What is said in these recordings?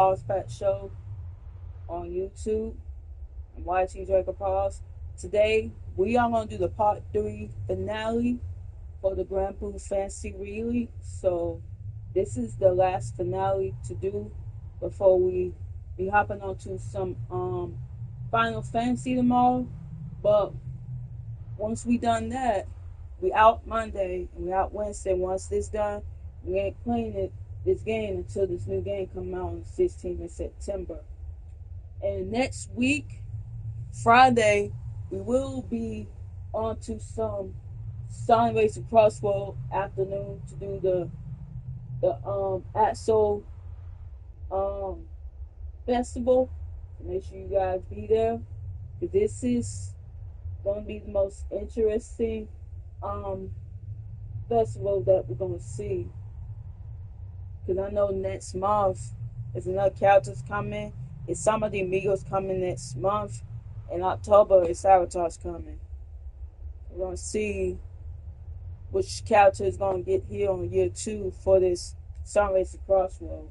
Pause Pet Show on YouTube and YT Draco Pause. Today we are going to do the part 3 finale for the Granblue Fantasy Relay. So this is the last finale to do before we be hopping onto some Final Fantasy tomorrow. But once we done that, we out Monday and we out Wednesday. Once this done, we ain't playing this game until this new game come out on the 16th of September. And next week, Friday, we will be on to some Sonic Racer Crossroad afternoon to do the Axel um festival. So make sure you guys be there. This is gonna be the most interesting um festival that we're gonna see. Because I know next month is another characters coming. It's some of the amigos coming next month. In October, it's Avatar's coming. We're gonna see which character is gonna get here on year 2 for this Sunracer Crossroad.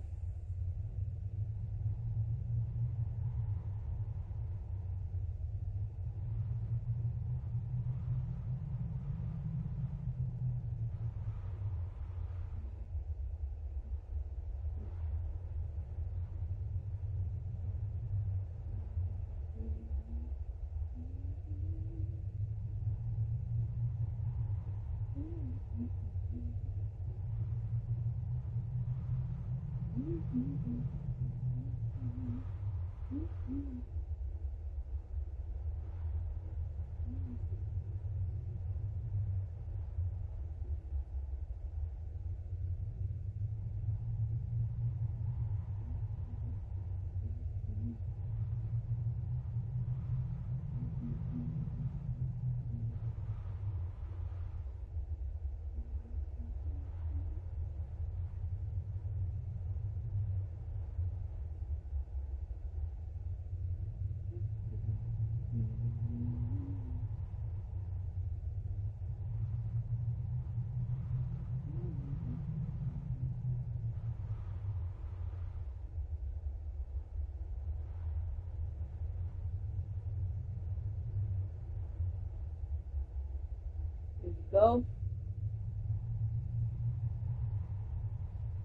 Here we go.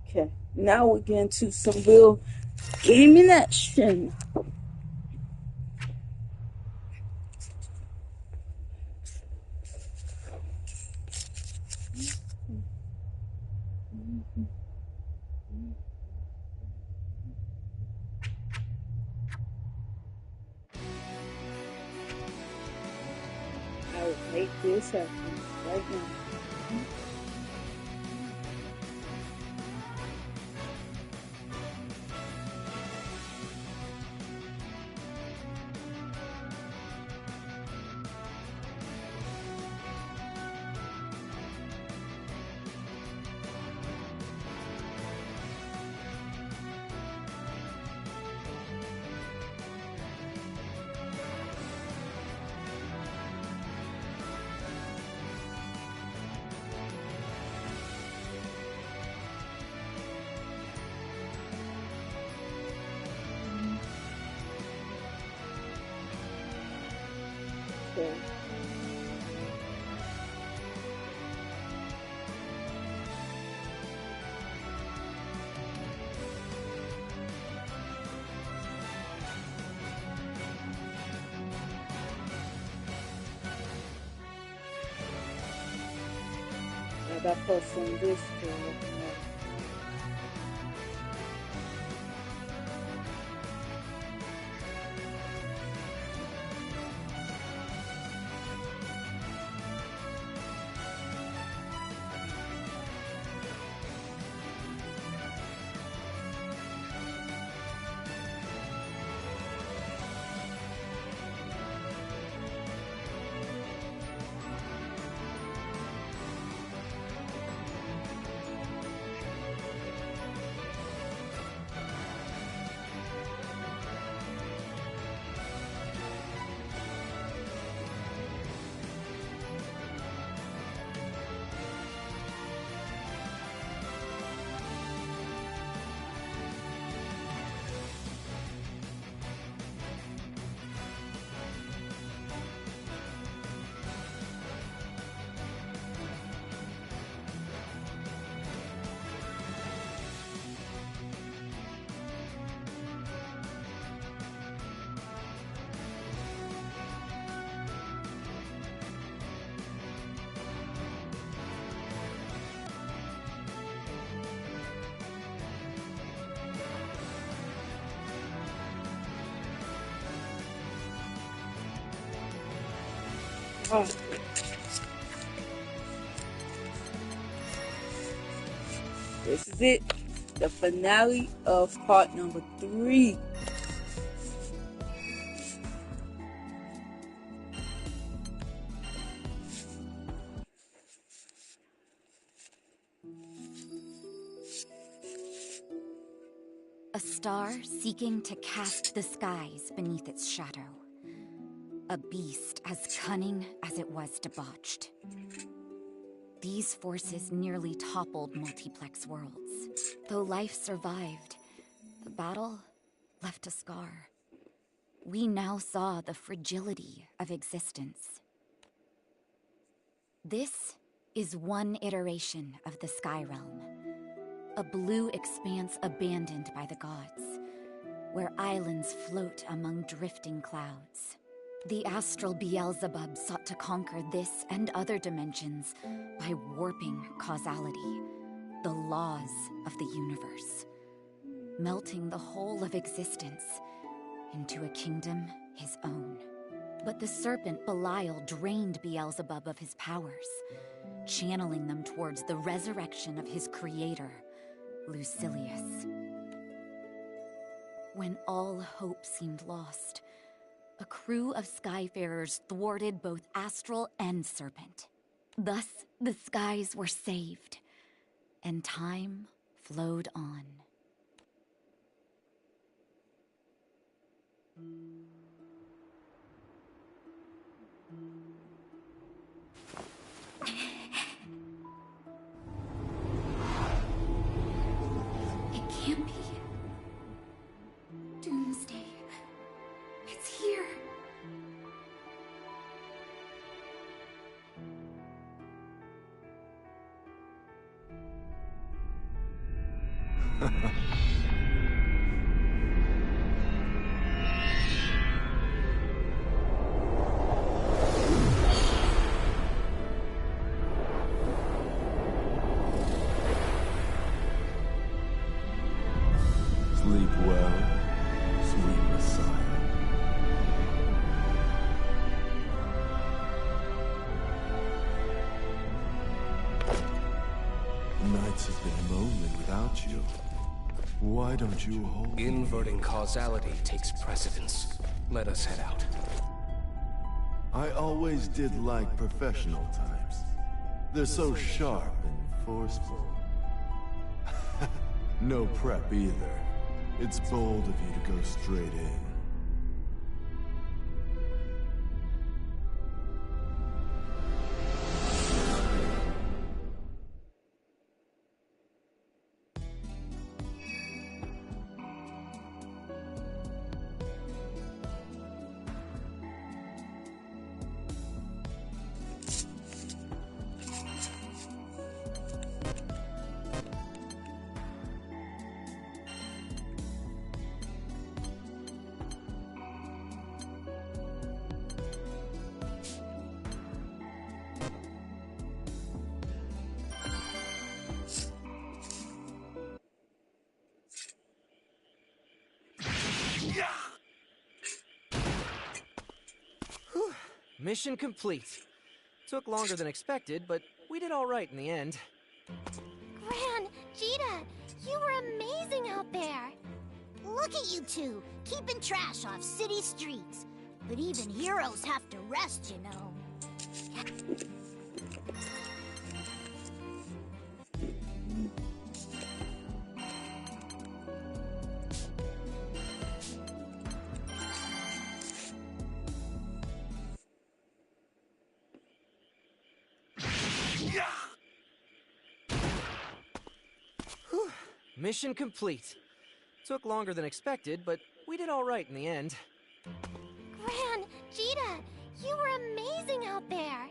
Okay, now we're getting to some real gaming action. I would make this happen right now. Okay. I got post on this too. Oh, this is it. The finale of part number 3. A star seeking to cast the skies beneath its shadow. A beast as cunning as it was debauched. These forces nearly toppled multiplex worlds. Though life survived, the battle left a scar. We now saw the fragility of existence. This is one iteration of the Sky Realm. A blue expanse abandoned by the gods, where islands float among drifting clouds. The astral Beelzebub sought to conquer this and other dimensions by warping causality, the laws of the universe, melting the whole of existence into a kingdom his own. But the serpent Belial drained Beelzebub of his powers, channeling them towards the resurrection of his creator, Lucilius. When all hope seemed lost, a crew of Skyfarers thwarted both Astral and Serpent. Thus, the skies were saved, and time flowed on. It can't be. Doomsday. It's here. Sleep well, sweet Messiah. Nights have been lonely without you. Why don't you hold me? Inverting causality takes precedence. Let us head out. I always did like professional types. They're so sharp and forceful. No prep either. It's bold of you to go straight in. Mission complete. Took longer than expected, but we did all right in the end. Gran, Jita, you were amazing out there. Look at you two, keeping trash off city streets. But even heroes have to rest, you know. Mission complete. Took longer than expected, but we did all right in the end. Gran, Jita, you were amazing out there.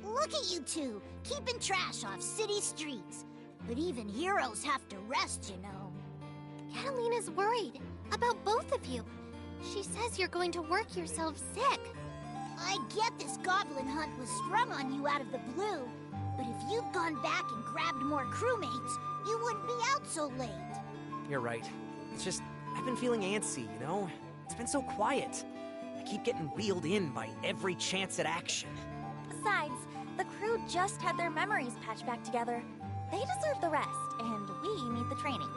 Look at you two, keeping trash off city streets. But even heroes have to rest, you know. Catalina's worried about both of you. She says you're going to work yourself sick. I get this goblin hunt was sprung on you out of the blue, but if you'd gone back and grabbed more crewmates, you wouldn't be out so late. You're right. It's just, I've been feeling antsy, you know? It's been so quiet. I keep getting reeled in by every chance at action. Besides, the crew just had their memories patched back together. They deserve the rest, and we need the training.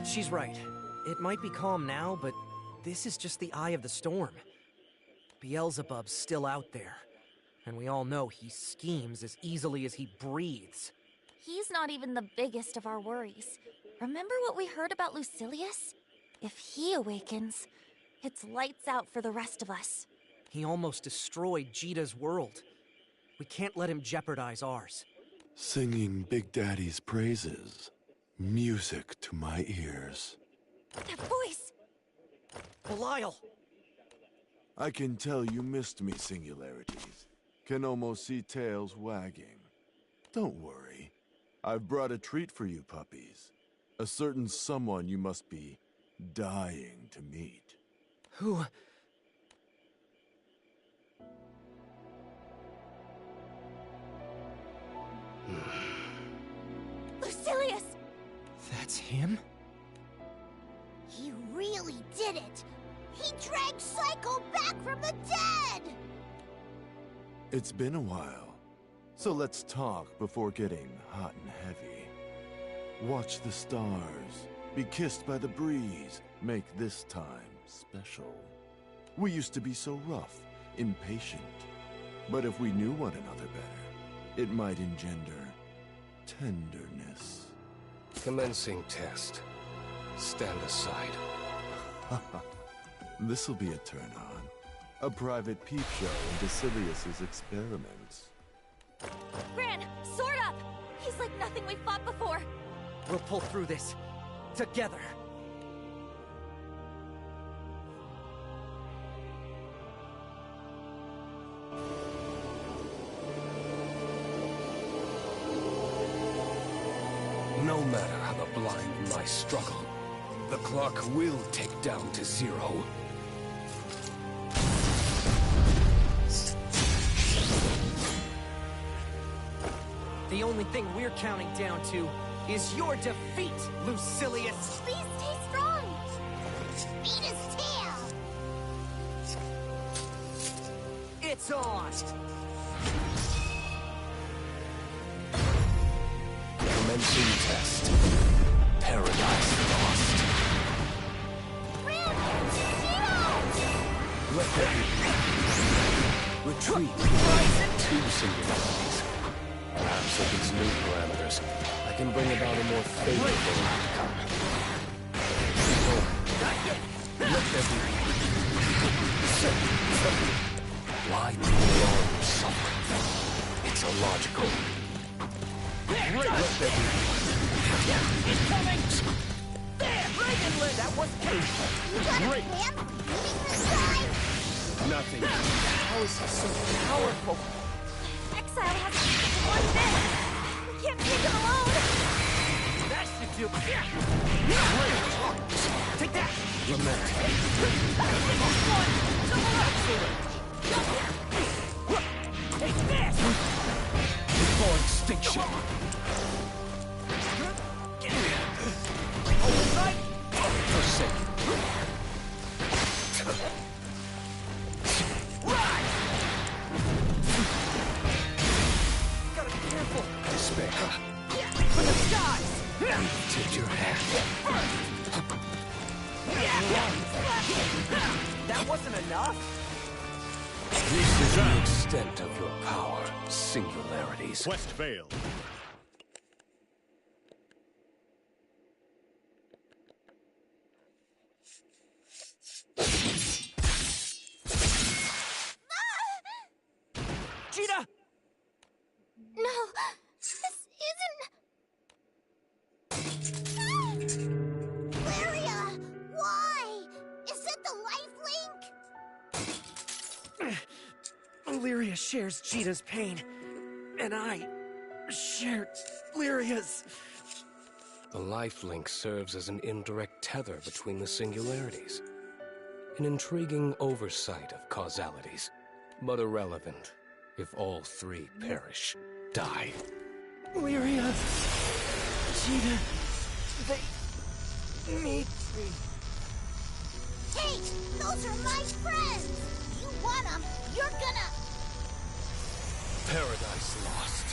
She's right. It might be calm now, but this is just the eye of the storm. Beelzebub's still out there, and we all know he schemes as easily as he breathes. He's not even the biggest of our worries. Remember what we heard about Lucilius? If he awakens, it's lights out for the rest of us. He almost destroyed Jita's world. We can't let him jeopardize ours. Singing Big Daddy's praises. Music to my ears. That voice! Belial! I can tell you missed me, Singularities. Can almost see tails wagging. Don't worry. I've brought a treat for you puppies. A certain someone you must be dying to meet. Who? Lucilius! That's him? He really did it! He dragged Psycho back from the dead! It's been a while, so let's talk before getting hot and heavy. Watch the stars, be kissed by the breeze, make this time special. We used to be so rough, impatient, but if we knew one another better, it might engender tenderness. Commencing test. Stand aside. This'll be a turn-on. A private peep show into Silius's experiments. Gran, sword up! He's like nothing we've fought before. We'll pull through this. Together. No matter how the blind might struggle, the clock will tick down to 0. The only thing we're counting down to is your defeat, Lucilius! Please stay strong! Beat his tail! It's on! Commencing test. Paradise lost. Gran! Gino! Let there be retreat. 2 singularities. Perhaps with these new parameters, I can bring about a more favorable outcome. Let there be. Why prolong suffering? It's illogical. Let there be. Incoming! There! Dragonland! That was painful! You got it, Cam! Leading this time! Nothing. How is he so powerful? Exile has to stick to one thing! We can't take him alone! That should do it! Take that! Lament. Take this! Before extinction. Oversight! Forsaken. Gotta be careful! Despair. For the skies! Take your hand. That wasn't enough? This is the extent of your power, singularities. Westvale. Gina! No, this isn't... Laria! Why? Is it the life link? Lyria shares Jita's pain, and I share Lyria's. The life link serves as an indirect tether between the singularities. An intriguing oversight of causalities, but irrelevant if all 3 perish, die. Lyria, Jita, they need me. Hey, those are my friends! You want them, you're gonna... Paradise Lost.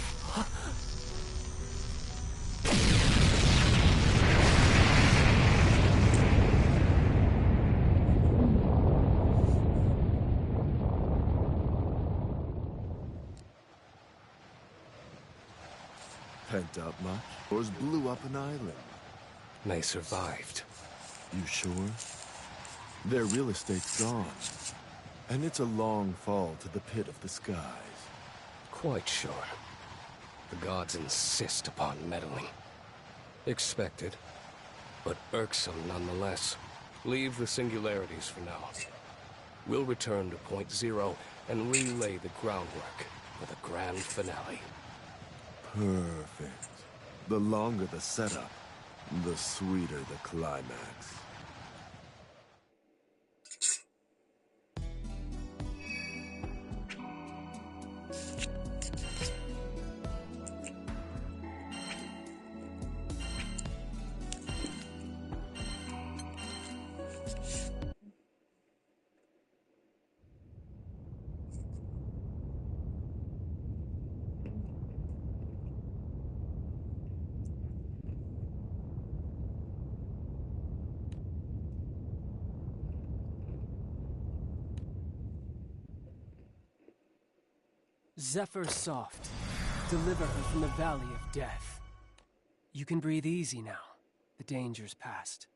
Pent up much? Wars blew up an island. They survived. You sure? Their real estate's gone. And it's a long fall to the pit of the skies. Quite sure. The gods insist upon meddling. Expected, but irksome nonetheless. Leave the singularities for now. We'll return to Point Zero and relay the groundwork for the grand finale. Perfect. The longer the setup, the sweeter the climax. Zephyr soft. Deliver her from the valley of death. You can breathe easy now. The danger's past.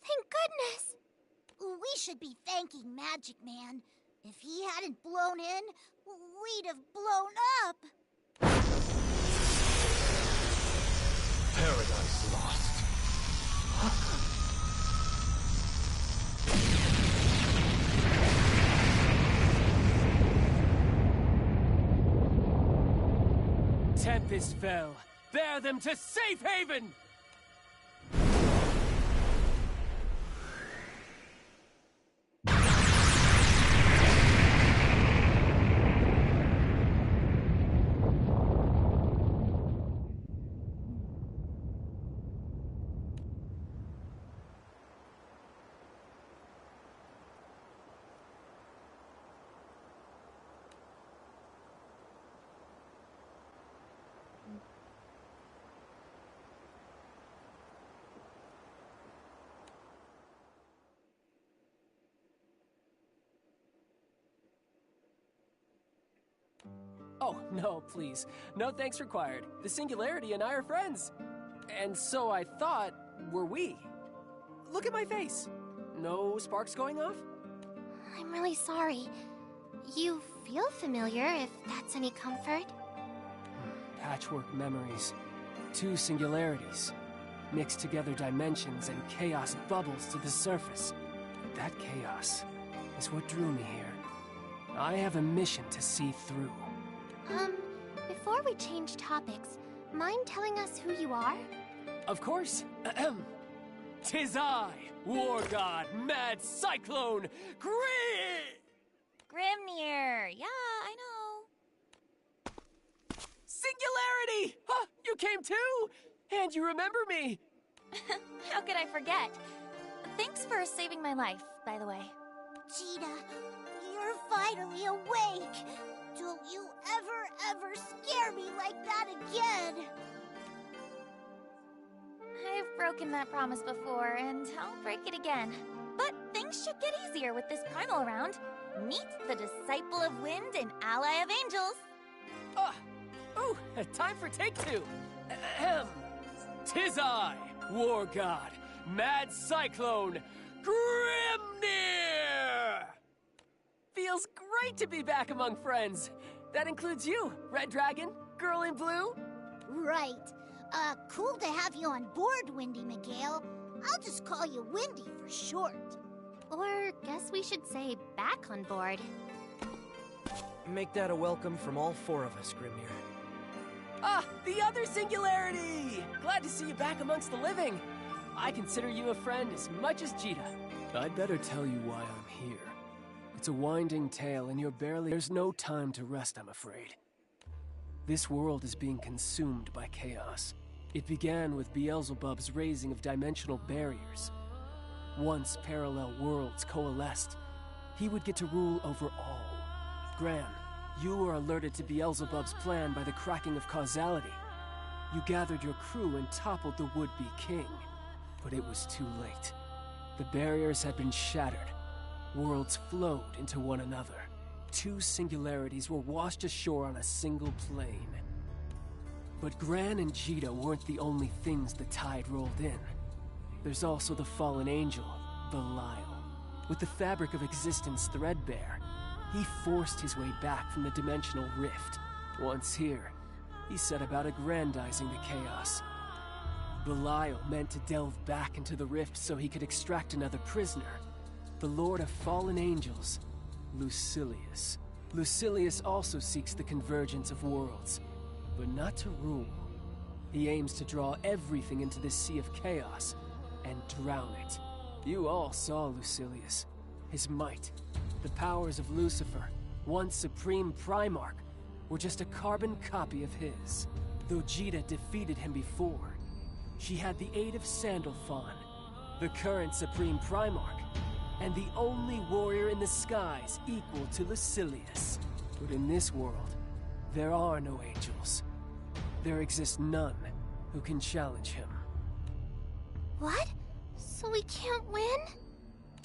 Thank goodness! We should be thanking Magic Man. If he hadn't blown in, we'd have blown up. Paradise Lost. Tempest fell. Bear them to safe haven! Oh, no, please. No thanks required. The Singularity and I are friends. And so I thought, were we? Look at my face. No sparks going off? I'm really sorry. You feel familiar, if that's any comfort. Patchwork memories. Two singularities. Mixed together dimensions and chaos bubbles to the surface. That chaos is what drew me here. I have a mission to see through. Before we change topics, mind telling us who you are? Of course. Ahem. 'Tis I, War God, Mad Cyclone, Grimnir! Yeah, I know. Singularity! Huh, you came too! And you remember me! How could I forget? Thanks for saving my life, by the way. Cheetah, you're finally awake. Don't you ever scare me like that again. I've broken that promise before, and I'll break it again. But things should get easier with this primal round. Meet the Disciple of Wind and Ally of Angels. Ooh, time for take two. Ahem. 'Tis I, War God, Mad Cyclone, Grimnir! Feels great to be back among friends. That includes you, Red Dragon, Girl in Blue. Right. Cool to have you on board, Windy Miguel. I'll just call you Windy for short. Or guess we should say back on board. Make that a welcome from all four of us, Grimnir. Ah, the other Singularity! Glad to see you back amongst the living. I consider you a friend as much as Jita. I'd better tell you why I'm here. It's a winding tale, and there's no time to rest, I'm afraid. This world is being consumed by chaos. It began with Beelzebub's raising of dimensional barriers. Once parallel worlds coalesced, he would get to rule over all. Gran, you were alerted to Beelzebub's plan by the cracking of causality. You gathered your crew and toppled the would-be king. But it was too late. The barriers had been shattered. Worlds flowed into one another. Two singularities were washed ashore on a single plane. But Gran and Jita weren't the only things the tide rolled in. There's also the fallen angel, Belial. With the fabric of existence threadbare, he forced his way back from the dimensional rift. Once here, he set about aggrandizing the chaos. Belial meant to delve back into the rift so he could extract another prisoner, the Lord of Fallen Angels, Lucilius. Lucilius also seeks the convergence of worlds, but not to rule. He aims to draw everything into this sea of chaos and drown it. You all saw Lucilius, his might. The powers of Lucifer, once Supreme Primarch, were just a carbon copy of his. Though Jita defeated him before, she had the aid of Sandalphon, the current Supreme Primarch, and the only warrior in the skies equal to Lucilius. But in this world, there are no angels. There exists none who can challenge him. What? So we can't win?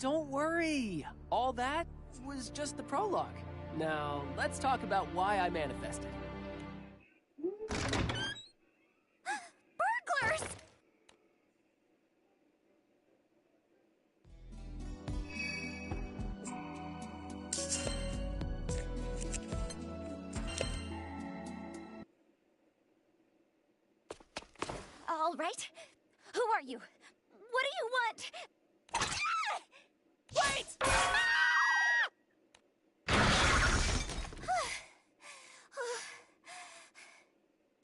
Don't worry! All that was just the prologue. Now, let's talk about why I manifested. Burglars! All right. Who are you? What do you want? Wait!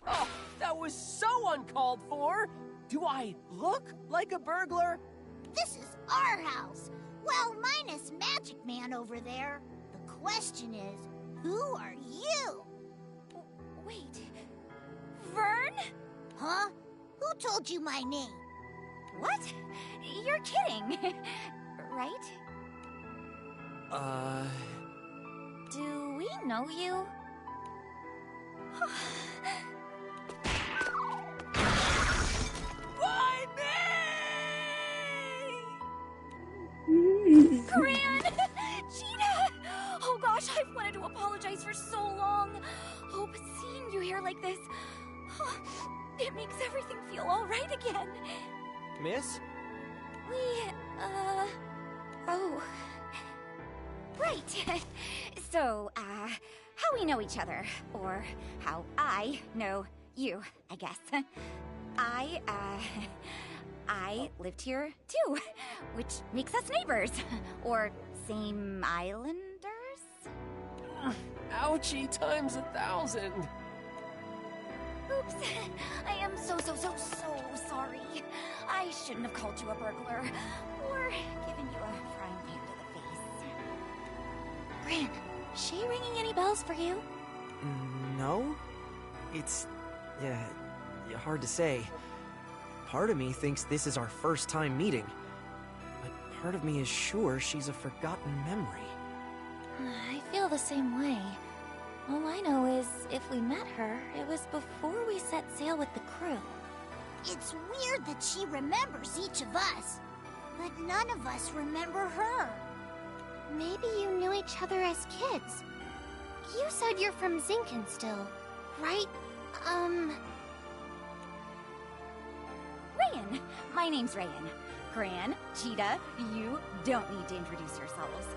Oh, that was so uncalled for! Do I look like a burglar? This is our house. Well, minus Magic Man over there. The question is, who are you? Wait. Vern? Huh? Who told you my name? What? You're kidding. Right? Do we know you? Why me? Gran! Gina! Oh gosh, I've wanted to apologize for so long. Oh, but seeing you here like this, it makes everything feel all right again. Miss? Oh. Right. So, how we know each other, or how I know you, I guess. I lived here too, which makes us neighbors, or same islanders? Ouchie times 1,000. Oops. I am so sorry. I shouldn't have called you a burglar, or given you a frying pan to the face. Gran, she ringing any bells for you? No? It's... hard to say. Part of me thinks this is our first time meeting, but part of me is sure she's a forgotten memory. I feel the same way. All I know is, if we met her, it was before we set sail with the crew. It's weird that she remembers each of us, but none of us remember her. Maybe you knew each other as kids. You said you're from Zinken still, right? Rayan. My name's Rayan. Gran, Cheetah, you don't need to introduce yourselves.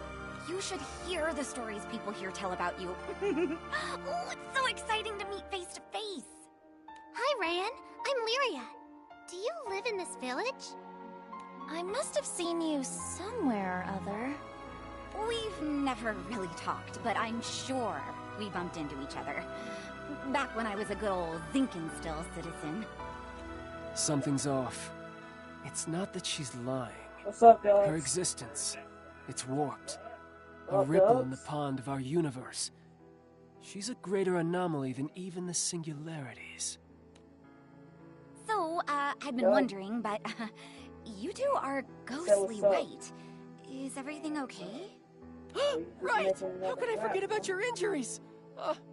You should hear the stories people here tell about you. Oh, it's so exciting to meet face to face. Hi, Rayan. I'm Lyria. Do you live in this village? I must have seen you somewhere or other. We've never really talked, but I'm sure we bumped into each other. Back when I was a good old Zinkenstill citizen. Something's off. It's not that she's lying. What's up, guys? Her existence, it's warped. A What up, ripple in the Dubs? pond of our universe. She's a greater anomaly than even the singularities. So, I've been Yeah. wondering, but you two are ghostly what's up? white. Is everything okay? Right! How could I forget about your injuries?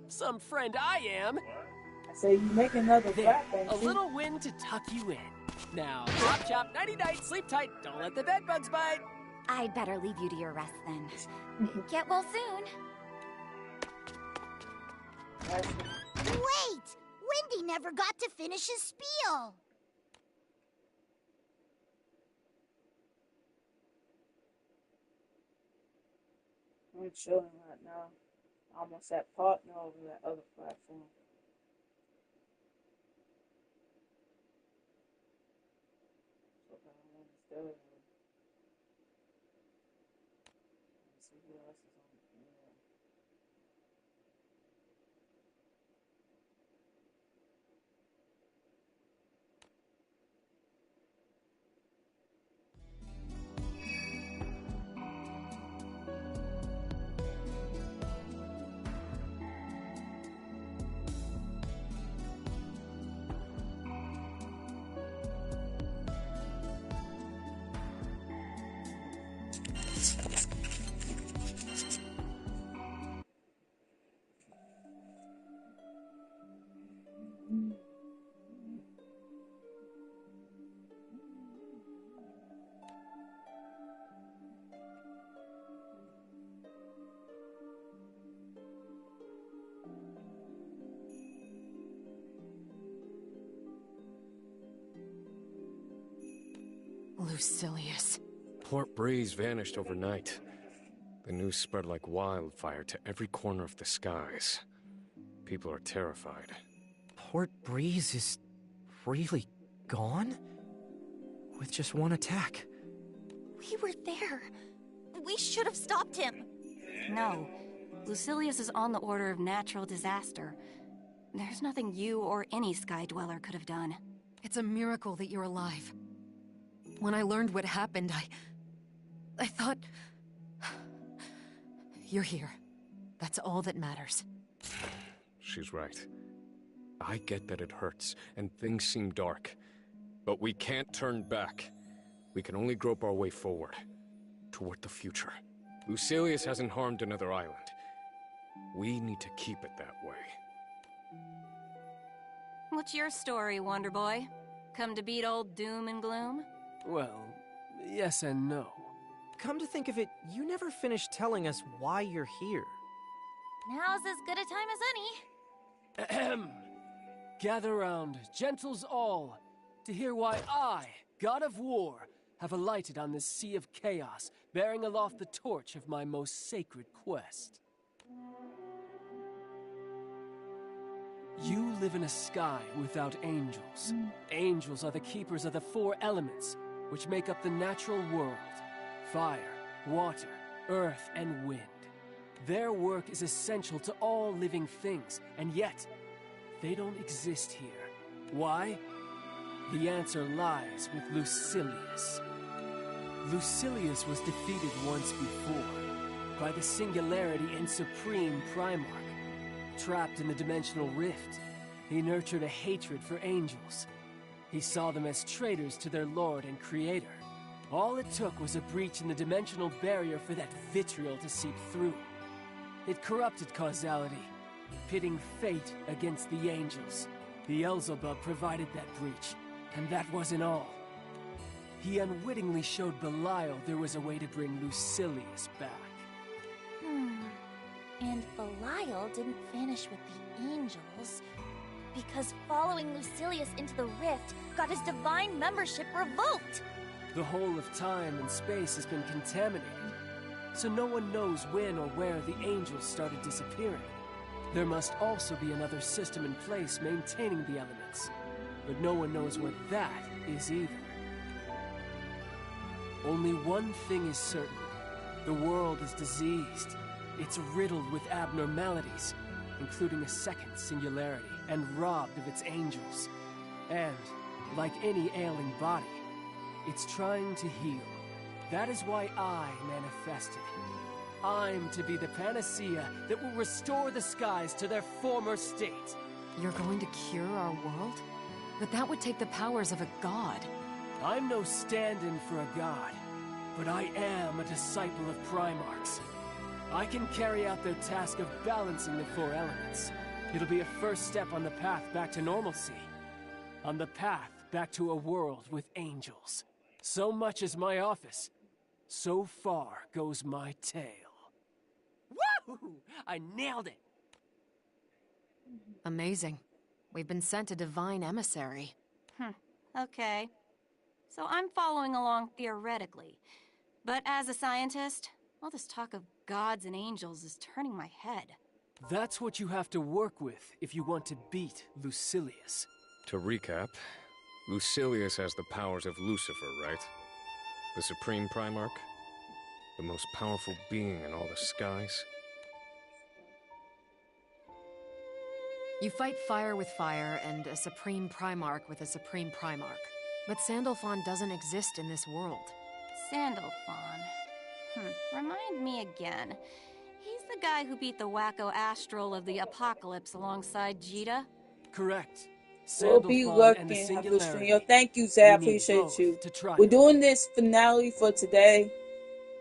Some friend I am. I say you make another There, flap, ain't a you? little wind to tuck you in. Now, chop chop, nighty-night, sleep tight, don't let the bed bugs bite. I'd better leave you to your rest then. Get well soon. Wait! Wendy never got to finish his spiel. I'm chilling right now. Almost at partner over that other platform. So I don't understand. Let's see who else is on here. Lucilius. Port Breeze vanished overnight. The news spread like wildfire to every corner of the skies. People are terrified. Port Breeze is really gone? With just one attack. We were there. We should have stopped him. No. Lucilius is on the order of natural disaster. There's nothing you or any Sky Dweller could have done. It's a miracle that you're alive. When I learned what happened, I thought... You're here. That's all that matters. She's right. I get that it hurts, and things seem dark. But we can't turn back. We can only grope our way forward. Toward the future. Lucilius hasn't harmed another island. We need to keep it that way. What's your story, Wonder Boy? Come to beat old Doom and Gloom? Well, yes and no. Come to think of it, you never finished telling us why you're here. Now's as good a time as any. Ahem. Gather round, gentles all, to hear why I, God of War, have alighted on this sea of chaos, bearing aloft the torch of my most sacred quest. You live in a sky without angels. Angels are the keepers of the four elements, which make up the natural world: fire, water, earth, and wind. Their work is essential to all living things, and yet, they don't exist here. Why? The answer lies with Lucilius. Lucilius was defeated once before, by the Singularity and Supreme Primarch. Trapped in the dimensional rift, he nurtured a hatred for angels. He saw them as traitors to their lord and creator. All it took was a breach in the dimensional barrier for that vitriol to seep through. It corrupted causality, pitting fate against the angels. Beelzebub provided that breach, and that wasn't all. He unwittingly showed Belial there was a way to bring Lucilius back. And Belial didn't vanish with the angels, because following Lucilius into the rift got his divine membership revoked. The whole of time and space has been contaminated, so no one knows when or where the angels started disappearing. There must also be another system in place maintaining the elements, but no one knows what that is either. Only one thing is certain. The world is diseased. It's riddled with abnormalities, including a second singularity, and robbed of its angels. And, like any ailing body, it's trying to heal. That is why I manifested. I'm to be the panacea that will restore the skies to their former state. You're going to cure our world? But that would take the powers of a god. I'm no stand-in for a god, but I am a disciple of Primarchs. I can carry out their task of balancing the four elements. It'll be a first step on the path back to normalcy. On the path back to a world with angels. So much is my office. So far goes my tale. Woo! I nailed it! Amazing. We've been sent a divine emissary. Okay. So I'm following along theoretically. But as a scientist, all this talk of gods and angels is turning my head. That's what you have to work with if you want to beat Lucilius. To recap, Lucilius has the powers of Lucifer, right? The Supreme Primarch? The most powerful being in all the skies? You fight fire with fire and a Supreme Primarch with a Supreme Primarch. But Sandalphon doesn't exist in this world. Sandalphon. Remind me again. He's the guy who beat the wacko Astral of the Apocalypse alongside Jita? Correct. We'll be Sandalphon and the looking. Singularity. Yo, thank you, Zay. I We need appreciate both you. to try We're it. doing this finale for today.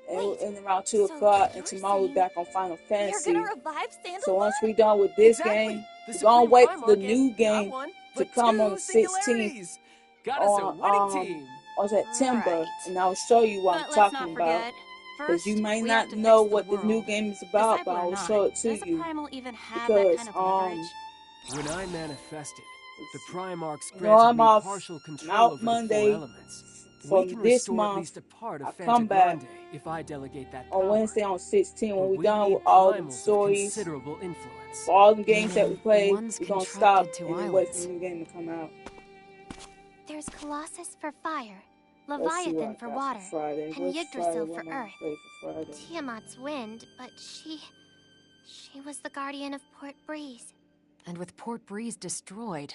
And Wait, in around 2 so o'clock. And you're tomorrow we're saying back on Final You're Fantasy. gonna revive Sandalphon? So once we're done with this Exactly. game, The we're gonna Supreme wait for the Primarch new and game not one, to but come on two the 16th singularities. Got us a winning team. on September, Right. and I'll show you what But I'm let's talking not about. forget, Because first, you may we not have to know fix the what this new world. game is about, but Disciple I or will not, show it to does a you. primal even have Because that kind of leverage? When I manifested, the Primarchs you know, granted I'm me off. partial I'm control out over the Monday. four elements. We From can this restore at month, least a part I of come back Grande if I delegate that on power. Wednesday on 16 when But we're we done need with all the primals of stories, considerable influence. for all the games that we Meaning play. ones We're gonna stop contracted to and then wait for islands. the new game to come out. There's Colossus for fire, Let's see what I Leviathan for got water, Friday. and What's Friday? Yggdrasil What for am I gonna earth. play for Friday? Tiamat's wind, but she was the guardian of Port Breeze. And with Port Breeze destroyed,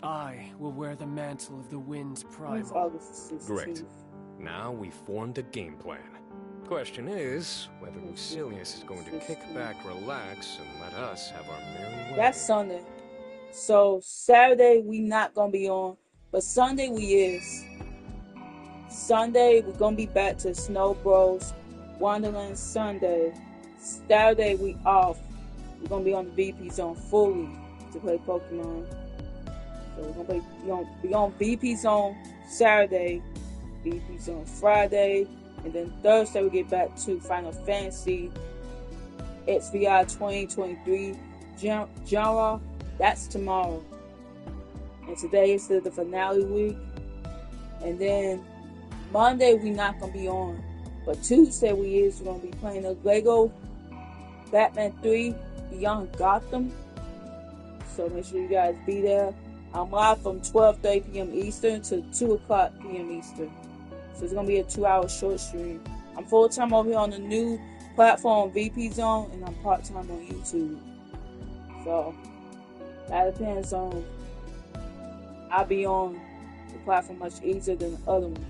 I will wear the mantle of the Wind's It's Primal. August 16th. Great. Now we've formed a game plan. Question is, whether Lucilius is going to kick back, relax, and let us have our merry way. That's Sunday. So Saturday we not gonna be on, but Sunday we is. Sunday we're gonna be back to Snow Bros Wonderland Sunday. Saturday we off. We're gonna be on the VP Zone fully to play Pokemon. So we're gonna be on VP Zone Saturday, VP Zone Friday, and then Thursday we get back to Final Fantasy XVI 2023 genre. That's tomorrow. And today is the finale week. And then Monday we not gonna be on. But Tuesday we're gonna be playing the Lego Batman 3 Beyond Gotham. So make sure you guys be there. I'm live from 12:30 p.m. Eastern to 2 o'clock p.m. Eastern. So it's gonna be a 2-hour short stream. I'm full-time over here on the new platform VP Zone, and I'm part-time on YouTube. So that depends on. I'll be on the platform much easier than the other one.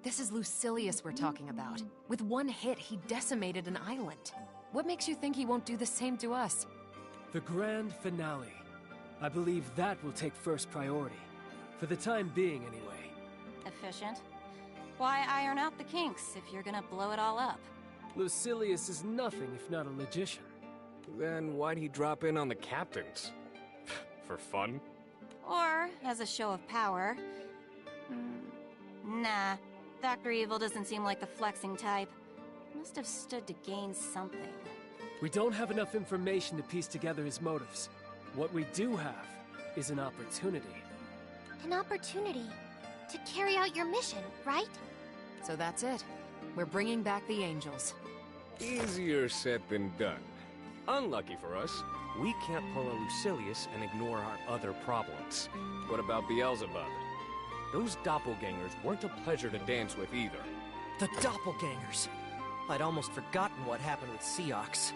this is Lucilius we're talking about. With one hit, he decimated an island. What makes you think he won't do the same to us? The grand finale. I believe that will take first priority. For the time being, anyway. Efficient. Why iron out the kinks if you're gonna blow it all up? Lucilius is nothing if not a magician. Then why'd he drop in on the captains? For fun? Or as a show of power. Nah, Dr. Evil doesn't seem like the flexing type. Must have stood to gain something. We don't have enough information to piece together his motives. What we do have is an opportunity. An opportunity to carry out your mission, right? So that's it. We're bringing back the angels. Easier said than done. Unlucky for us, we can't pull a Lucilius and ignore our other problems. What about Beelzebub? Those doppelgangers weren't a pleasure to dance with either. The doppelgangers. I'd almost forgotten what happened with Seox.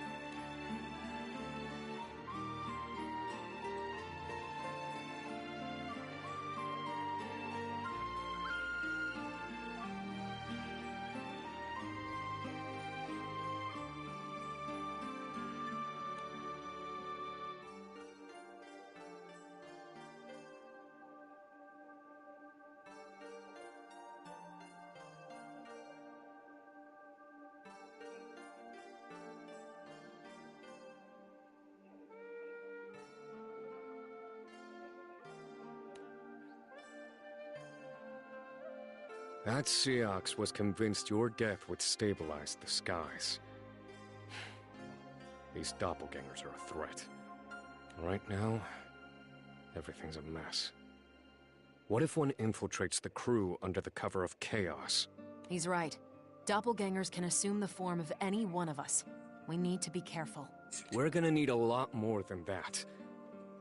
That Seox was convinced your death would stabilize the skies. These doppelgangers are a threat. Right now, everything's a mess. What if one infiltrates the crew under the cover of chaos? He's right. Doppelgangers can assume the form of any one of us. We need to be careful. We're gonna need a lot more than that.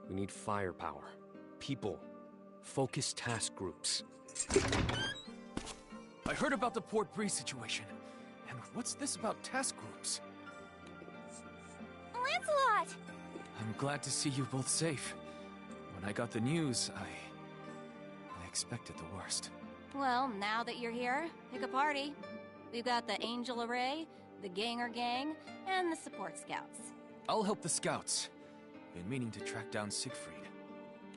We need firepower, people, focused task groups. I heard about the Port Bree situation. And what's this about task groups? Lancelot! I'm glad to see you both safe. When I got the news, I expected the worst. Well, now that you're here, pick a party. We've got the Angel Array, the Ganger Gang, and the Support Scouts. I'll help the scouts. Been meaning to track down Siegfried.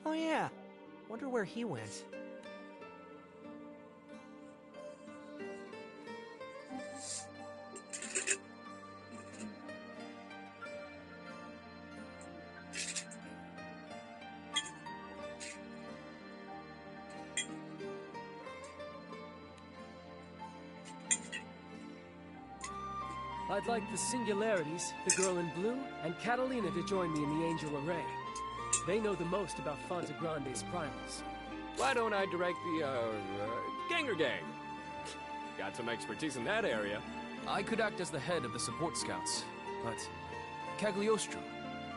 Oh yeah. Wonder where he went. I'd like the Singularities, the girl in blue, and Catalina to join me in the Angel Array. They know the most about Fonte Grande's primals. Why don't I direct the, Ganger Gang? Got some expertise in that area. I could act as the head of the support scouts, but Cagliostro,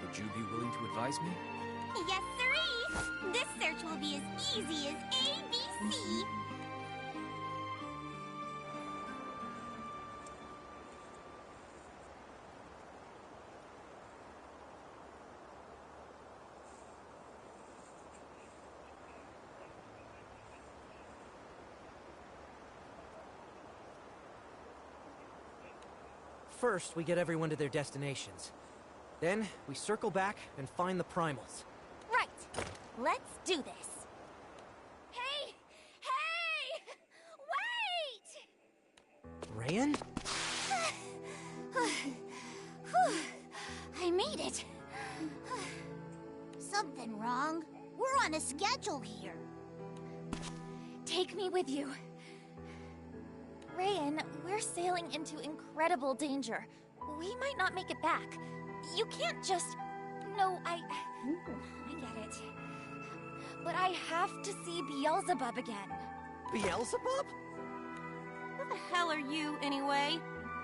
would you be willing to advise me? Yes, sirree! This search will be as easy as ABC. First, we get everyone to their destinations. Then, we circle back and find the primals. Right. Let's do this. Hey! Hey! Wait! Rayan? I made it. Something wrong? We're on a schedule here. Take me with you. Rayan, we're sailing into incredible danger. We might not make it back. You can't just... No, I get it. But I have to see Beelzebub again. Beelzebub? Who the hell are you, anyway?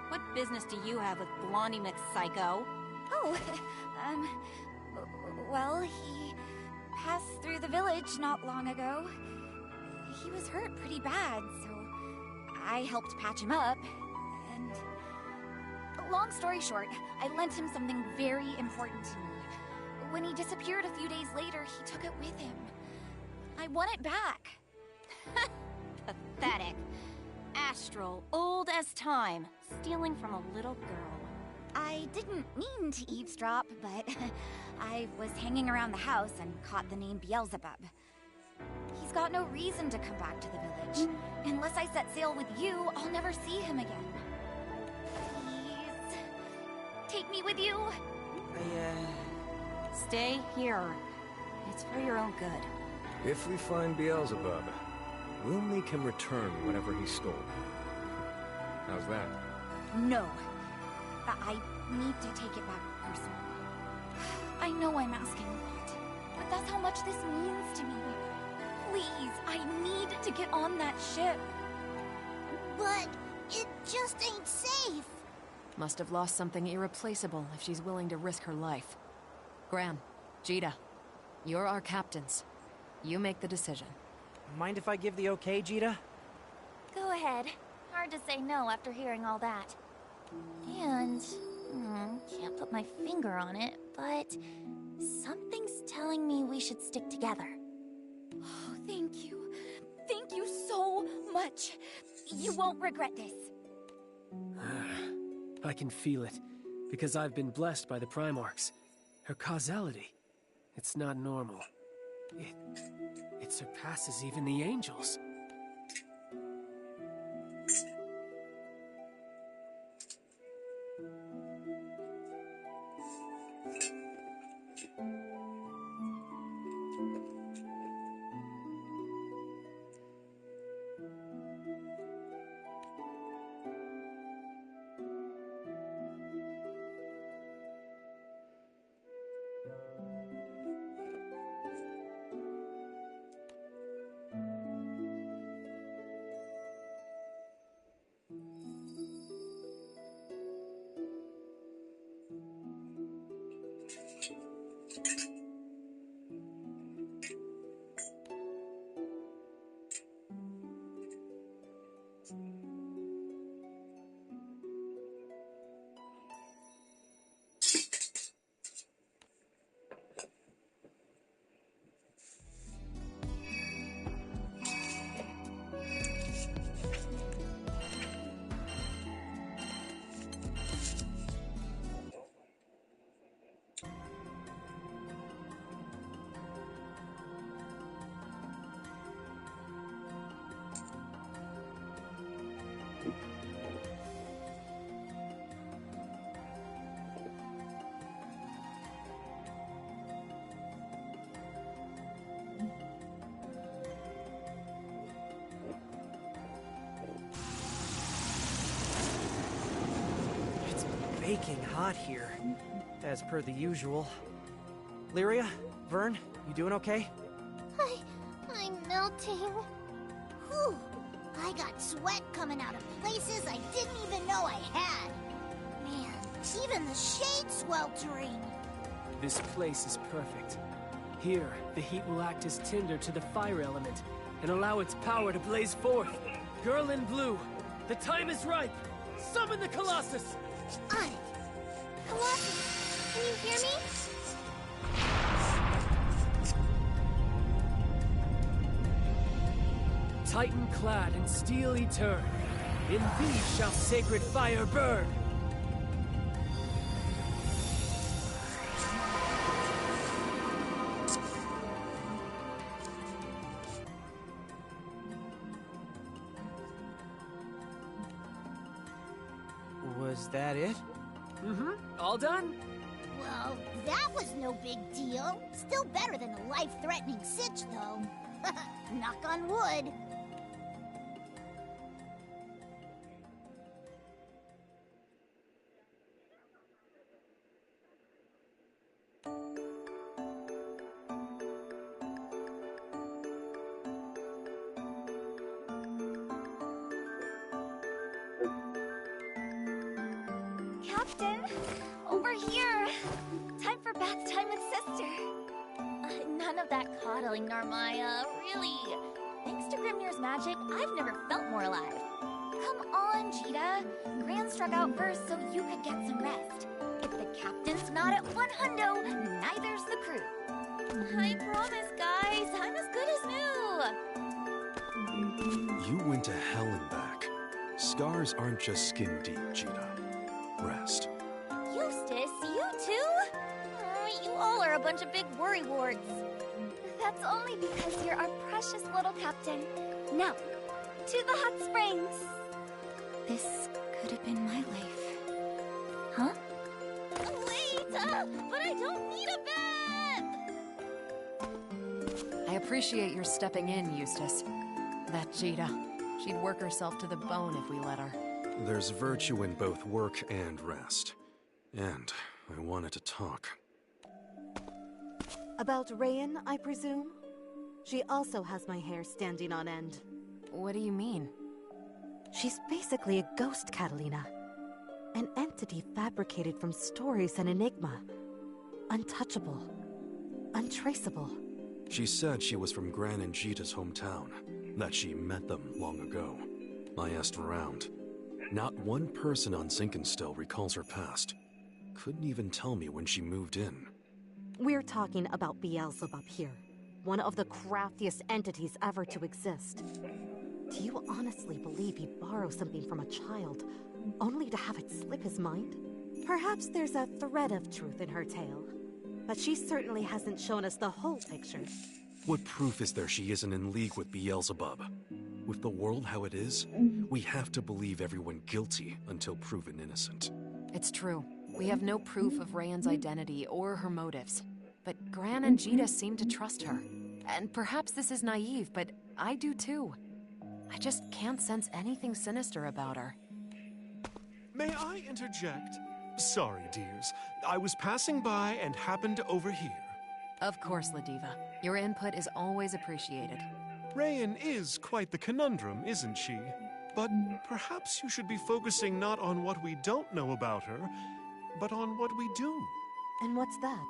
What business do you have with Blondie McPsycho? Oh, well, he passed through the village not long ago. He was hurt pretty bad, so I helped patch him up, and... Long story short, I lent him something very important to me. When he disappeared a few days later, he took it with him. I want it back. Pathetic. Astral, old as time, stealing from a little girl. I didn't mean to eavesdrop, but I was hanging around the house and caught the name Beelzebub. He's got no reason to come back to the village. Unless I set sail with you, I'll never see him again. Please, take me with you. Stay here. It's for your own good. If we find Beelzebub, we'll make him return whatever he stole. How's that? No. I need to take it back personally. I know I'm asking a lot, but that's how much this means to me. Please, I need to get on that ship. But it just ain't safe. Must have lost something irreplaceable if she's willing to risk her life. Gran, Jita, you're our captains. You make the decision. Mind if I give the okay, Jita? Go ahead. Hard to say no after hearing all that. And... can't put my finger on it, but... something's telling me we should stick together. Oh, thank you. Thank you so much. You won't regret this. I can feel it, because I've been blessed by the Primarchs. Her causality, it's not normal. It surpasses even the angels. Baking hot here, as per the usual. Lyria, Vern, you doing okay? I'm melting. Whew. I got sweat coming out of places I didn't even know I had. Man, even the shade's sweltering. This place is perfect. Here, the heat will act as tinder to the fire element and allow its power to blaze forth. Girl in blue, the time is ripe. Summon the Colossus! On it. Colossus, can you hear me? Titan clad in steel etern, in thee shall sacred fire burn! Was that it? All done? Well, that was no big deal. Still better than a life-threatening sitch, though. Knock on wood. Captain, over here. Time for bath time with sister. None of that coddling, Narmaya, really. Thanks to Grimnir's magic, I've never felt more alive. Come on, Jita. Gran struck out first so you could get some rest. If the captain's not at 100, neither's the crew. I promise, guys, I'm as good as new. You went to hell and back. Scars aren't just skin deep, Cheetah. Rest. Eustace, you too? You all are a bunch of big worrywarts. That's only because you're our precious little captain. Now, to the hot springs. This could have been my life. Huh? Wait! But I don't need a bed! I appreciate your stepping in, Eustace. That Jita. She'd work herself to the bone if we let her. There's virtue in both work and rest. And I wanted to talk. About Rayan, I presume? She also has my hair standing on end. What do you mean? She's basically a ghost, Catalina. An entity fabricated from stories and enigma. Untouchable. Untraceable. She said she was from Gran and Jita's hometown, that she met them long ago. I asked around. Not one person on Zinkenstill recalls her past. Couldn't even tell me when she moved in. We're talking about Beelzebub here. One of the craftiest entities ever to exist. Do you honestly believe he'd borrow something from a child, only to have it slip his mind? Perhaps there's a thread of truth in her tale, but she certainly hasn't shown us the whole picture. What proof is there she isn't in league with Beelzebub? With the world how it is, we have to believe everyone guilty until proven innocent. It's true. We have no proof of Rayan's identity or her motives. But Gran and Jita seem to trust her. And perhaps this is naive, but I do too. I just can't sense anything sinister about her. May I interject? Sorry, dears. I was passing by and happened to overhear. Of course, Ladiva. Your input is always appreciated. Rayan is quite the conundrum, isn't she? But perhaps you should be focusing not on what we don't know about her, but on what we do. And what's that?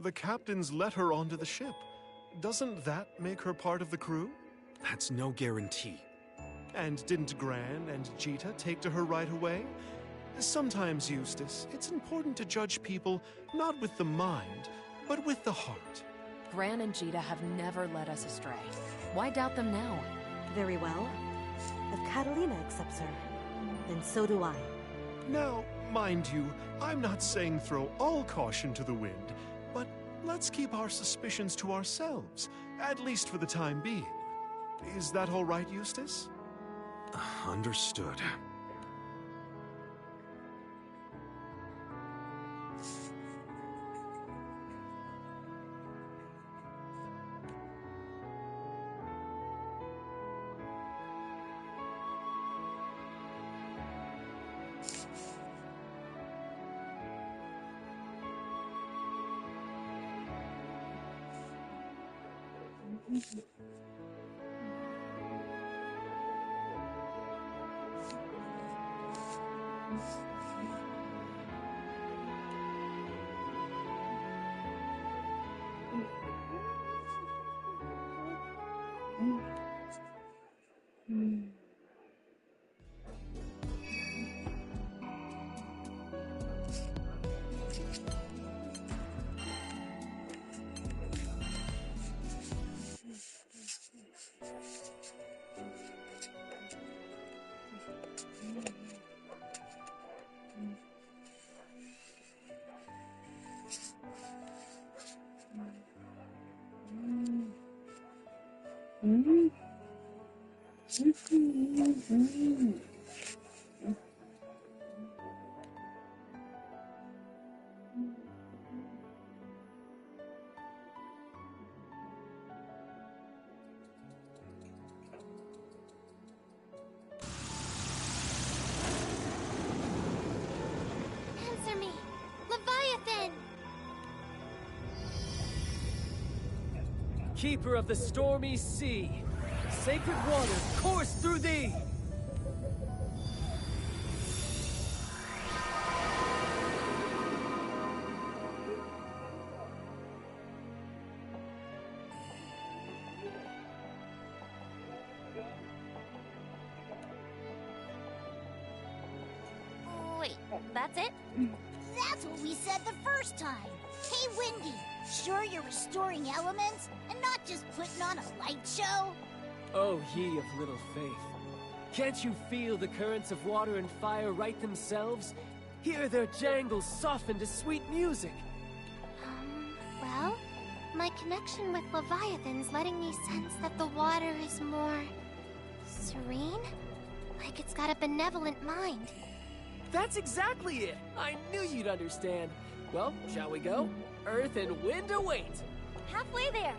The captains let her onto the ship. Doesn't that make her part of the crew? That's no guarantee. And didn't Gran and Jita take to her right away? Sometimes, Eustace, it's important to judge people not with the mind, but with the heart. Gran and Jita have never led us astray. Why doubt them now? Very well. If Catalina accepts her, then so do I. Now, mind you, I'm not saying throw all caution to the wind, but let's keep our suspicions to ourselves, at least for the time being. Is that all right, Eustace? Understood. Answer me! Leviathan! Keeper of the stormy sea, sacred waters course through thee! Wait, that's it? That's what we said the first time. Hey, Windy, sure you're restoring elements and not just putting on a light show? Oh, ye of little faith. Can't you feel the currents of water and fire right themselves? Hear their jangles soften to sweet music. Well, my connection with Leviathan's letting me sense that the water is more serene? Like it's got a benevolent mind. That's exactly it! I knew you'd understand. Well, shall we go? Earth and wind await! Halfway there.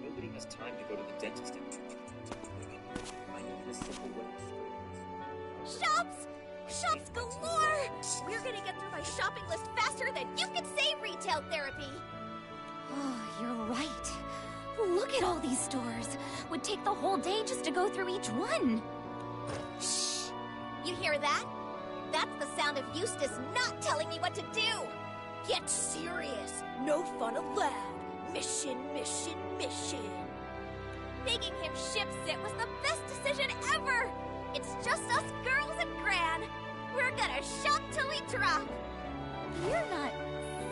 Nobody has time to go to the dentist anymore. I need a simple way to Shops! Shops galore! We're gonna get through my shopping list faster than you can say retail therapy! Oh, you're right. Look at all these stores. Would take the whole day just to go through each one. Shh! You hear that? That's the sound of Eustace not telling me what to do! Get serious! No fun allowed! Mission, mission, mission! Making him ship sit was the best decision ever! It's just us girls and Gran! We're gonna shop till we drop! You're not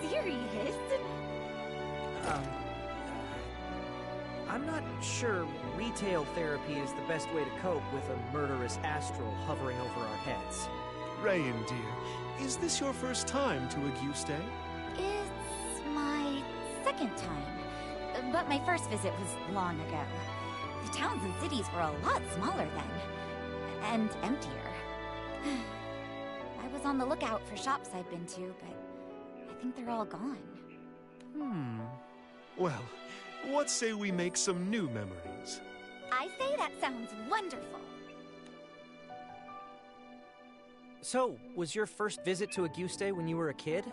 serious. I'm not sure retail therapy is the best way to cope with a murderous astral hovering over our heads. Rayan, dear, is this your first time to Auguste? It's my second time. But my first visit was long ago. The towns and cities were a lot smaller then. And emptier. I was on the lookout for shops I'd been to, but I think they're all gone. Well, what say we make some new memories? I say that sounds wonderful. So, was your first visit to Auguste when you were a kid?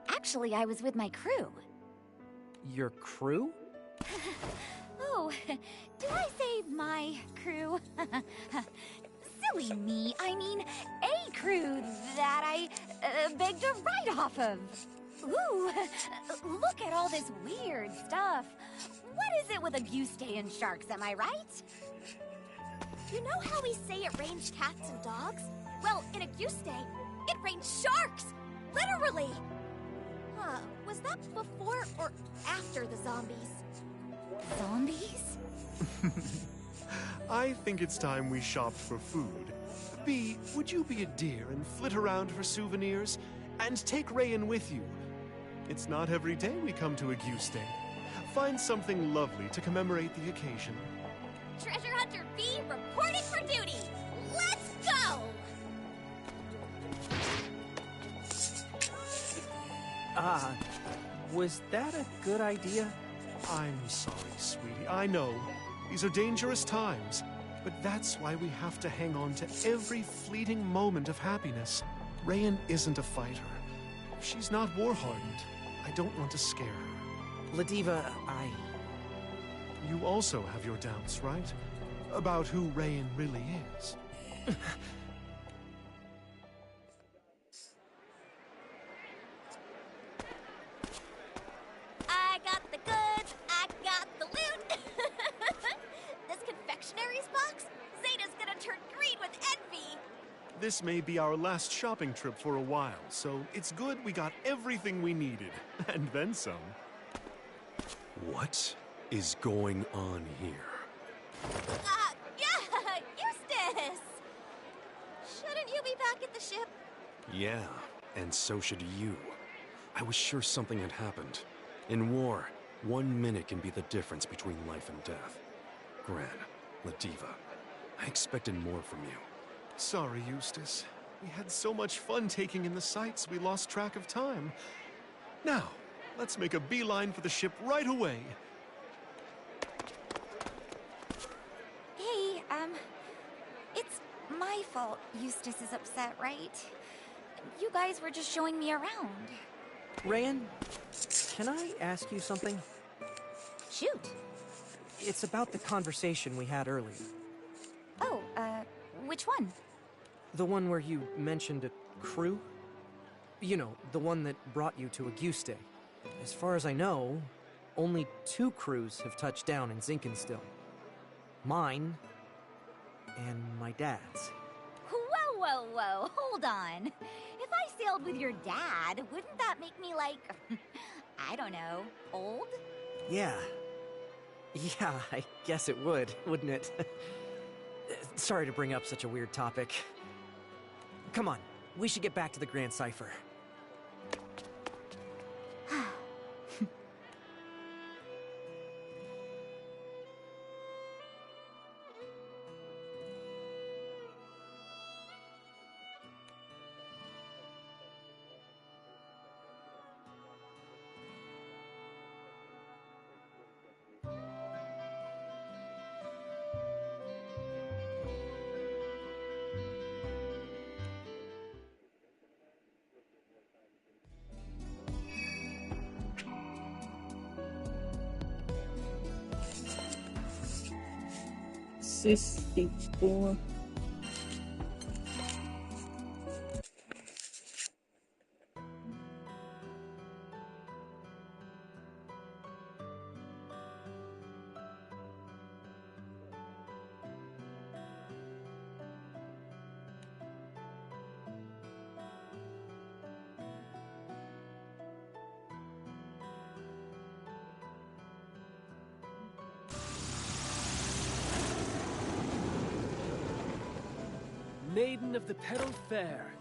Actually, I was with my crew. Your crew? Oh, did I say my crew? Silly me. I mean, a crew that I begged a ride off of. Ooh, look at all this weird stuff. What is it with Auguste and sharks, am I right? You know how we say it rains cats and dogs? Well, in Auguste, it rains sharks! Literally! Was that before or after the zombies? Zombies? I think it's time we shopped for food. Bee, would you be a dear and flit around for souvenirs? And take Rayan with you. It's not every day we come to Auguste. Find something lovely to commemorate the occasion. Treasure Hunter B reporting for duty! Let's go! Was that a good idea? I'm sorry, sweetie. I know. These are dangerous times. But that's why we have to hang on to every fleeting moment of happiness. Rayan isn't a fighter. She's not war-hardened. I don't want to scare her. Ladiva, You also have your doubts, right? About who Rayan really is. I got the goods, I got the loot! This confectionary's box? Zeta's gonna turn green with envy! This may be our last shopping trip for a while, so it's good we got everything we needed, and then some. What is going on here? Yeah, Eustace! Shouldn't you be back at the ship? Yeah, and so should you. I was sure something had happened. In war, 1 minute can be the difference between life and death. Gran, Ladiva, I expected more from you. Sorry, Eustace. We had so much fun taking in the sights, we lost track of time. Now, let's make a beeline for the ship right away. Hey, it's my fault Eustace is upset, right? You guys were just showing me around. Rayan, can I ask you something? Shoot. It's about the conversation we had earlier. Oh, which one? The one where you mentioned a crew? You know, the one that brought you to Auguste. As far as I know, only 2 crews have touched down in Zinkenstill. Mine, and my dad's. Whoa, whoa, whoa, hold on. If I sailed with your dad, wouldn't that make me like, I don't know, old? Yeah. Yeah, I guess it would, wouldn't it? Sorry to bring up such a weird topic. Come on, we should get back to the Grand Cipher. $64. Maiden of the Petal Fair,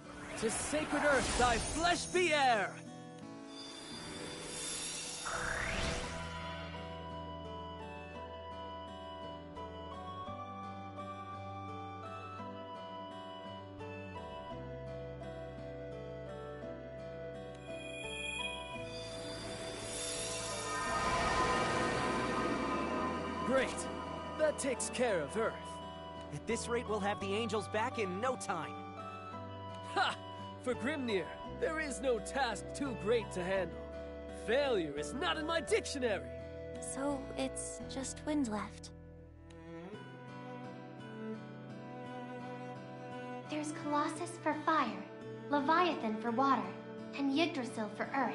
To sacred earth thy flesh be heir! Great. That takes care of Earth. At this rate, we'll have the angels back in no time. Ha! For Grimnir, there is no task too great to handle. Failure is not in my dictionary. So it's just wind left. There's Colossus for fire, Leviathan for water, and Yggdrasil for earth.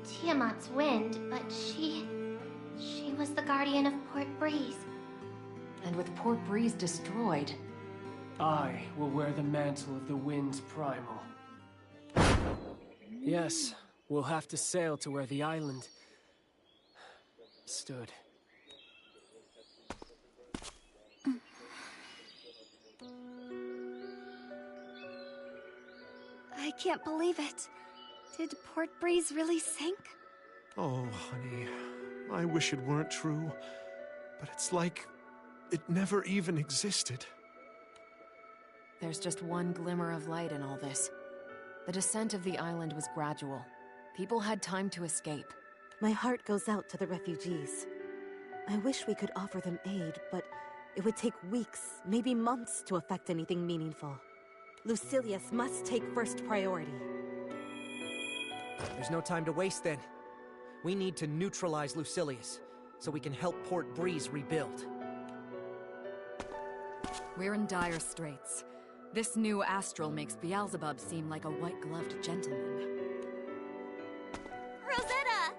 Tiamat's wind, but she was the guardian of Port Breeze. And with Port Breeze destroyed, I will wear the mantle of the Wind Primal. Yes, we'll have to sail to where the island stood. I can't believe it. Did Port Breeze really sink? Oh, honey, I wish it weren't true, but it's like it never even existed. there's just one glimmer of light in all this. The descent of the island was gradual. People had time to escape. My heart goes out to the refugees. I wish we could offer them aid, but it would take weeks, maybe months, to effect anything meaningful. Lucilius must take first priority. There's no time to waste then. We need to neutralize Lucilius, so we can help Port Breeze rebuild. We're in dire straits. This new astral makes Beelzebub seem like a white-gloved gentleman. Rosetta!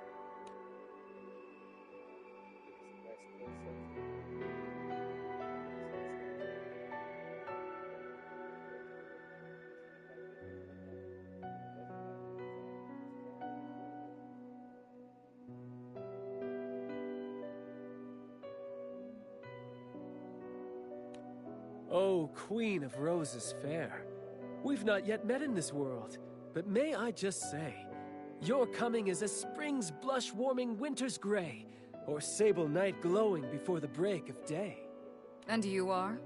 Oh, Queen of Roses fair. We've not yet met in this world, but may I just say, your coming is as spring's blush-warming winter's gray, or sable night glowing before the break of day. And you are?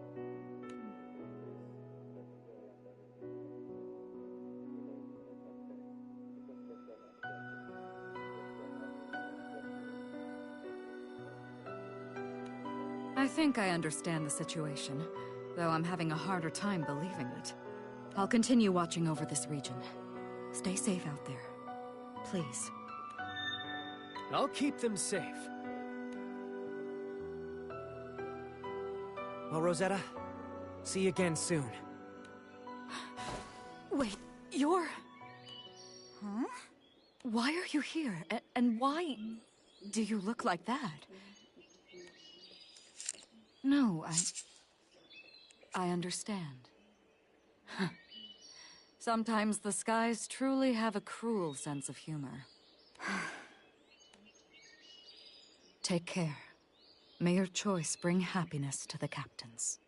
I think I understand the situation, though I'm having a harder time believing it. I'll continue watching over this region. Stay safe out there. Please. I'll keep them safe. Well, Rosetta, see you again soon. Wait, you're... Huh? Why are you here? And why do you look like that? No, I understand. Sometimes the skies truly have a cruel sense of humor. Take care. May your choice bring happiness to the captains.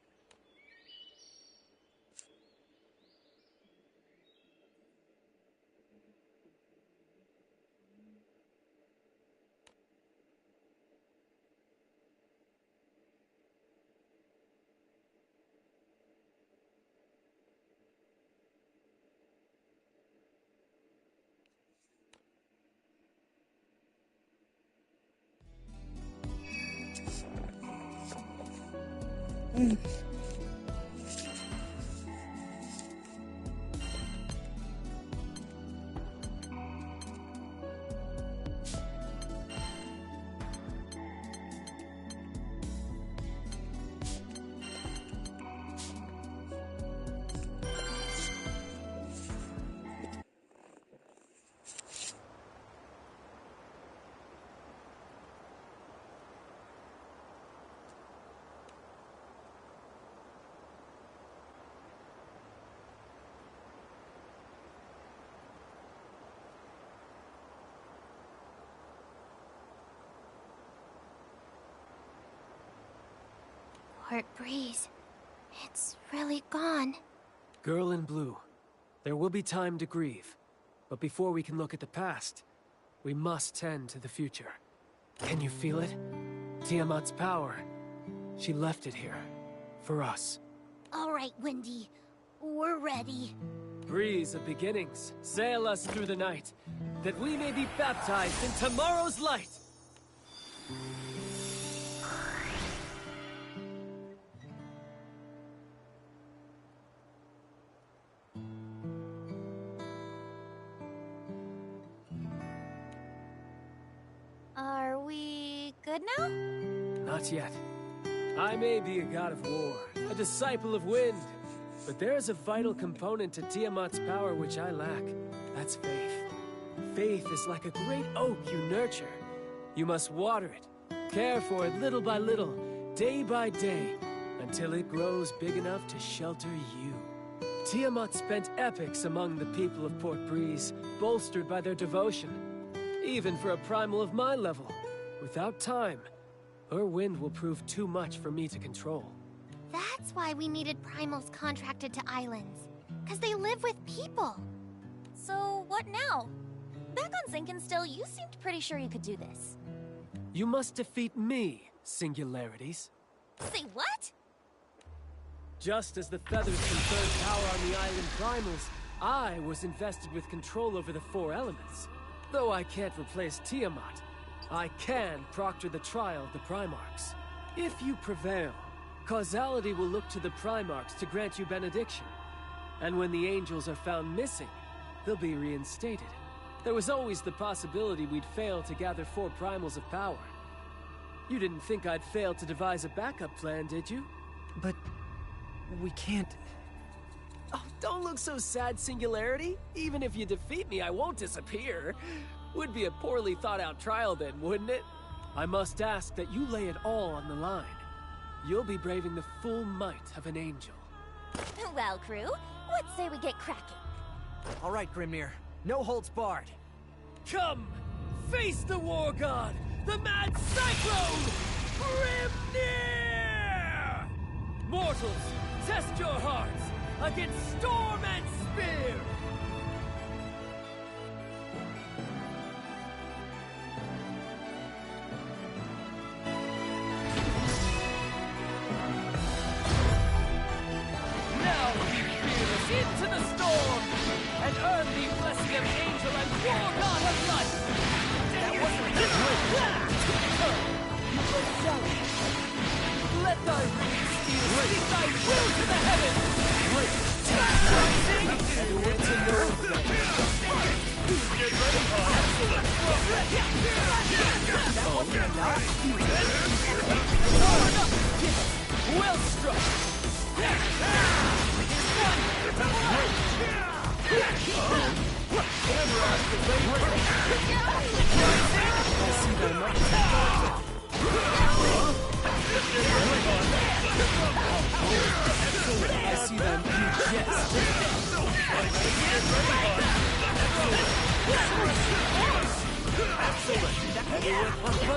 Port Breeze. It's really gone. Girl in blue. There will be time to grieve, but before we can look at the past, we must tend to the future. Can you feel it? Tiamat's power. She left it here. For us. All right, Wendy. We're ready. Breeze of beginnings, sail us through the night, that we may be baptized in tomorrow's light! Are we good now? Not yet. I may be a god of war, a disciple of wind, but there is a vital component to Tiamat's power which I lack. That's faith. Faith is like a great oak you nurture. You must water it, care for it little by little, day by day, until it grows big enough to shelter you. Tiamat spent epochs among the people of Port Breeze, bolstered by their devotion. Even for a primal of my level, without time, her wind will prove too much for me to control. That's why we needed primals contracted to islands. 'Cause they live with people. So, what now? Back on Sinkinstill, you seemed pretty sure you could do this. You must defeat me, singularities. Say what? Just as the feathers conferred power on the island primals, I was invested with control over the 4 elements. Though I can't replace Tiamat, I can proctor the trial of the Primarchs. If you prevail, causality will look to the Primarchs to grant you benediction. And when the angels are found missing, they'll be reinstated. There was always the possibility we'd fail to gather 4 primals of power. You didn't think I'd fail to devise a backup plan, did you? But we can't... Oh, don't look so sad, Singularity. Even if you defeat me, I won't disappear. Would be a poorly thought out trial then, wouldn't it? I must ask that you lay it all on the line. You'll be braving the full might of an angel. Well, crew, what say we get cracking? All right, Grimnir. No holds barred. Come! Face the war god! The mad cyclone! Grimnir! Mortals, test your hearts against storm and spear! Now be fearless into the storm and earn the blessing of angel and war god of light! That wasn't good! You go down! Let thy rage steel speak thy will to the heavens! Rising! And what to know then? Well struck! I see them,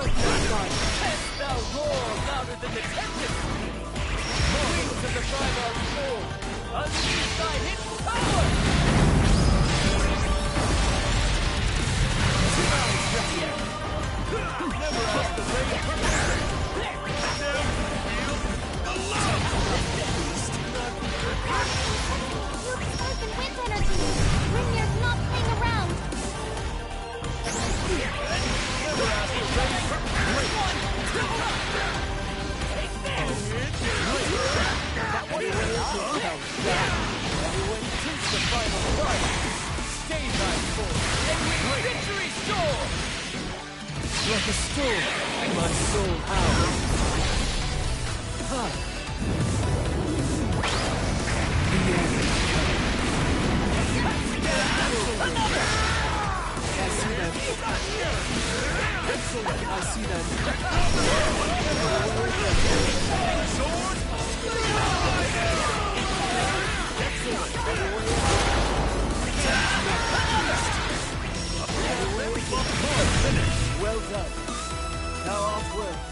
Test thou roar louder than the tempest! Wings of the primal soul, unleash thy hidden power! Never ask the rain for You've spoken wind energy. Grimnir's not playing around. Never ask the rain for That one is everyone takes the final fight. Stay thy course and win victory sure! Like a storm, my soul howls. The end. Another! I see them. Excellent, I see them. Sword! Well done. Thou art worth.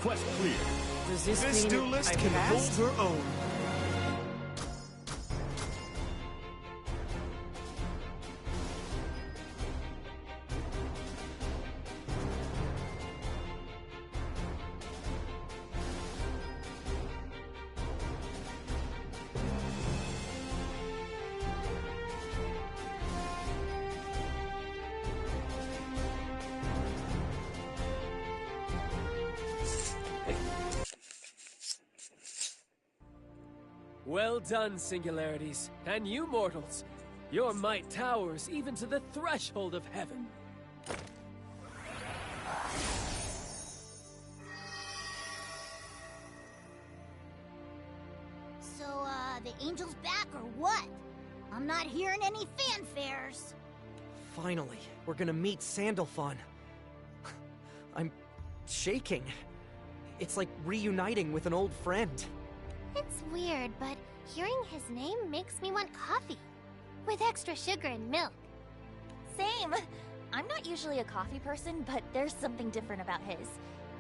Quest clear. Does This mean duelist I can hold passed? her own. Well done, singularities. And you mortals. Your might towers even to the threshold of heaven. So, the angel's back or what? I'm not hearing any fanfares. Finally, we're gonna meet Sandalphon. I'm shaking. It's like reuniting with an old friend. It's weird, but hearing his name makes me want coffee. With extra sugar and milk. Same. I'm not usually a coffee person, but there's something different about his.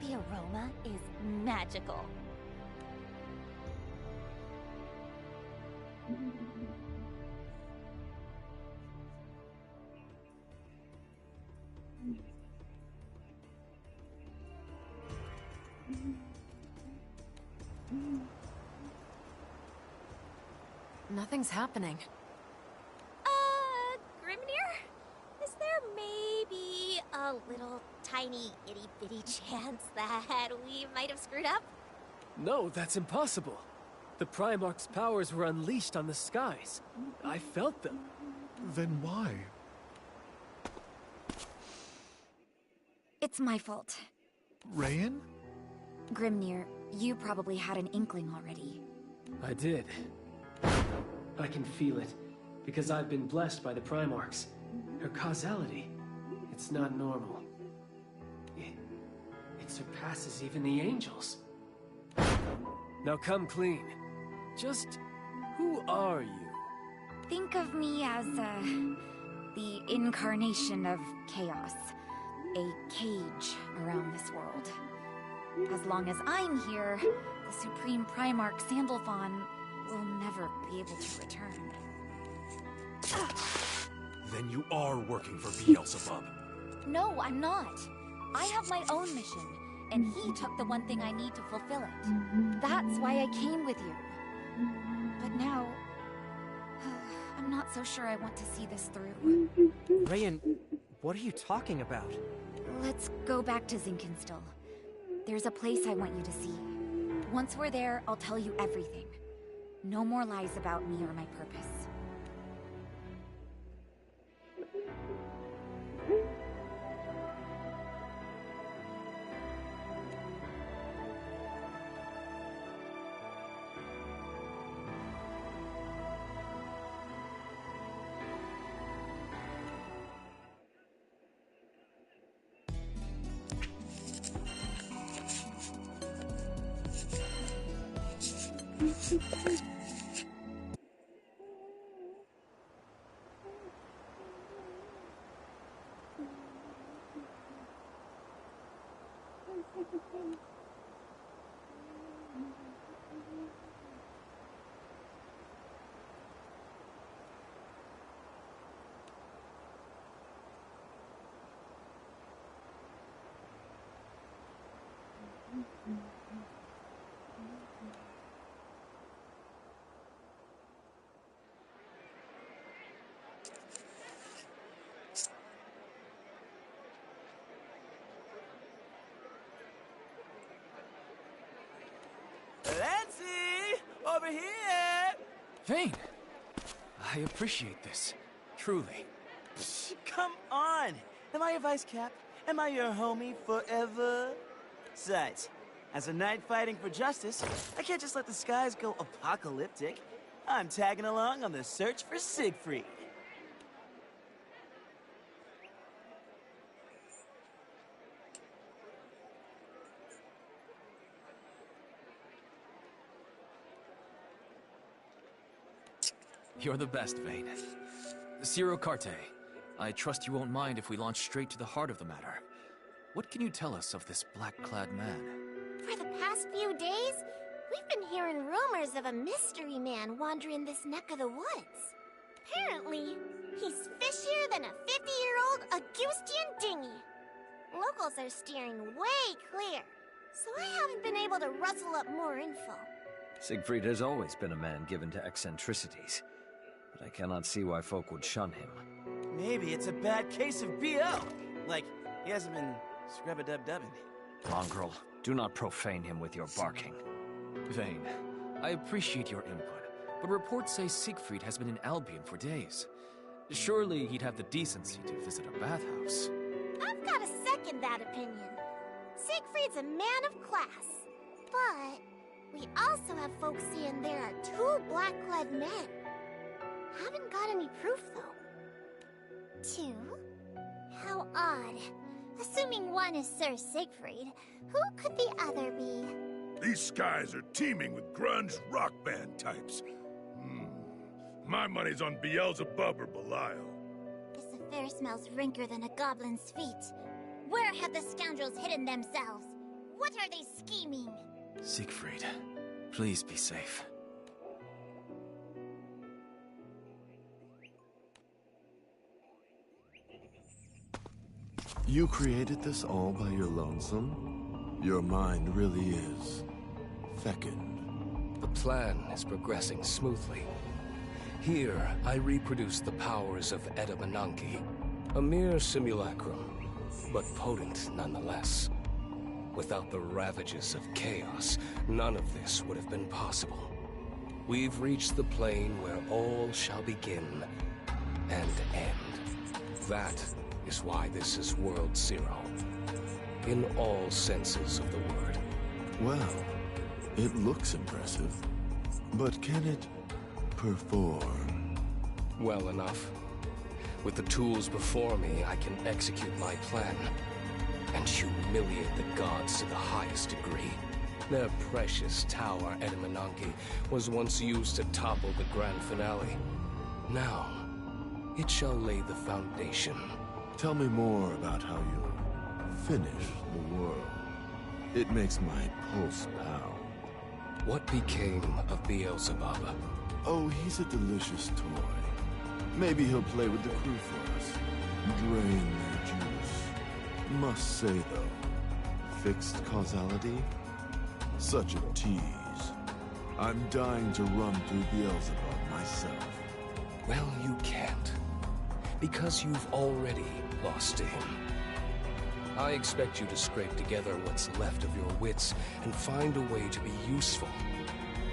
The aroma is magical. Nothing's happening. Grimnir? Is there maybe a little tiny itty-bitty chance that we might have screwed up? No, that's impossible. The Primarch's powers were unleashed on the skies. I felt them. Then why? It's my fault. Rayan? Grimnir, you probably had an inkling already. I did. I can feel it, because I've been blessed by the Primarchs. Her causality, it's not normal. It surpasses even the angels. Now come clean. Just, who are you? Think of me as, the incarnation of chaos. A cage around this world. As long as I'm here, the Supreme Primarch Sandalphon will never be able to return. Then you are working for Beelzebub. No, I'm not. I have my own mission, and he took the one thing I need to fulfill it. That's why I came with you. But now, I'm not so sure I want to see this through. Rayan, what are you talking about? Let's go back to Zinkenstill. There's a place I want you to see. Once we're there, I'll tell you everything. No more lies about me or my purpose. Lancy! Over here! Vayne! I appreciate this. Truly. Psh, come on! Am I your vice cap? Am I your homie forever? Besides, as a knight fighting for justice, I can't just let the skies go apocalyptic. I'm tagging along on the search for Siegfried. You're the best, Vayne. Ciro Carte, I trust you won't mind if we launch straight to the heart of the matter. What can you tell us of this black-clad man? For the past few days, we've been hearing rumors of a mystery man wandering this neck of the woods. Apparently, he's fishier than a 50-year-old Augustian dinghy. Locals are steering way clear, so I haven't been able to rustle up more info. Siegfried has always been a man given to eccentricities, but I cannot see why folk would shun him. Maybe it's a bad case of BO. Like, he hasn't been scrub-a-dub-dubbing. Mongrel, do not profane him with your barking. Vayne, I appreciate your input, but reports say Siegfried has been in Albion for days. Surely he'd have the decency to visit a bathhouse. I've got to second that opinion. Siegfried's a man of class. But we also have folks saying there are 2 black-clad men. Haven't got any proof, though. 2? How odd. Assuming one is Sir Siegfried, who could the other be? These skies are teeming with grunge rock band types. My money's on Beelzebub or Belial. This affair smells ranker than a goblin's feet. Where have the scoundrels hidden themselves? What are they scheming? Siegfried, please be safe. You created this all by your lonesome? Your mind really is fecund. The plan is progressing smoothly. Here, I reproduce the powers of Edamananki, a mere simulacrum, but potent nonetheless. Without the ravages of chaos, none of this would have been possible. We've reached the plane where all shall begin and end. That is why this is World Zero, in all senses of the word. Well, it looks impressive, but can it perform? Well enough. With the tools before me, I can execute my plan and humiliate the gods to the highest degree. Their precious tower, Edamananki, was once used to topple the grand finale. Now, it shall lay the foundation. Tell me more about how you finish the world. It makes my pulse pound. What became of Beelzebub? Oh, he's a delicious toy. Maybe he'll play with the crew for us. Drain their juice. Must say, though, fixed causality? Such a tease. I'm dying to run through Beelzebub myself. Well, you can't. Because you've already lost to him. I expect you to scrape together what's left of your wits and find a way to be useful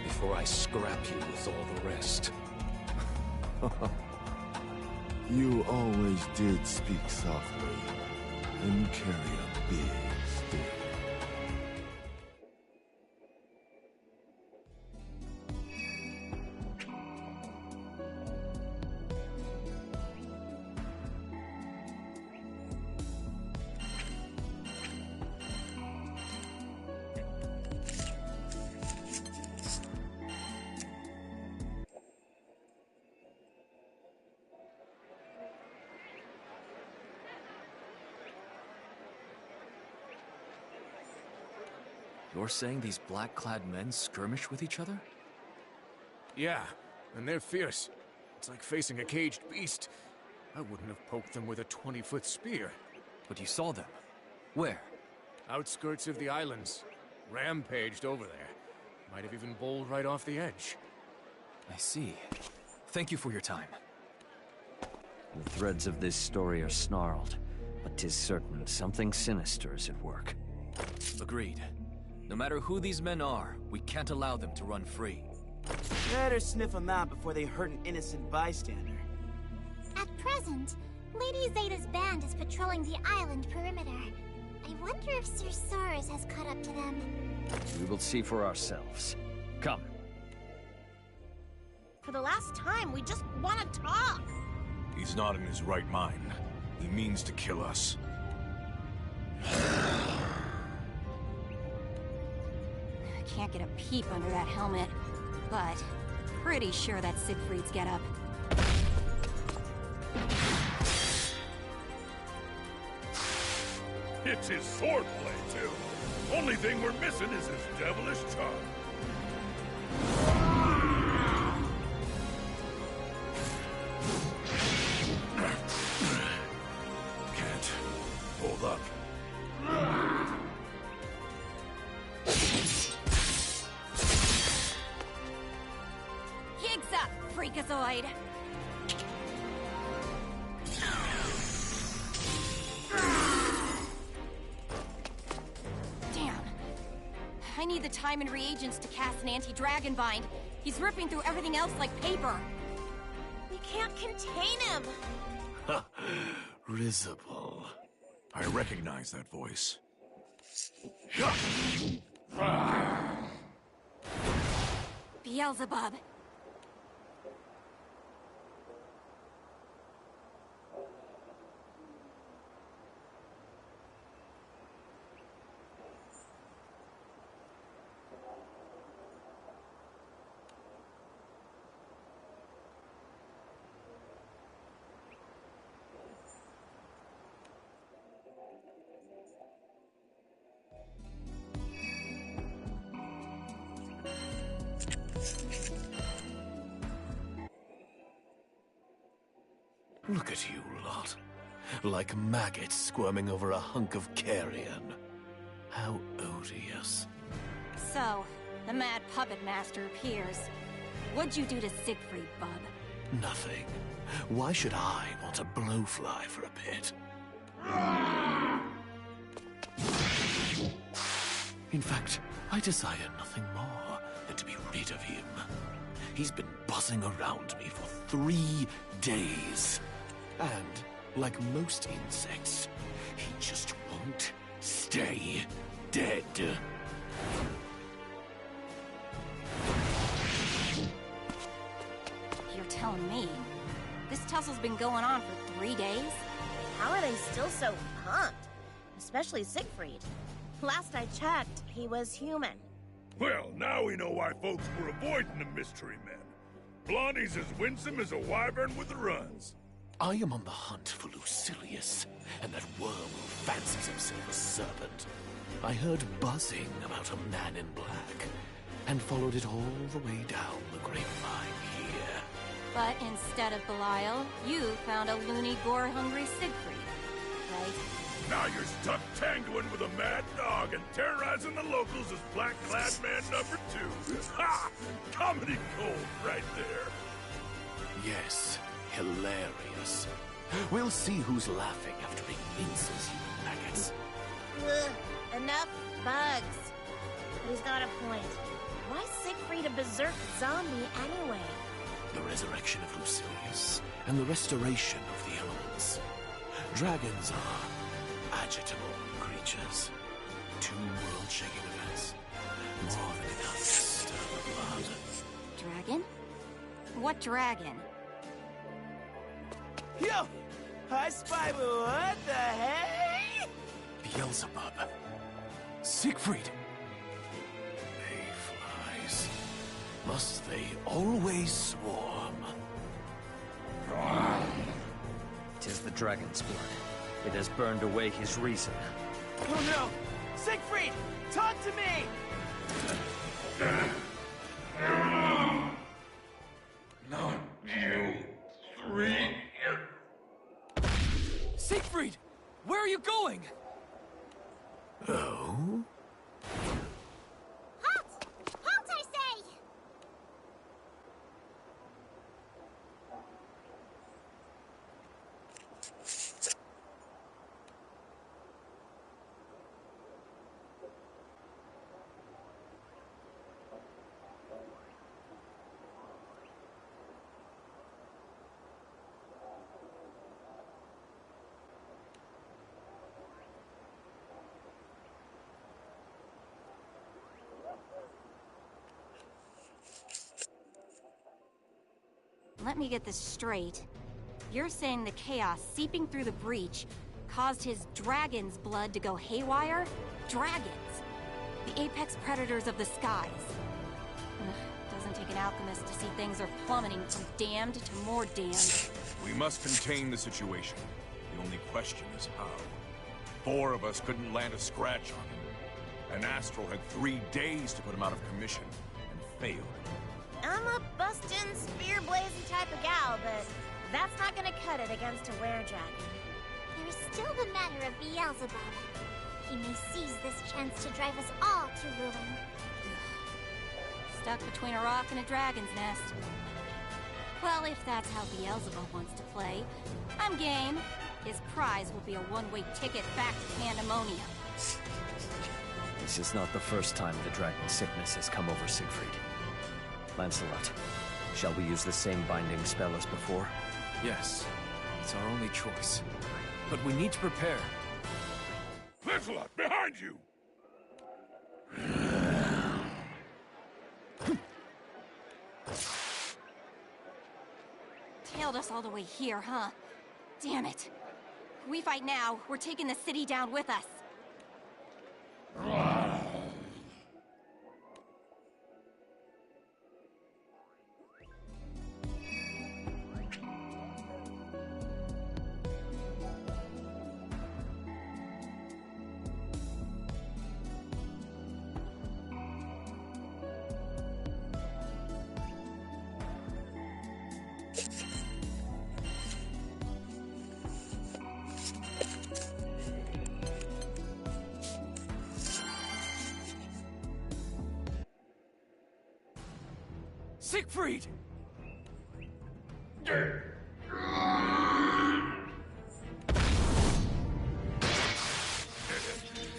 before I scrap you with all the rest. You always did speak softly and carry a big stick. You're saying these black-clad men skirmish with each other? Yeah, and they're fierce. It's like facing a caged beast. I wouldn't have poked them with a 20-foot spear. But you saw them. Where? Outskirts of the islands. Rampaged over there. Might have even bowled right off the edge. I see. Thank you for your time. The threads of this story are snarled, but 'tis certain something sinister is at work. Agreed. No matter who these men are, we can't allow them to run free. Better sniff them out before they hurt an innocent bystander. At present, Lady Zeta's band is patrolling the island perimeter. I wonder if Sir Sars has caught up to them. We will see for ourselves. Come. For the last time, we just want to talk. He's not in his right mind. He means to kill us. I can't get a peep under that helmet, but pretty sure that's Siegfried's getup. It's his swordplay, too. Only thing we're missing is his devilish charm. Can't. Hold up. Gigs up, freakazoid! Damn. I I need the time and reagents to cast an anti-dragon bind. He's ripping through everything else like paper. We can't contain him! Ha! Risible. I recognize that voice. Beelzebub. Look at you lot. Like maggots squirming over a hunk of carrion. How odious. So, the mad puppet master appears. What'd you do to Siegfried, bub? Nothing. Why should I want a blowfly for a pet? In fact, I desire nothing more than to be rid of him. He's been buzzing around me for 3 days. And, like most insects, he just won't stay dead. You're telling me this tussle's been going on for 3 days? How are they still so pumped? Especially Siegfried. Last I checked, he was human. Well, now we know why folks were avoiding the mystery men. Blondie's as winsome as a wyvern with the runs. I am on the hunt for Lucilius, and that worm who fancies himself a serpent. I heard buzzing about a man in black, and followed it all the way down the grapevine here. But instead of Belial, you found a loony, gore-hungry Siegfried, right? Now you're stuck tangling with a mad dog and terrorizing the locals as Black-Clad Man number 2. Ha! Comedy gold right there. Yes, hilarious. We'll see who's laughing after he minces you maggots. Ugh, enough bugs. But he's got a point. Why Siegfried a berserk zombie anyway? The resurrection of Lucilius, and the restoration of the elements. Dragons are agitable creatures. 2 world-shaking events. More than enough to stir the blood. Dragon? What dragon? Yo! I spy, but what the hey? Beelzebub. Siegfried. Mayflies. Must they always swarm? 'Tis the dragon's blood. It has burned away his reason. Oh no! Siegfried! Talk to me! Not you 3. Siegfried! Where are you going? Oh? Halt! Halt, I say! Let me get this straight. You're saying the chaos seeping through the breach caused his dragon's blood to go haywire? Dragons! The apex predators of the skies. Doesn't take an alchemist to see things are plummeting from damned to more damned. We must contain the situation. The only question is how. 4 of us couldn't land a scratch on him. And Astral had 3 days to put him out of commission, and failed. I'm a bustin', spear-blazing type of gal, but that's not gonna cut it against a were-dragon. There's still the matter of Beelzebub. He may seize this chance to drive us all to ruin. Stuck between a rock and a dragon's nest. Well, if that's how Beelzebub wants to play, I'm game. His prize will be a one-way ticket back to Pandemonium. This is not the first time the dragon sickness has come over Siegfried. Lancelot, shall we use the same binding spell as before? Yes, it's our only choice. But we need to prepare. Lancelot, behind you! Tailed us all the way here, huh? Damn it. If we fight now, we're taking the city down with us. Siegfried!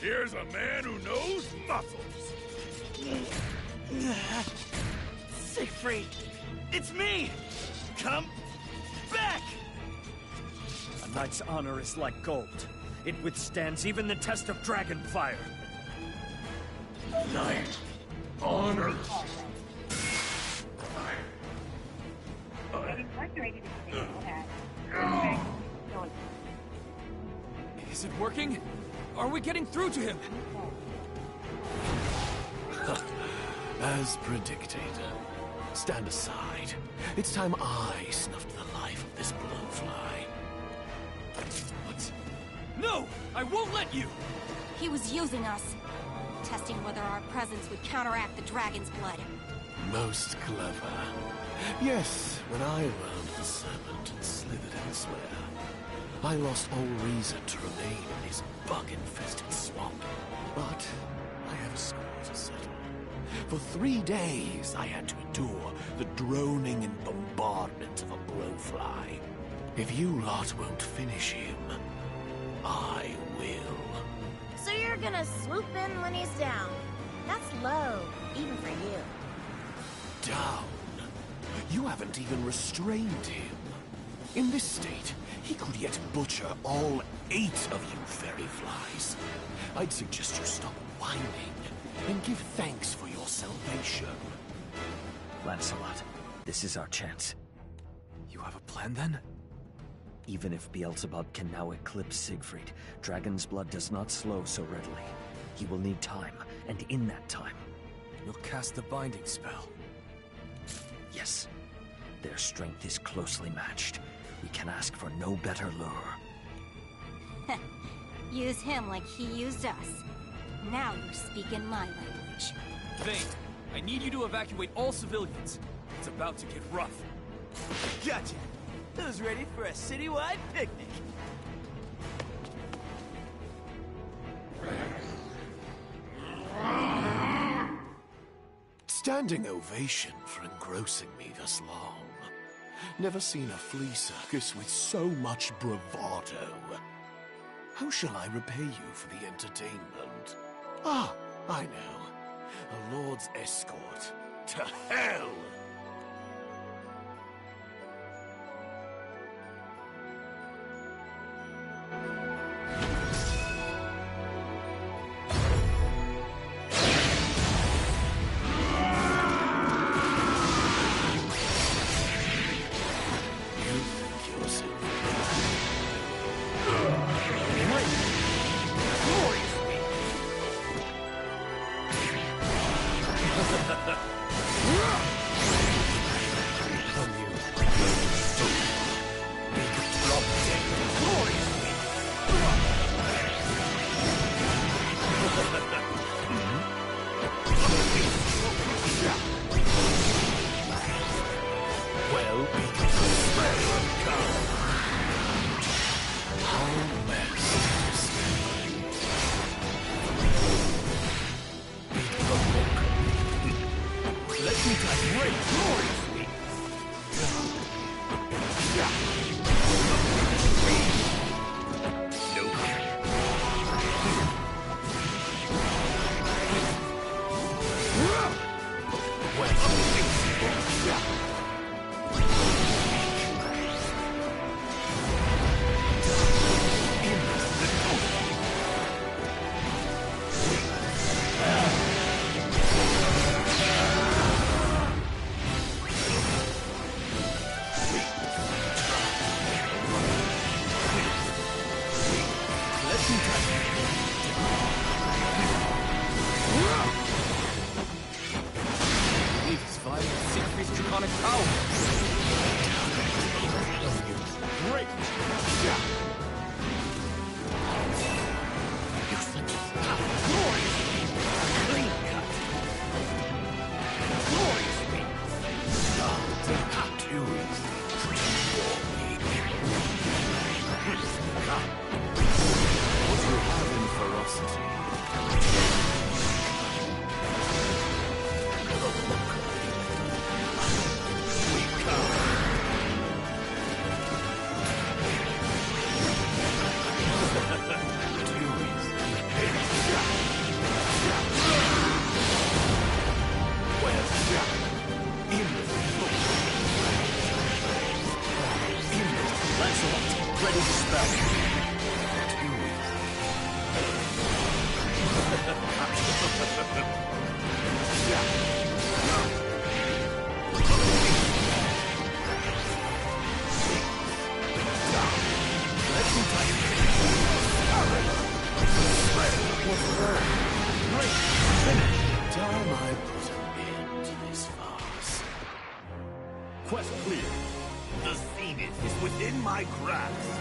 Here's a man who knows muscles. Siegfried! It's me! Come back! A knight's honor is like gold. It withstands even the test of dragon fire. Knight honor. Is it working? Are we getting through to him? As predicted. Stand aside. It's time I snuffed the life of this blowfly. What? No! I won't let you! He was using us. Testing whether our presence would counteract the dragon's blood. Most clever. Yes, when I learned the serpent and slithered elsewhere, I lost all reason to remain in this bug-infested swamp. But I have a score to settle. For 3 days, I had to endure the droning and bombardment of a blowfly. If you lot won't finish him, I will. So you're gonna swoop in when he's down. That's low, even for you. Down? You haven't even restrained him. In this state, he could yet butcher all 8 of you fairy flies. I'd suggest you stop whining and give thanks for your salvation. Lancelot, this is our chance. You have a plan then? Even if Beelzebub can now eclipse Siegfried, Dragon's blood does not slow so readily. He will need time, and in that time... You'll cast the binding spell. Yes. Their strength is closely matched. We can ask for no better lure. Use him like he used us. Now you're speaking my language. Thane, I need you to evacuate all civilians. It's about to get rough. Gotcha! Who's ready for a citywide picnic? Standing ovation for engrossing me thus long. Never seen a flea circus with so much bravado. How shall I repay you for the entertainment? Ah, I know. A lord's escort. To hell! He's fighting Siegfried's draconic power. Great. What you have in ferocity. Lancelot, ready to spell. Time I put an end to this farce. Quest clear. The zenith is within my grasp.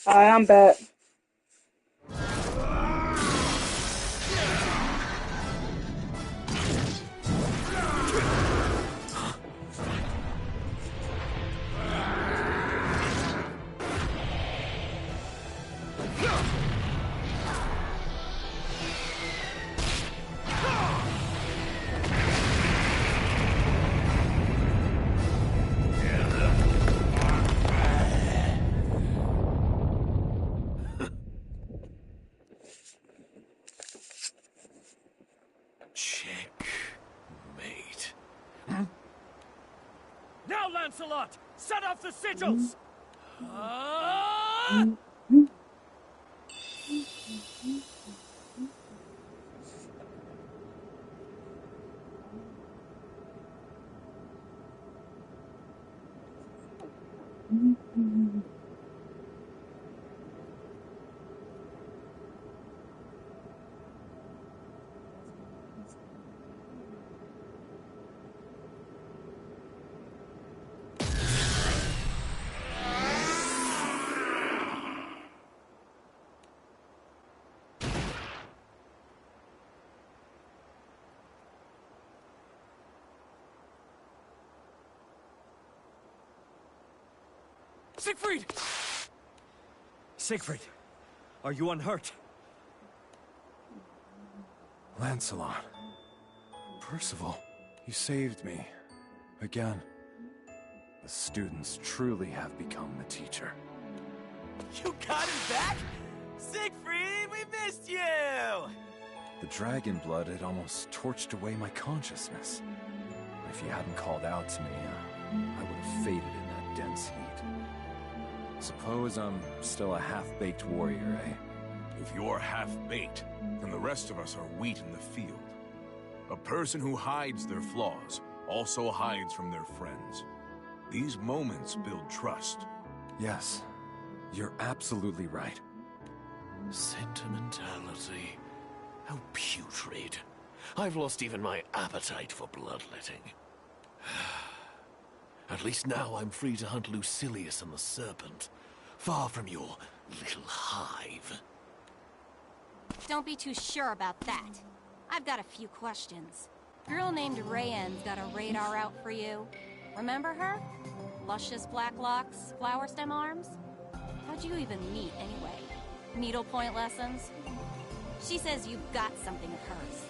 Alright, I'm back. Checkmate. Now, Lancelot! Set off the sigils! Siegfried! Siegfried, are you unhurt? Lancelot. Percival, you saved me. Again. The students truly have become the teacher. You got him back? Siegfried, we missed you! The dragon blood had almost torched away my consciousness. If you hadn't called out to me, I would have faded in that dense heat. Suppose I'm still a half-baked warrior, eh? If you're half-baked, then the rest of us are wheat in the field. A person who hides their flaws also hides from their friends. These moments build trust. Yes, you're absolutely right. Sentimentality. How putrid. I've lost even my appetite for bloodletting. At least now I'm free to hunt Lucilius and the Serpent, far from your little hive. Don't be too sure about that. I've got a few questions. Girl named Rayanne's got a radar out for you. Remember her? Luscious black locks, flower stem arms? How'd you even meet, anyway? Needlepoint lessons? She says you've got something of hers.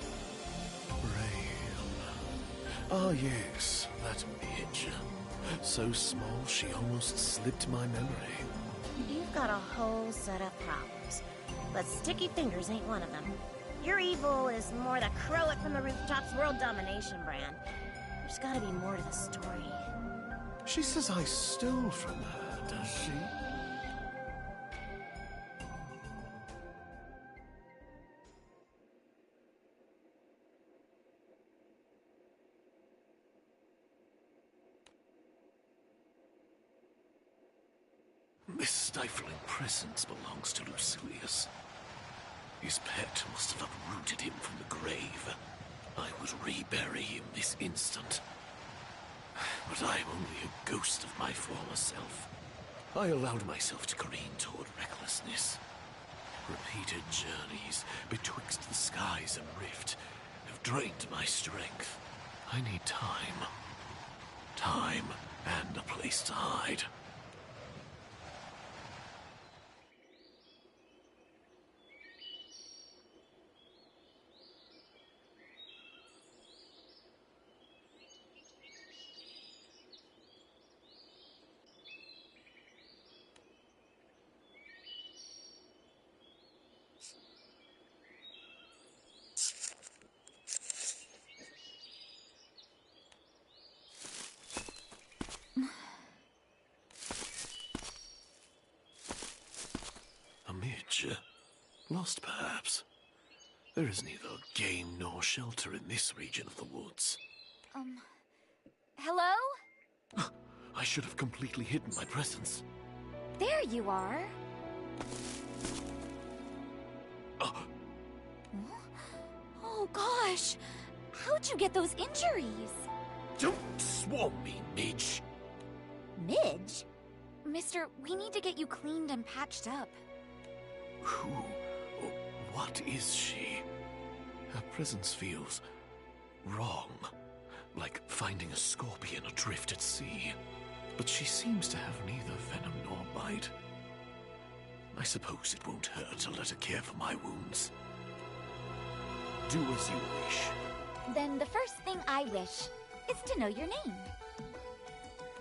Ah, yes, that midge. So small she almost slipped my memory. You've got a whole set of problems, but sticky fingers ain't one of them. Your evil is more the crow it from the rooftops world domination brand. There's gotta be more to the story. She says I stole from her, does she? This stifling presence belongs to Lucilius. His pet must have uprooted him from the grave. I would rebury him this instant. But I am only a ghost of my former self. I allowed myself to careen toward recklessness. Repeated journeys betwixt the skies and rift have drained my strength. I need time. Time and a place to hide. Lost, perhaps. There is neither game nor shelter in this region of the woods. Hello? I should have completely hidden my presence. There you are. Oh gosh! How'd you get those injuries? Don't swarm me, Midge. Midge? Mister, we need to get you cleaned and patched up. Who or what is she? Her presence feels wrong, like finding a scorpion adrift at sea. But she seems to have neither venom nor bite. I suppose it won't hurt to let her care for my wounds. Do as you wish. Then the first thing I wish is to know your name.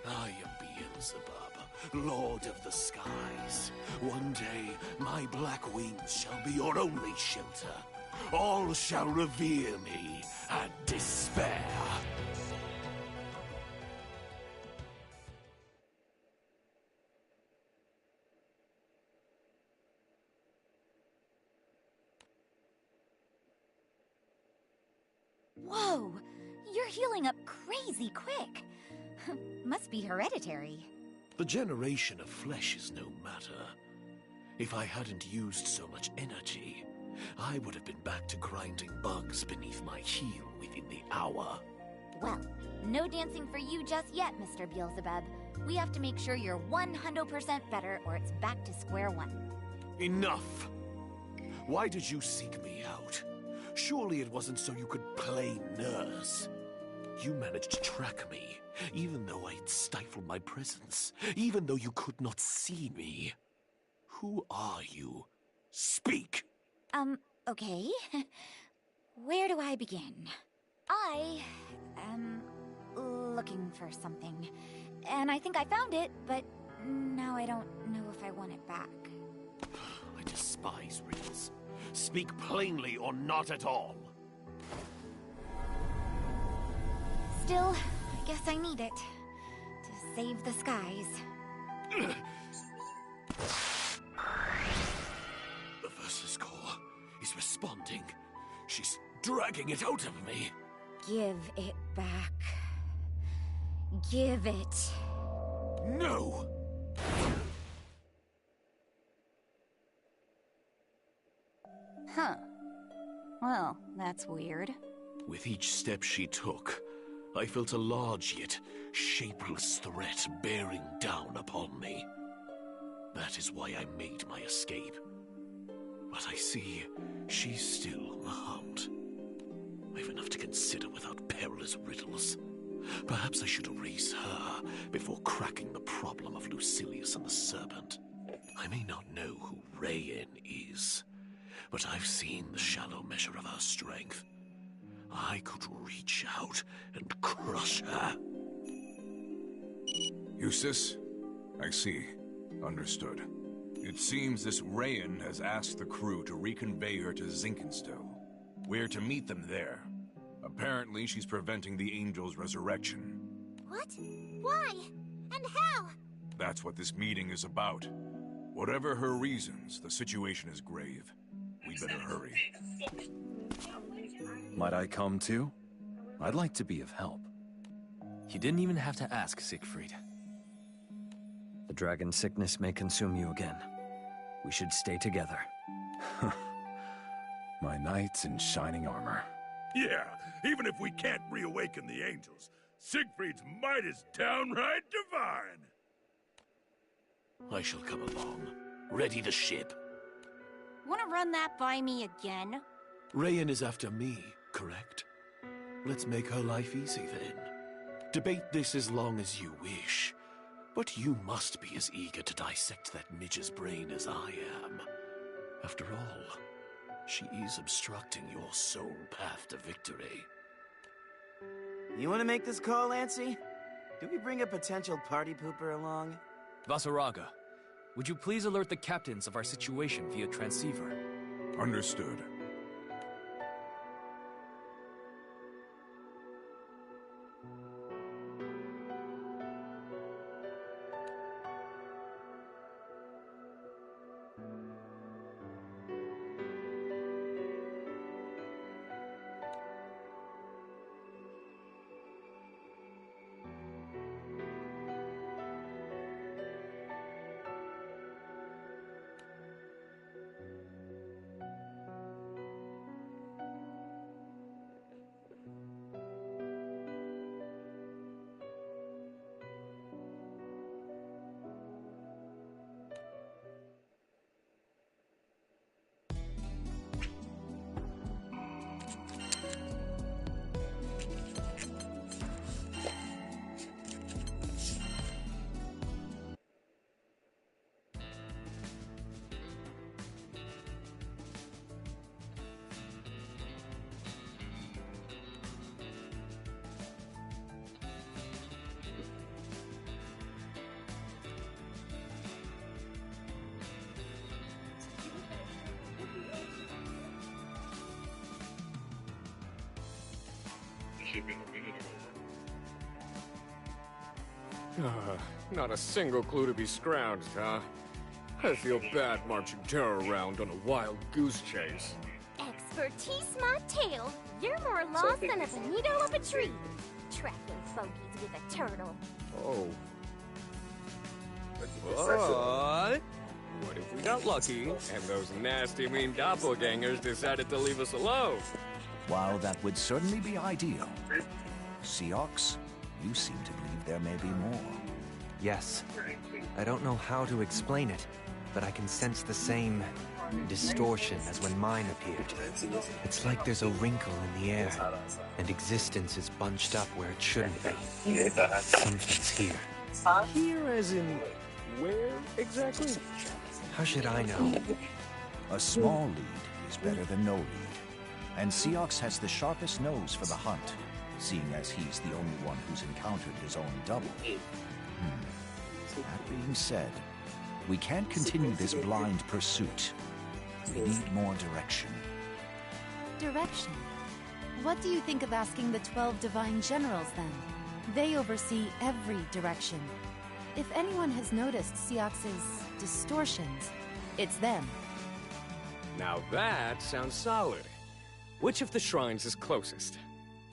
I am Beelzebub, Lord of the Skies. One day, my black wings shall be your only shelter. All shall revere me and despair. Whoa! You're healing up crazy quick. Must be hereditary. The generation of flesh is no matter. If I hadn't used so much energy, I would have been back to grinding bugs beneath my heel within the hour. Well, no dancing for you just yet, Mr. Beelzebub. We have to make sure you're 100% better or it's back to square one. Enough! Why did you seek me out? Surely it wasn't so you could play nurse. You managed to track me, even though I'd stifled my presence, even though you could not see me. Who are you? Speak! Okay. Where do I begin? I am looking for something, and I think I found it, but now I don't know if I want it back. I despise riddles. Speak plainly or not at all. Still, I guess I need it to save the skies. The Versus Core is responding. She's dragging it out of me. Give it back. Give it. No! Huh. Well, that's weird. With each step she took, I felt a large yet shapeless threat bearing down upon me. That is why I made my escape. But I see she's still on the hunt. I've enough to consider without perilous riddles. Perhaps I should erase her before cracking the problem of Lucilius and the Serpent. I may not know who Rayen is, but I've seen the shallow measure of her strength. I could reach out and crush her. Eustace? I see. Understood. It seems this Rayen has asked the crew to reconvey her to Zinkenstow. We're to meet them there. Apparently, she's preventing the Angel's resurrection. What? Why? And how? That's what this meeting is about. Whatever her reasons, the situation is grave. We better hurry. Might I come too? I'd like to be of help. You didn't even have to ask, Siegfried. The dragon sickness may consume you again. We should stay together. My knights in shining armor. Yeah, even if we can't reawaken the angels, Siegfried's might is downright divine. I shall come along, ready to ship. Wanna run that by me again? Rayen is after me, correct? Let's make her life easy then. Debate this as long as you wish. But you must be as eager to dissect that midge's brain as I am. After all, she is obstructing your sole path to victory. You want to make this call, Lancy? Do we bring a potential party pooper along? Vasaraga, would you please alert the captains of our situation via transceiver? Understood. Not a single clue to be scrounged, huh? I feel bad marching terror around on a wild goose chase. Expertise my tail. You're more lost than a bonito up a tree. Tracking funkies with a turtle. Oh. But what if we got lucky and those nasty, mean doppelgangers decided to leave us alone? While that would certainly be ideal, Seox, you seem to believe there may be more. Yes. I don't know how to explain it, but I can sense the same distortion as when mine appeared. It's like there's a wrinkle in the air, and existence is bunched up where it shouldn't be. Something's here. Here as in where exactly? How should I know? A small lead is better than no lead. And Seox has the sharpest nose for the hunt, seeing as he's the only one who's encountered his own double. That being said, we can't continue this blind pursuit. We need more direction. Direction? What do you think of asking the 12 Divine Generals, then? They oversee every direction. If anyone has noticed Seox's distortions, it's them. Now that sounds solid. Which of the shrines is closest?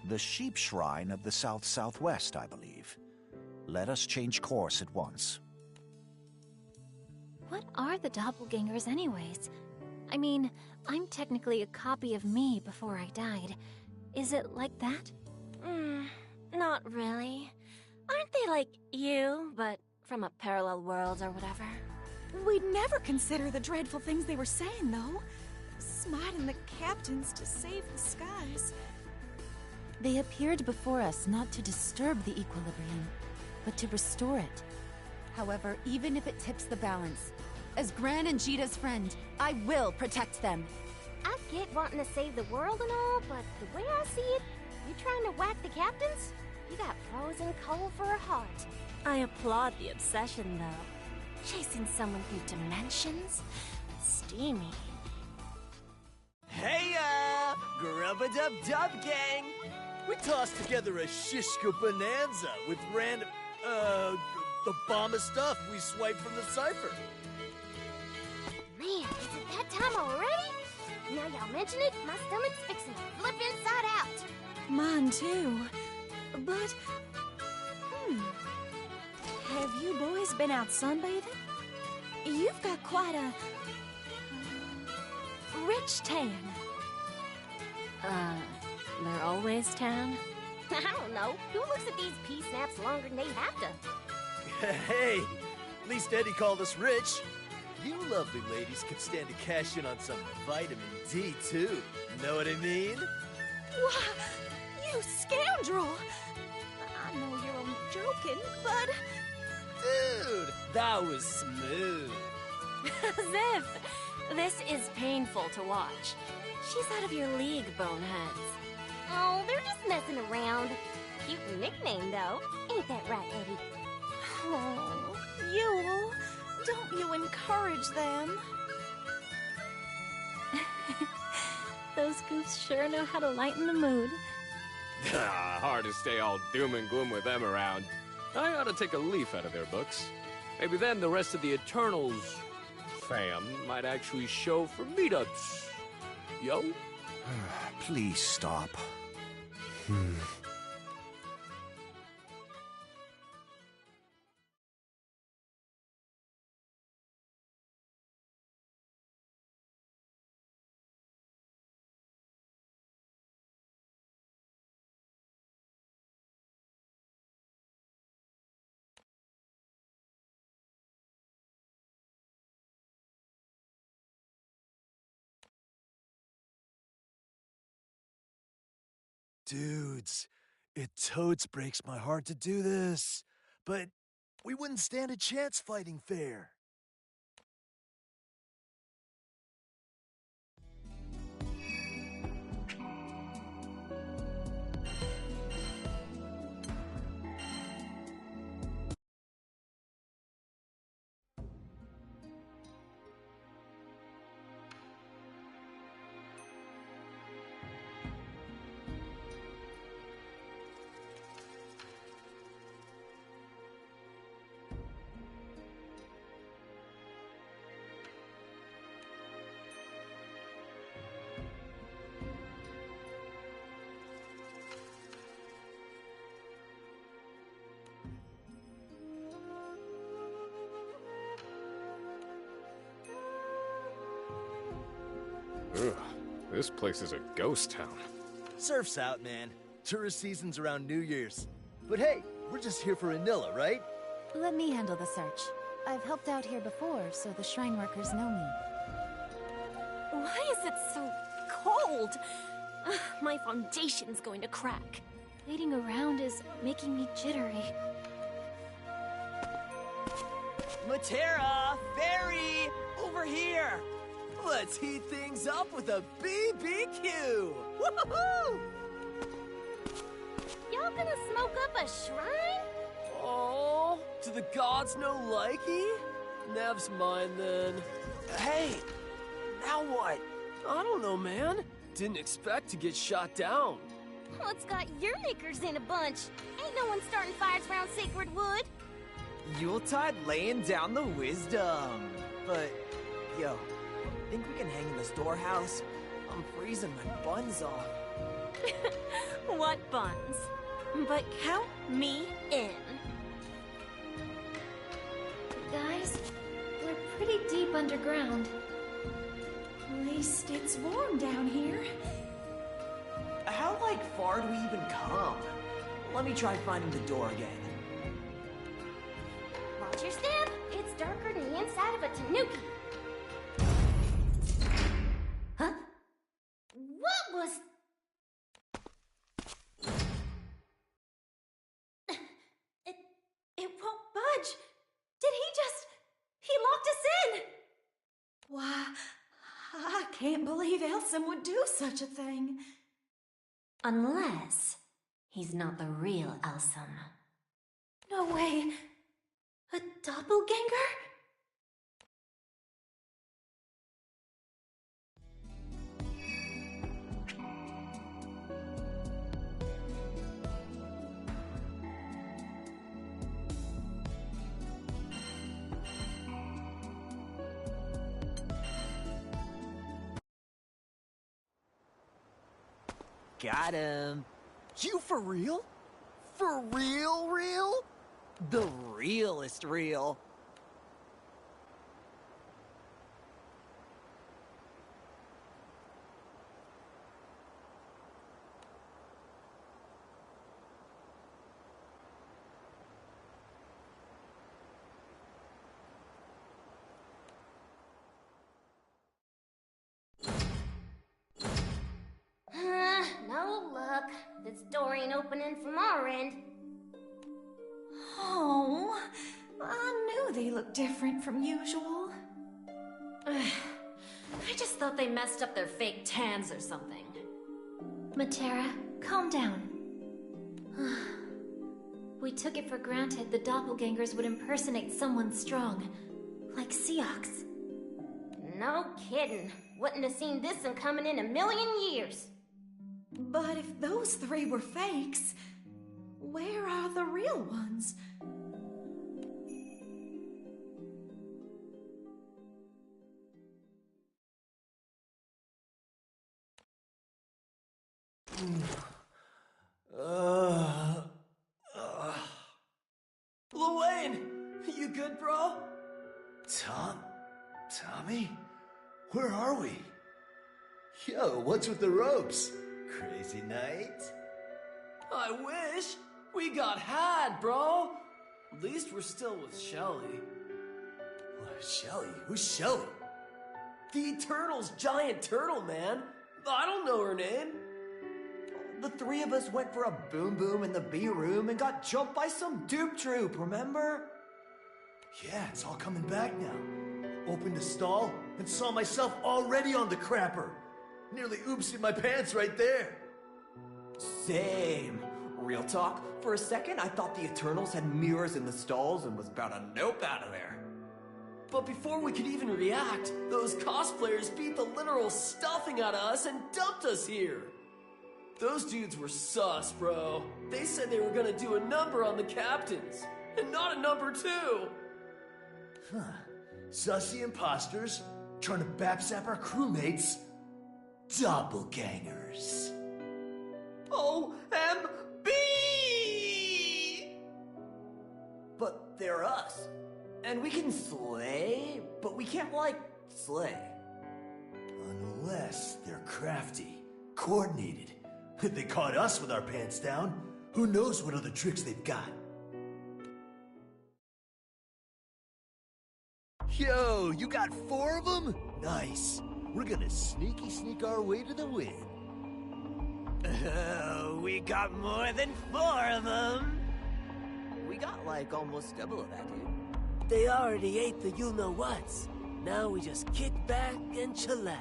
The Sheep Shrine of the south-southwest, I believe. Let us change course at once. What are the doppelgangers anyways? I mean, I'm technically a copy of me before I died. Is it like that? Not really. Aren't they like you, but from a parallel world or whatever? We'd never consider the dreadful things they were saying, though. Smiting the captains to save the skies. They appeared before us not to disturb the equilibrium, but to restore it. However, even if it tips the balance, as Gran and Jita's friend, I will protect them. I get wanting to save the world and all, but the way I see it, you trying to whack the captains? You got frozen coal for a heart. I applaud the obsession, though. Chasing someone through dimensions? Steamy. Hey-ya! Grub-a-dub-dub gang! We tossed together a shishka bonanza with random, the bomb of stuff we swiped from the cipher. Man, is it that time already? Now y'all mention it, my stomach's fixing to flip inside out. Mine too. But, have you boys been out sunbathing? You've got quite a rich tan. They're always tan? I don't know. Who looks at these pea snaps longer than they have to? Hey, at least Eddie called us rich. You lovely ladies could stand to cash in on some vitamin D, too. Know what I mean? Why, you scoundrel! I know you're only joking, but... Dude, that was smooth. Ziff, this is painful to watch. She's out of your league, boneheads. Oh, they're just messing around. Cute nickname, though. Ain't that right, Eddie? Oh, Yule, don't you encourage them. Those goofs sure know how to lighten the mood. Hard to stay all doom and gloom with them around. I ought to take a leaf out of their books. Maybe then the rest of the Eternals fam might actually show for meetups. Yo? Please stop. Dudes, it totes breaks my heart to do this, but we wouldn't stand a chance fighting fair. Ugh, this place is a ghost town. Surf's out, man. Tourist season's around New Year's. But hey, we're just here for Anilla, right? Let me handle the search. I've helped out here before, so the shrine workers know me. Why is it so cold? Ugh, my foundation's going to crack. Waiting around is making me jittery. Matera! Fairy! Over here! Let's heat things up with a BBQ! Woohoo! Y'all gonna smoke up a shrine? Oh, do the gods no likey? Nev's mine then. Hey, now what? I don't know, man. Didn't expect to get shot down. What's got your knickers in a bunch? Ain't no one starting fires around sacred wood. Yuletide laying down the wisdom. But, yo, think we can hang in the storehouse? I'm freezing my buns off. What buns? But count me in. Guys, we're pretty deep underground. At least it's warm down here. How, far do we even come? Let me try finding the door again. Watch your step. It's darker than the inside of a tanuki. Huh? What was... It won't budge. Did he locked us in? Why, I can't believe Elson would do such a thing. Unless he's not the real Elson. No way. A doppelganger? Got him. You for real? For real, real? The realest real. No luck. This door ain't opening from our end. Oh, I knew they looked different from usual. I just thought they messed up their fake tans or something. Matera, calm down. We took it for granted the doppelgangers would impersonate someone strong, like Seox. No kidding. Wouldn't have seen this one coming in a million years. But if those three were fakes, where are the real ones? Luane! You good, bro? Tommy? Where are we? Yo, what's with the ropes? Crazy night? I wish. We got had, bro. At least we're still with Shelly. Shelly? Who's Shelly? The Eternal's giant turtle, man. I don't know her name. The three of us went for a boom boom in the B room and got jumped by some dupe troop, remember? Yeah, it's all coming back now. Opened a stall and saw myself already on the crapper. Nearly oopsied my pants right there. Same. Real talk, for a second I thought the Eternals had mirrors in the stalls and was about to nope out of there. But before we could even react, those cosplayers beat the literal stuffing out of us and dumped us here. Those dudes were sus, bro. They said they were gonna do a number on the captains, and not a number two. Huh. Sussy imposters, trying to bapsap our crewmates. Doppelgangers. OMB! But they're us. And we can slay, but we can't, slay. Unless they're crafty, coordinated. If they caught us with our pants down, who knows what other tricks they've got. Yo, you got 4 of them? Nice. We're gonna sneak our way to the win. We got more than 4 of them. We got like almost double of that, dude. They already ate the you-know-whats. Now we just kick back and chillax.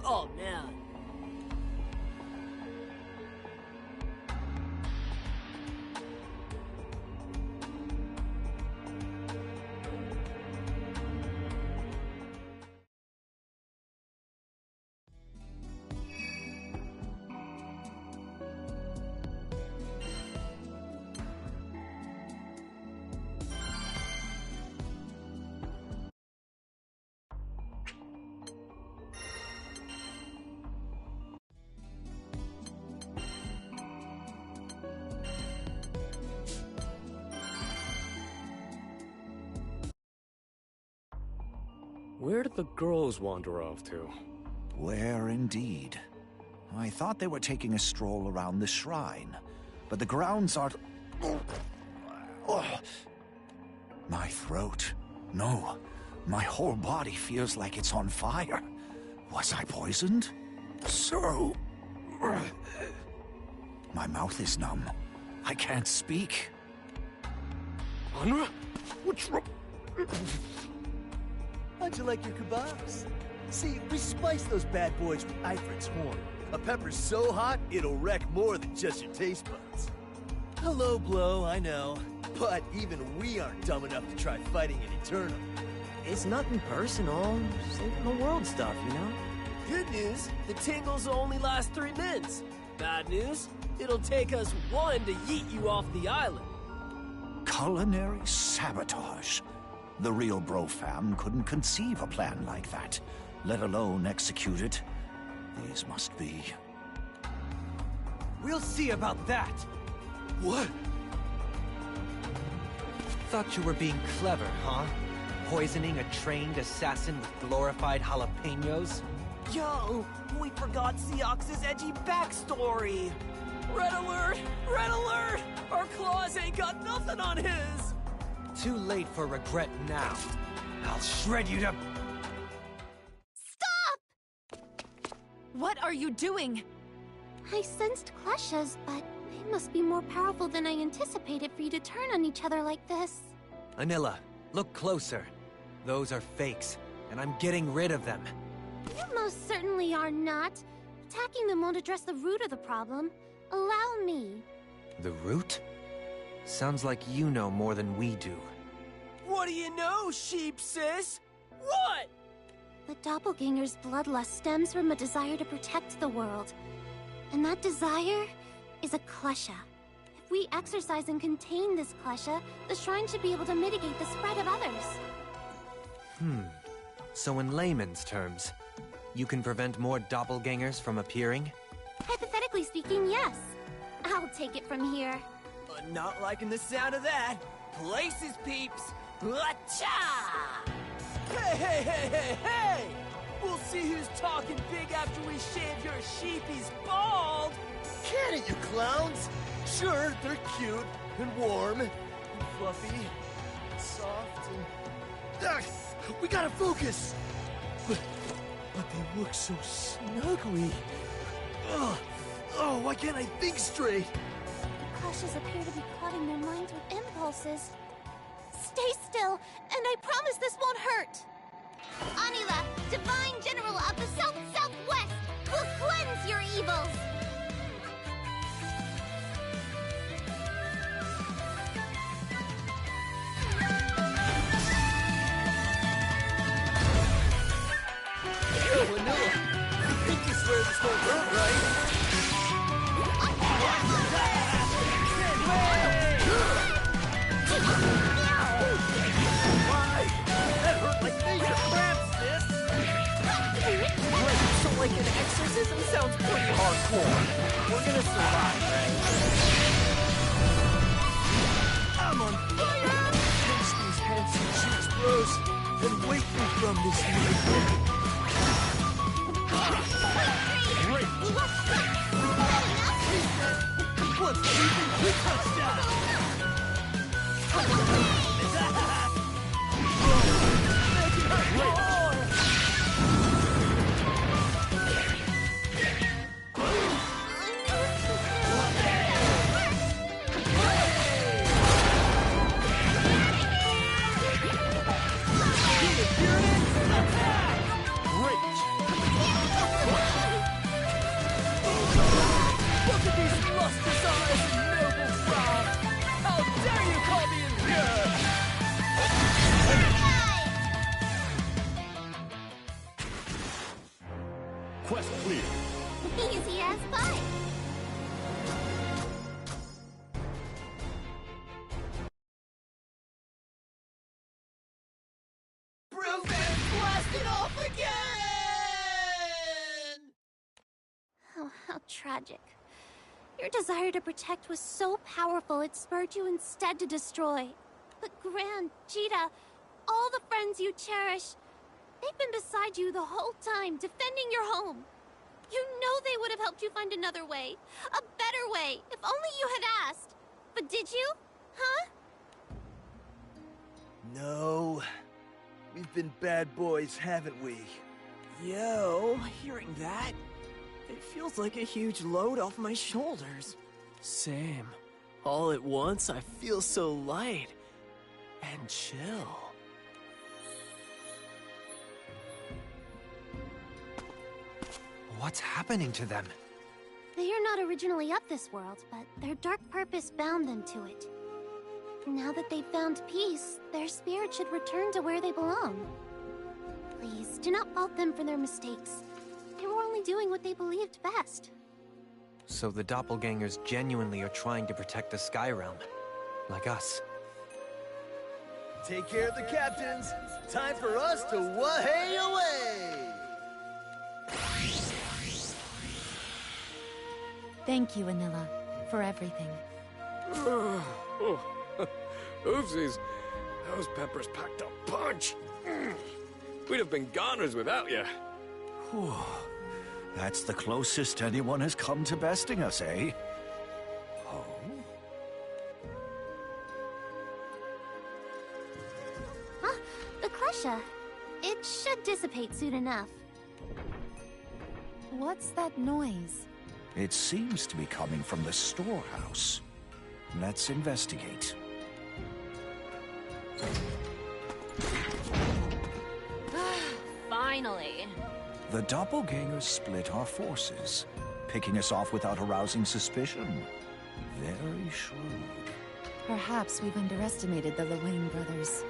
Oh, man. Where did the girls wander off to? Where indeed? I thought they were taking a stroll around the shrine, but the grounds are... Oh. My throat. No, my whole body feels like it's on fire. Was I poisoned? So... My mouth is numb. I can't speak. Anra? What's wrong? How'd you like your kebabs? See, we spice those bad boys with Ifrit's horn. A pepper's so hot, it'll wreck more than just your taste buds. Hello, Blow, I know. But even we aren't dumb enough to try fighting an Eternal. It's nothing personal. Saving the world stuff, you know? Good news, the tingles will only last 3 minutes. Bad news, it'll take us 1 to yeet you off the island. Culinary sabotage. The real Bro Fam couldn't conceive a plan like that, let alone execute it. These must be... We'll see about that! What? Thought you were being clever, huh? Poisoning a trained assassin with glorified jalapenos? Yo, we forgot Seox's edgy backstory! Red alert! Red alert! Our claws ain't got nothing on his! Too late for regret now. I'll shred you to... Stop! What are you doing? I sensed Kleshas, but they must be more powerful than I anticipated for you to turn on each other like this. Anila, look closer. Those are fakes, and I'm getting rid of them. You most certainly are not. Attacking them won't address the root of the problem. Allow me. The root? Sounds like you know more than we do. What do you know, sheep sis? What? The doppelganger's bloodlust stems from a desire to protect the world. And that desire is a klesha. If we exercise and contain this klesha, the shrine should be able to mitigate the spread of others. So in layman's terms, you can prevent more doppelgangers from appearing? Hypothetically speaking, yes. I'll take it from here. Not liking the sound of that. Places, peeps. Acha! Hey, hey, hey, hey, hey! We'll see who's talking big after we shave your sheepies bald! Can it, you clowns? Sure, they're cute, and warm, and fluffy, and soft, and... Ugh, we gotta focus! But they look so snuggly. Ugh, oh, why can't I think straight? The kleshas appear to be clouding their minds with impulses. Stay still, and I promise this won't hurt! Anila, Divine General of the South-Southwest, will cleanse your evils! Yo, Vanilla, I think you swear this won't hurt, right? Like an exorcism sounds pretty hardcore. We're gonna survive, right? I'm on fire! Pinch these handsome cheeks, bros. and wake me from this nightmare. Great! One sweeping quick touchdown! Look at these lustrous eyes and noble frown! How dare you call me impure! Quest clear. Easy as pie. Blast it off again! Oh, how tragic. Your desire to protect was so powerful it spurred you instead to destroy. But Gran, Cheetah, all the friends you cherish, they've been beside you the whole time, defending your home. You know they would have helped you find another way, a better way, if only you had asked. But did you? Huh? No. We've been bad boys, haven't we? Yo, hearing that, it feels like a huge load off my shoulders. Same. All at once, I feel so light and chill. What's happening to them? They are not originally of this world, but their dark purpose bound them to it. Now that they've found peace, their spirit should return to where they belong. Please, do not fault them for their mistakes. They were only doing what they believed best. So the doppelgangers genuinely are trying to protect the Sky Realm, like us. Take care of the captains. Time for us to way away. Thank you, Anila, for everything. Oopsies. Those peppers packed a punch. We'd have been goners without you. Whew. That's the closest anyone has come to besting us, eh? Oh? Huh? The Crusher. It should dissipate soon enough. What's that noise? It seems to be coming from the storehouse. Let's investigate. Finally. The doppelgangers split our forces, picking us off without arousing suspicion. Very shrewd. Perhaps we've underestimated the Lewayne brothers.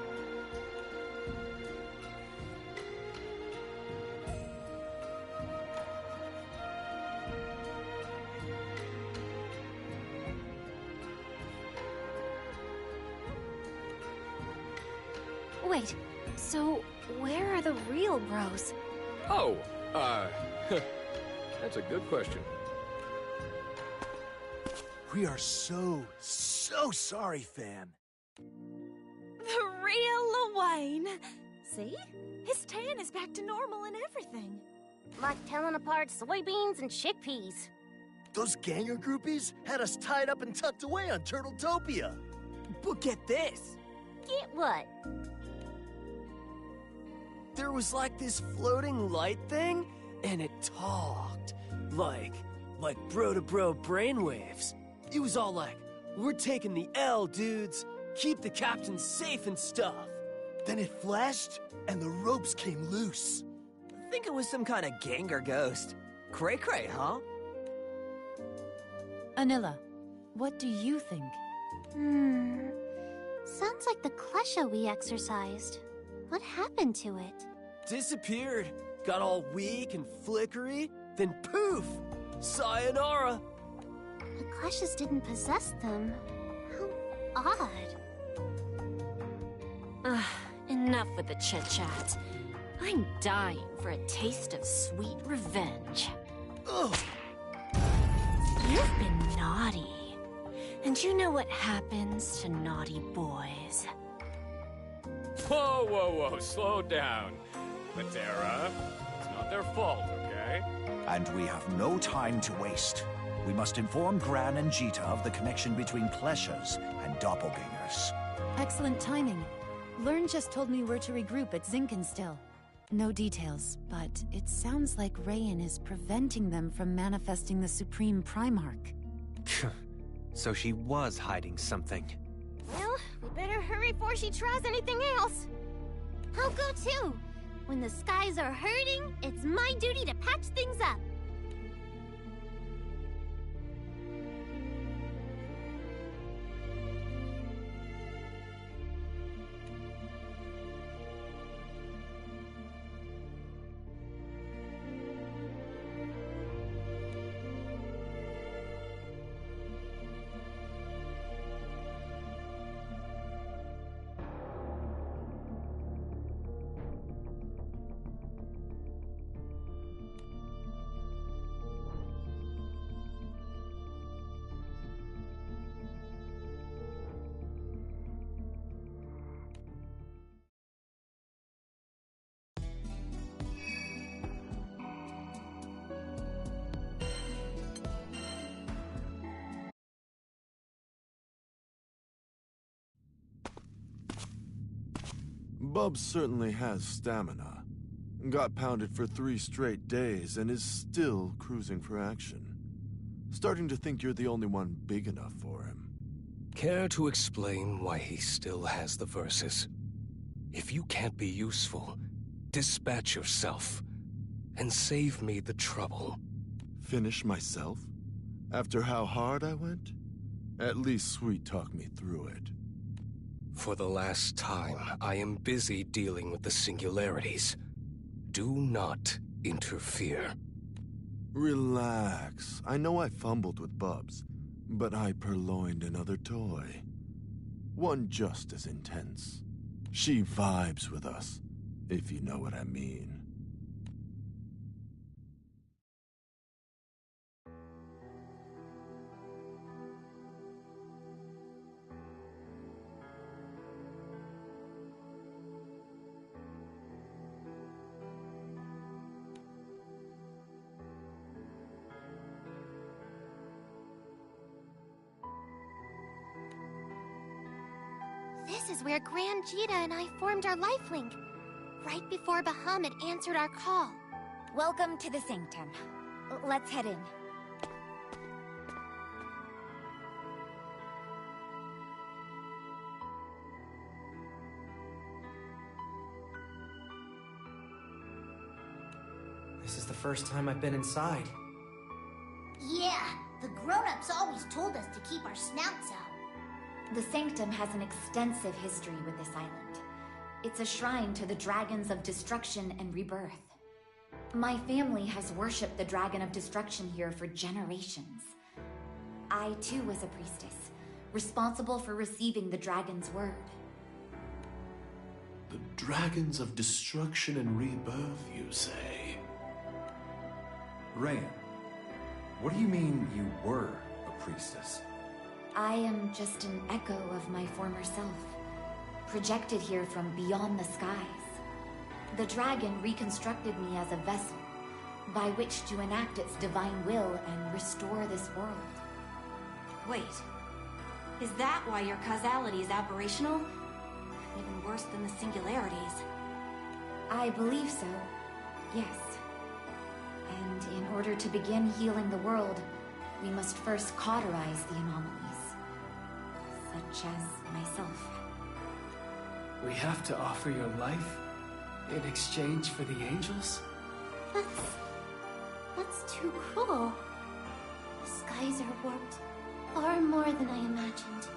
Wait, so where are the real bros? Oh, that's a good question. We are so sorry, fam. The real Lewayne. See? His tan is back to normal and everything. Like telling apart soybeans and chickpeas. Those ganger groupies had us tied up and tucked away on Turtletopia. But get this. Get what? There was like this floating light thing, and it talked. Like bro-to-bro brainwaves. It was all like, we're taking the L, dudes. Keep the captain safe and stuff. Then it flashed, and the ropes came loose. I think it was some kind of ganger ghost. Cray-cray, huh? Anila, what do you think? Sounds like the klesha we exercised. What happened to it? Disappeared. Got all weak and flickery. Then poof! Sayonara! The kleshas didn't possess them. How odd. Enough with the chit-chat. I'm dying for a taste of sweet revenge. Ugh. You've been naughty. And you know what happens to naughty boys. Whoa, whoa, whoa, slow down. Matera, it's not their fault, okay? And we have no time to waste. We must inform Gran and Jita of the connection between kleshas and doppelgangers. Excellent timing. Learn just told me where to regroup at Zinkenstill. No details, but it sounds like Rayan is preventing them from manifesting the Supreme Primarch. So she was hiding something. Well, we better hurry before she tries anything else. I'll go too. When the skies are hurting, it's my duty to patch things up. Bubs certainly has stamina. Got pounded for 3 straight days and is still cruising for action. Starting to think you're the only one big enough for him. Care to explain why he still has the verses? If you can't be useful, dispatch yourself and save me the trouble. Finish myself? After how hard I went? At least sweet-talk me through it. For the last time, I am busy dealing with the singularities. Do not interfere. Relax. I know I fumbled with Bubs, but I purloined another toy. One just as intense. She vibes with us, if you know what I mean. This is where Gran, Jita, and I formed our lifelink. Right before Bahamut answered our call. Welcome to the Sanctum. Let's head in. This is the first time I've been inside. Yeah, the grown-ups always told us to keep our snouts out. The Sanctum has an extensive history with this island. It's a shrine to the Dragons of Destruction and Rebirth. My family has worshipped the Dragon of Destruction here for generations. I too was a priestess, responsible for receiving the dragon's word. The Dragons of Destruction and Rebirth, you say? Rayan, what do you mean you were a priestess? I am just an echo of my former self, projected here from beyond the skies. The dragon reconstructed me as a vessel, by which to enact its divine will and restore this world. Wait, is that why your causality is aberrational? Even worse than the singularities. I believe so, yes. And in order to begin healing the world, we must first cauterize the anomalies. Such as myself. We have to offer your life in exchange for the angels? That's too cruel. The skies are warped far more than I imagined.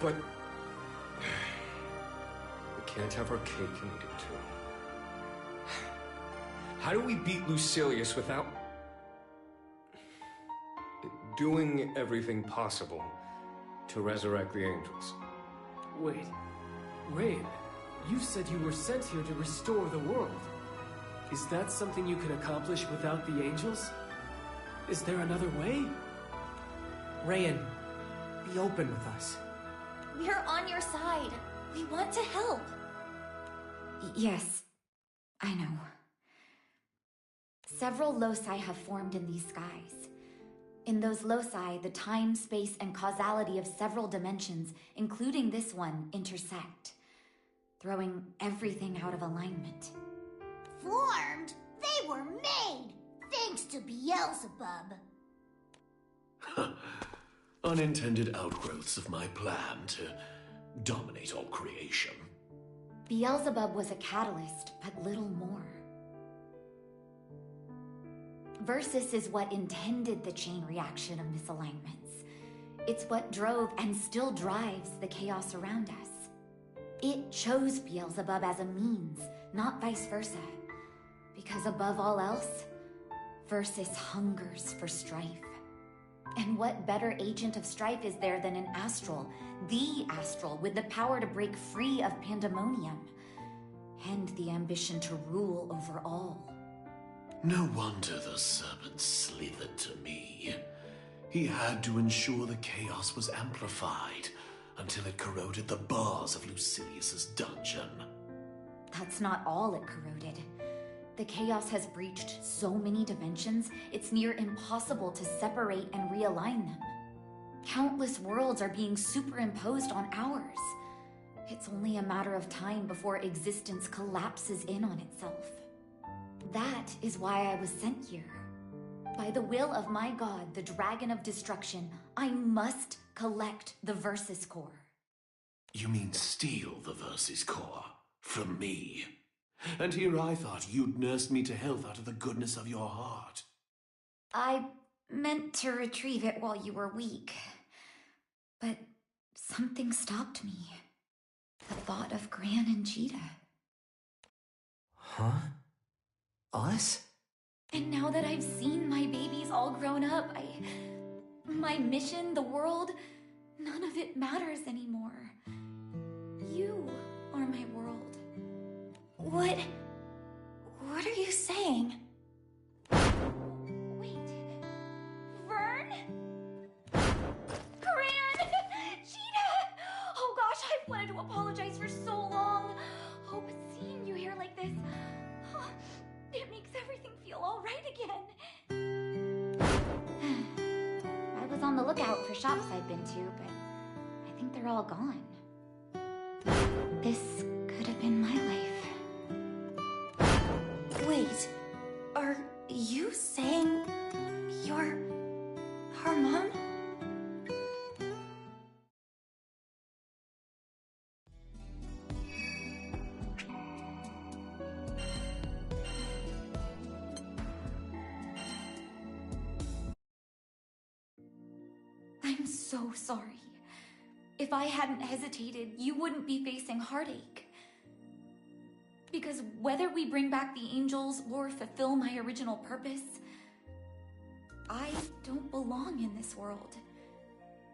But we can't have our cake and eat it too. How do we beat Lucilius without doing everything possible to resurrect the angels? Wait, Rayan, you said you were sent here to restore the world. Is that something you can accomplish without the angels? Is there another way? Rayan, be open with us. We're on your side. We want to help. Yes, I know. Several loci have formed in these skies. In those loci, the time, space, and causality of several dimensions, including this one, intersect, throwing everything out of alignment. Formed? They were made, thanks to Beelzebub. Unintended outgrowths of my plan to dominate all creation. Beelzebub was a catalyst, but little more. Versus is what intended the chain reaction of misalignments. It's what drove and still drives the chaos around us. It chose Beelzebub as a means, not vice versa. Because above all else, Versus hungers for strife. And what better agent of strife is there than an astral, the astral, with the power to break free of pandemonium, and the ambition to rule over all? No wonder the serpent slithered to me. He had to ensure the chaos was amplified until it corroded the bars of Lucilius's dungeon. That's not all it corroded. The chaos has breached so many dimensions, it's near impossible to separate and realign them. Countless worlds are being superimposed on ours. It's only a matter of time before existence collapses in on itself. That is why I was sent here. By the will of my god, the Dragon of Destruction, I must collect the Versus Core. You mean steal the Versus Core from me? And here I thought you'd nursed me to health out of the goodness of your heart. I meant to retrieve it while you were weak. But something stopped me. The thought of Gran and Cheetah. Huh? Us? And now that I've seen my babies all grown up, my mission, the world, none of it matters anymore. You are my world. What are you saying? Wait. Vern? Gran! Cheetah! Oh gosh, I've wanted to apologize for so long. Oh, but seeing you here like this, it makes everything feel all right again. I was on the lookout for shops I've been to, but I think they're all gone. This could have been my life. Wait, are you saying you're her mom? I'm so sorry. If I hadn't hesitated, you wouldn't be facing heartache. Because whether we bring back the angels or fulfill my original purpose, I don't belong in this world.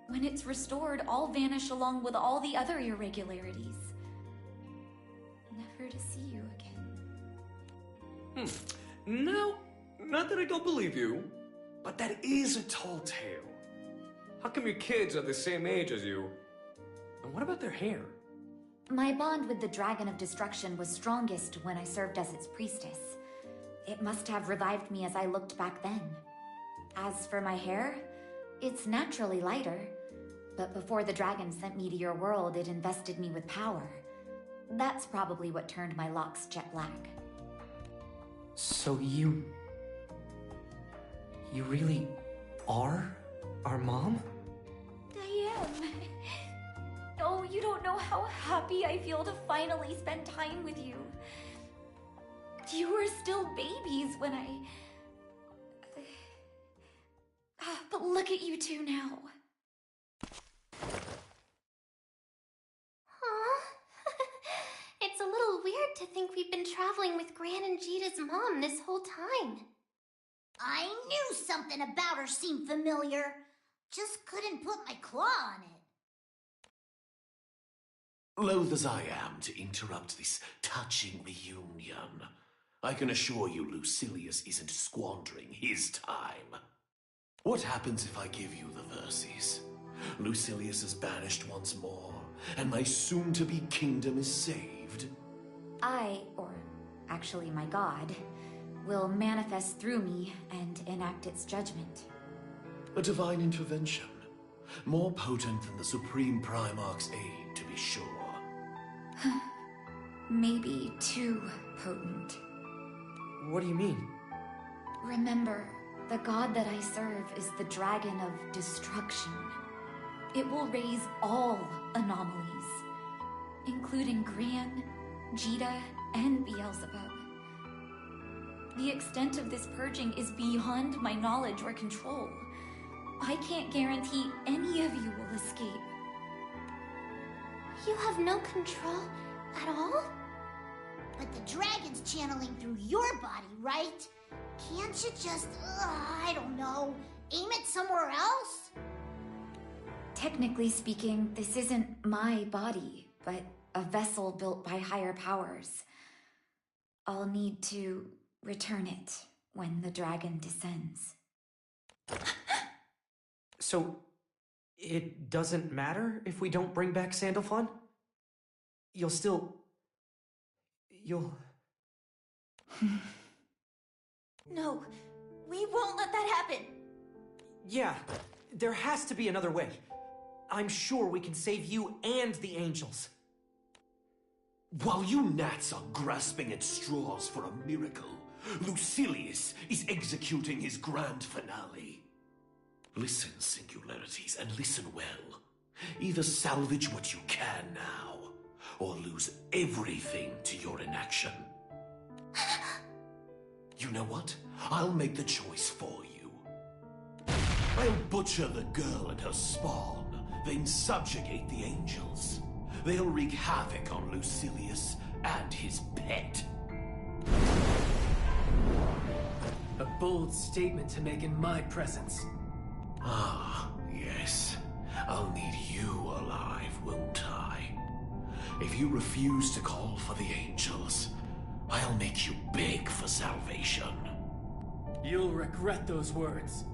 When it's restored, I'll vanish along with all the other irregularities. Never to see you again. No, not that I don't believe you, but that is a tall tale. How come your kids are the same age as you? And what about their hair? My bond with the Dragon of Destruction was strongest when I served as its priestess. It must have revived me as I looked back then. As for my hair, it's naturally lighter, but before the dragon sent me to your world, it invested me with power. That's probably what turned my locks jet black. So you really are our mom? I am. Oh, you don't know how happy I feel to finally spend time with you. You were still babies when I... But look at you two now. Aw. It's a little weird to think we've been traveling with Gran and Jita's mom this whole time. I knew something about her seemed familiar. Just couldn't put my claw on it. Loath as I am to interrupt this touching reunion, I can assure you Lucilius isn't squandering his time. What happens if I give you the Verses? Lucilius is banished once more, and my soon-to-be kingdom is saved. or actually my god, will manifest through me and enact its judgment. A divine intervention. More potent than the Supreme Primarch's aid, to be sure. Maybe too potent. What do you mean? Remember, the god that I serve is the dragon of destruction. It will raise all anomalies, including Gran, Jita, and Beelzebub. The extent of this purging is beyond my knowledge or control. I can't guarantee any of you will escape. You have no control at all? But the dragon's channeling through your body, right? Can't you just, I don't know, aim it somewhere else? Technically speaking, this isn't my body, but a vessel built by higher powers. I'll need to return it when the dragon descends. So, it doesn't matter if we don't bring back Sandalphon? You'll... No, we won't let that happen. Yeah, there has to be another way. I'm sure we can save you and the angels. While you gnats are grasping at straws for a miracle, Lucilius is executing his grand finale. Listen, singularities, and listen well. Either salvage what you can now, or lose everything to your inaction. You know what? I'll make the choice for you. I'll butcher the girl and her spawn, then subjugate the angels. They'll wreak havoc on Lucilius and his pet. A bold statement to make in my presence. Ah, yes. I'll need you alive, won't I? If you refuse to call for the angels, I'll make you beg for salvation. You'll regret those words.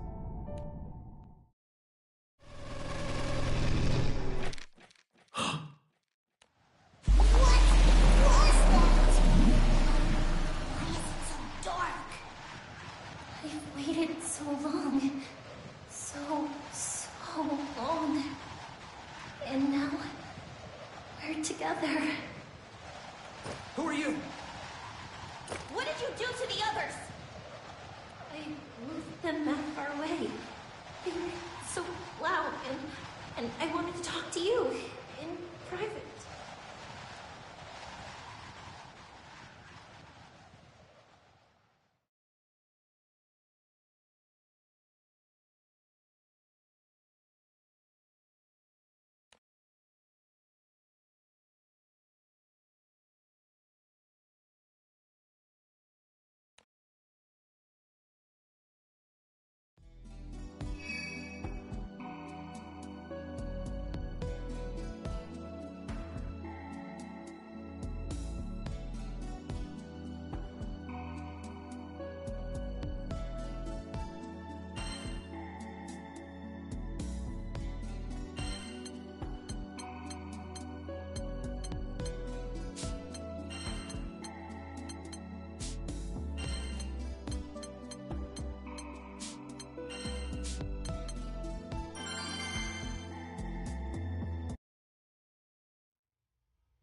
I've waited so long. So long. And now, we're together. Who are you? What did you do to the others? I moved them out of our way. They were so loud, and I wanted to talk to you in private.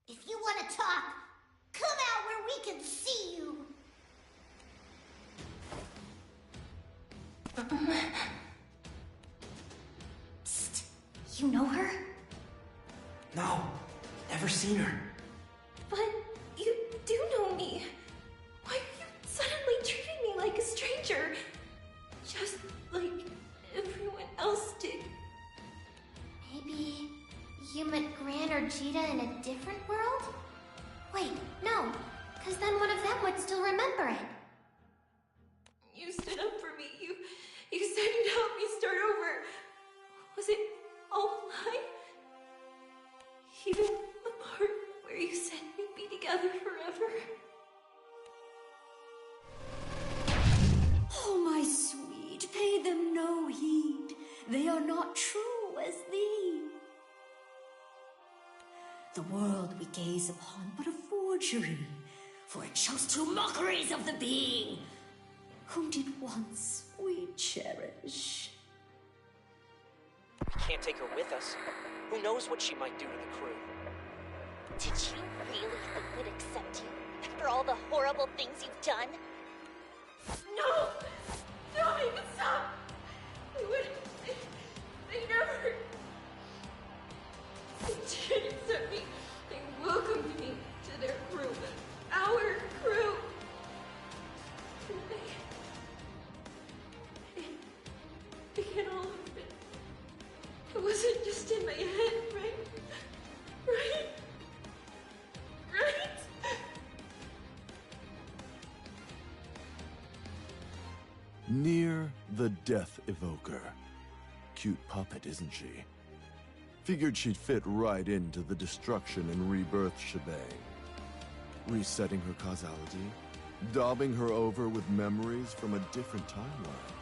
If you want to talk, come out where we can see you. Psst. You know her? No, never seen her. But you do know me. Why are you suddenly treating me like a stranger? Just like everyone else did. Maybe you met Gran or Jita in a different world? Wait, no, because then one of them would still remember it. You stood up for me. You said you'd help me start over. Was it all a lie? Even the part where you said we'd be together forever? Oh, my sweet, pay them no heed. They are not true as thee. The world we gaze upon but a forgery, for it shows true mockeries of the being whom did once we cherish. We can't take her with us. Who knows what she might do to the crew? Did you really think we'd accept you after all the horrible things you've done? No! Don't even stop! They never... They didn't accept me. They welcomed me to their crew. Our crew. They can't all have been... It wasn't just in my head, right? Right? Right? Near the Death Evoker. Cute puppet, isn't she? Figured she'd fit right into the destruction and rebirth shebang. Resetting her causality, daubing her over with memories from a different timeline.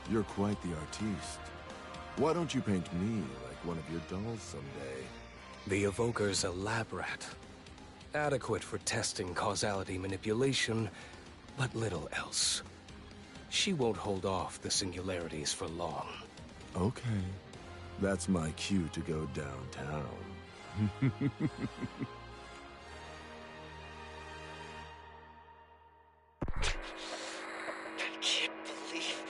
You're quite the artiste. Why don't you paint me like one of your dolls someday? The Evoker's a lab rat. Adequate for testing causality manipulation, but little else. She won't hold off the singularities for long. Okay. That's my cue to go downtown. I can't believe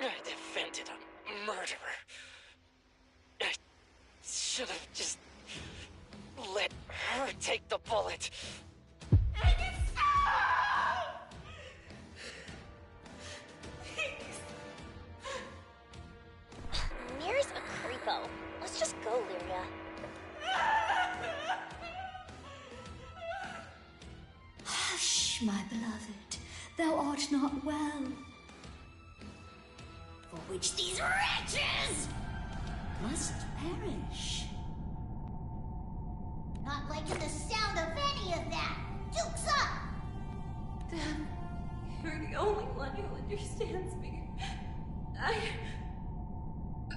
I defended a murderer. I should have just let her take the bullet. Mir's a creepo. Let's just go, Lyria. Hush, my beloved. Thou art not well. For which these wretches must perish. Not liking the sound of any of that. Duke's up! Dad, you're the only one who understands me.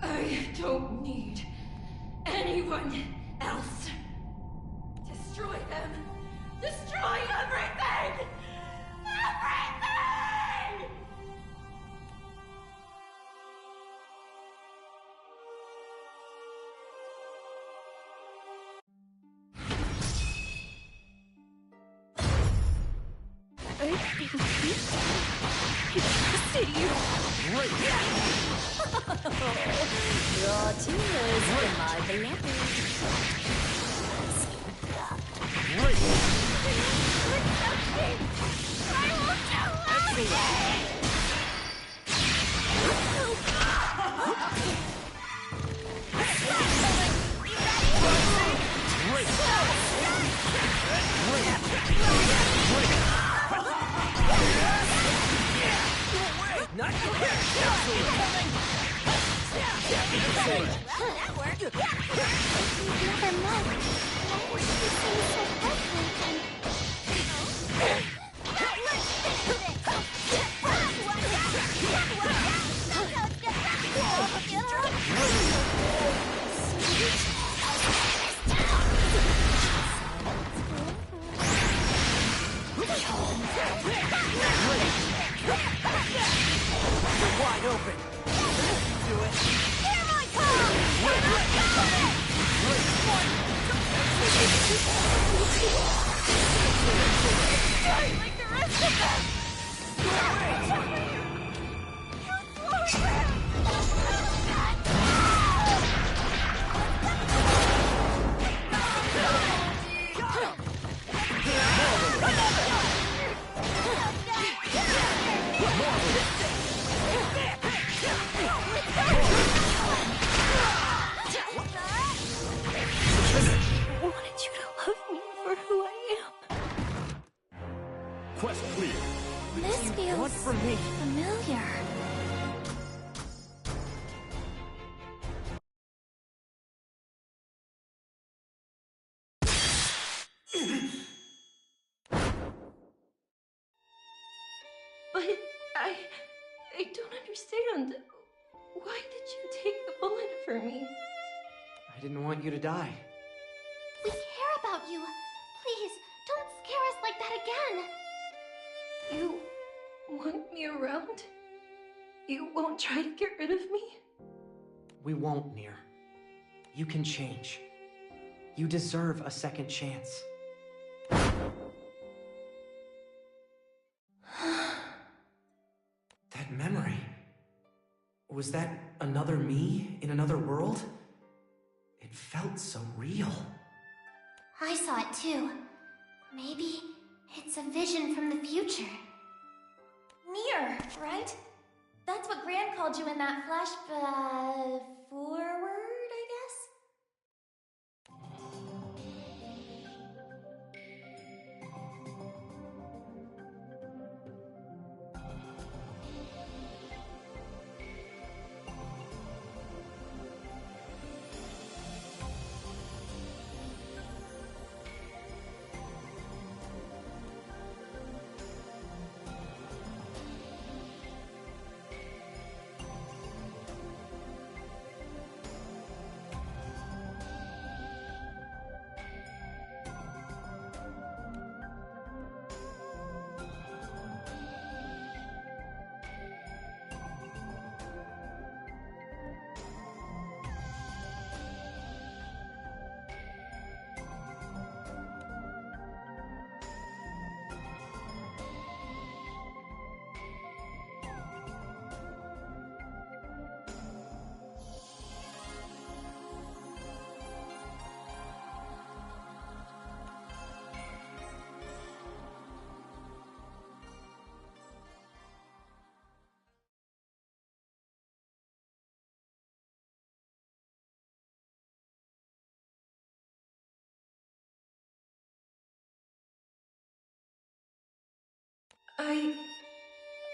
I don't need anyone else. Destroy them. Destroy everything! Everything! Your tears were my beloved. Not That worked. Never mind. Why would you say so quickly Let's fix this. You're wide open. Do it. Here I come! Like the rest of them! I wanted you to love me for who I am. Quest clear. This feels familiar. But I don't understand. Why did you take the bullet for me? I didn't want you to die. We care about you. Please, don't scare us like that want me around? You won't try to get rid of me? We won't, Nier. You can change. You deserve a second chance. That memory... Was that another me in another world? It felt so real. I saw it too. Maybe it's a vision from the future. Nier, right? That's what Gran called you in that flash, forward, I guess?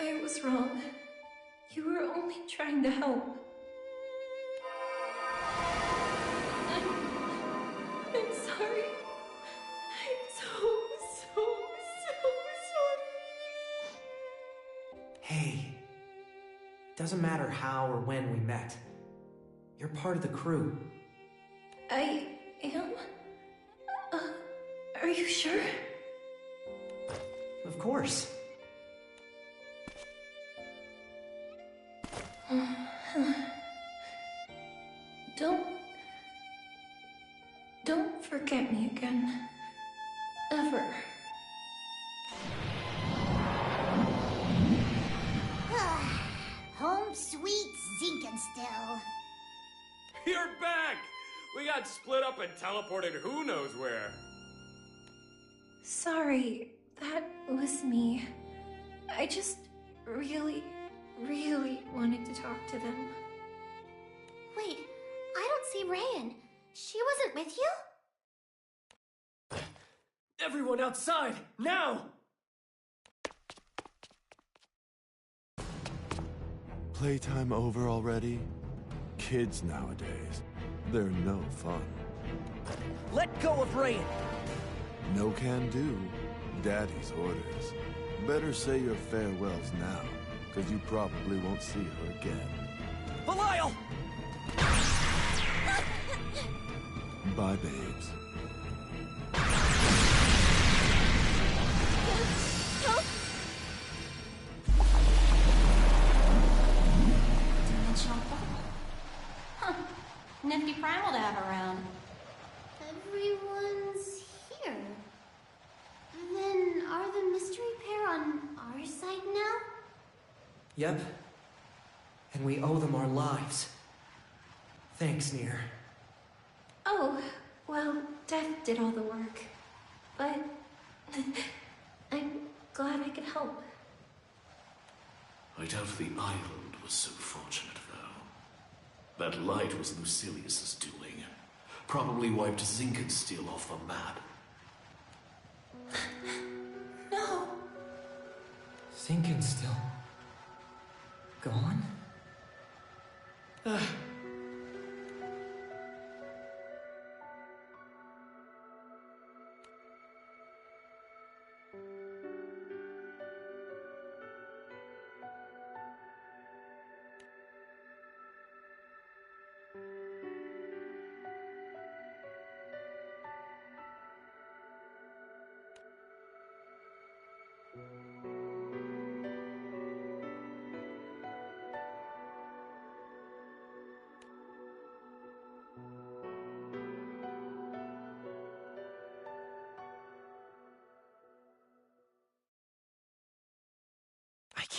I was wrong. You were only trying to help. I'm sorry. I'm so sorry. Hey. Doesn't matter how or when we met. You're part of the crew. I am? Are you sure? Of course. Don't forget me again. Ever. Home sweet Zinkenstill. You're back! We got split up and teleported who knows where. Sorry, that was me. I just really wanted to talk to them. Wait, I don't see Rayan. She wasn't with you? Everyone outside, now! Playtime over already? Kids nowadays, they're no fun. Let go of Rayan! No can do. Daddy's orders. Better say your farewells now, because you probably won't see her again. Belial! Bye, babes. Dimensional portal. Huh. Nifty primal to have around. Everyone's here. Then are the mystery pair on our side now? Yep. And we owe them our lives. Thanks, Nier. Oh, well, Death did all the work. But I'm glad I could help. I doubt the island was so fortunate, though. That light was Lucilius's doing. Probably wiped Zinkenstill off the map. No! Zinkenstill. Gone?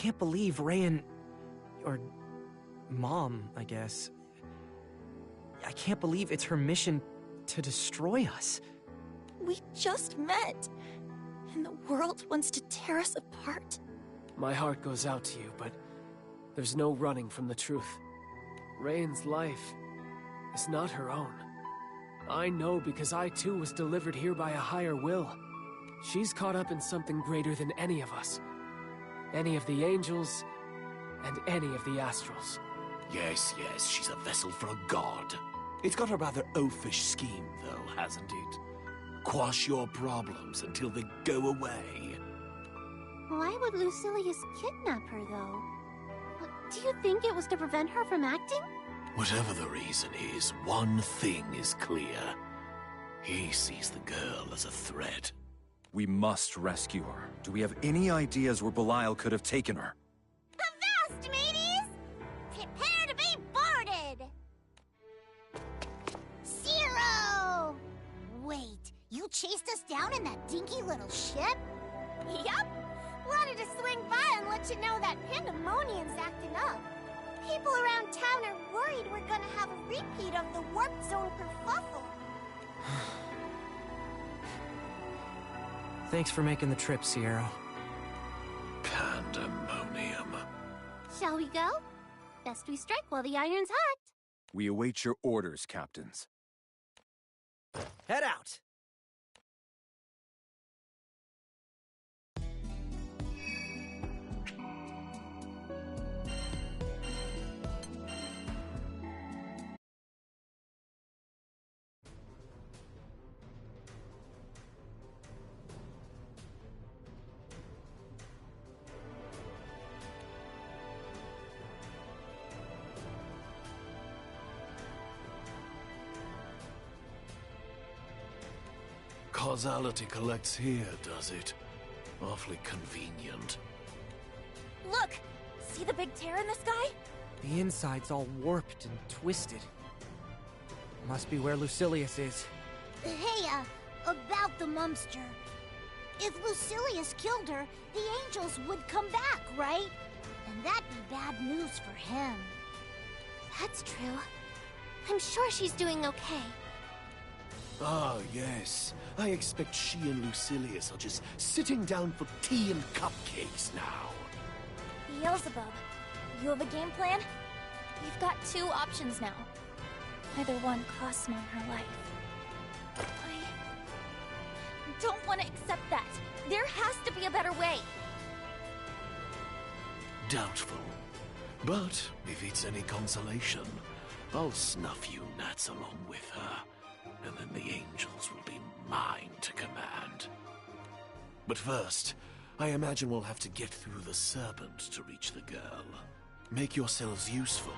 can't believe Rayan... or... Mom, I guess. I can't believe it's her mission to destroy us. We just met, and the world wants to tear us apart. My heart goes out to you, but there's no running from the truth. Rayan's life is not her own. I know because I too was delivered here by a higher will. She's caught up in something greater than any of us. Any of the angels, and any of the astrals. Yes, she's a vessel for a god. It's got a rather oafish scheme, though, hasn't it? Quash your problems until they go away. Why would Lucilius kidnap her, though? Do you think it was to prevent her from acting? Whatever the reason is, one thing is clear. He sees the girl as a threat. We must rescue her. Do we have any ideas where Belial could have taken her? Avast, mateys! Prepare to be boarded! Zero! Wait, you chased us down in that dinky little ship? Yup! Wanted to swing by and let you know that Pandemonium's acting up. People around town are worried we're gonna have a repeat of the warp zone kerfuffle. Thanks for making the trip, Sierra. Pandemonium. Shall we go? Best we strike while the iron's hot. We await your orders, captains. Head out! Causality collects here, does it? Awfully convenient. Look! See the big tear in the sky? The inside's all warped and twisted. Must be where Lucilius is. Hey, about the Mumster. If Lucilius killed her, the angels would come back, right? And that'd be bad news for him. That's true. I'm sure she's doing okay. Ah, yes. I expect she and Lucilius are just sitting down for tea and cupcakes now. Beelzebub, you have a game plan? We've got two options now. Either one costs Mom her life. I don't want to accept that. There has to be a better way. Doubtful. But if it's any consolation, I'll snuff you gnats along with her. And then the angels will be mine to command. But first, I imagine we'll have to get through the serpent to reach the girl. Make yourselves useful,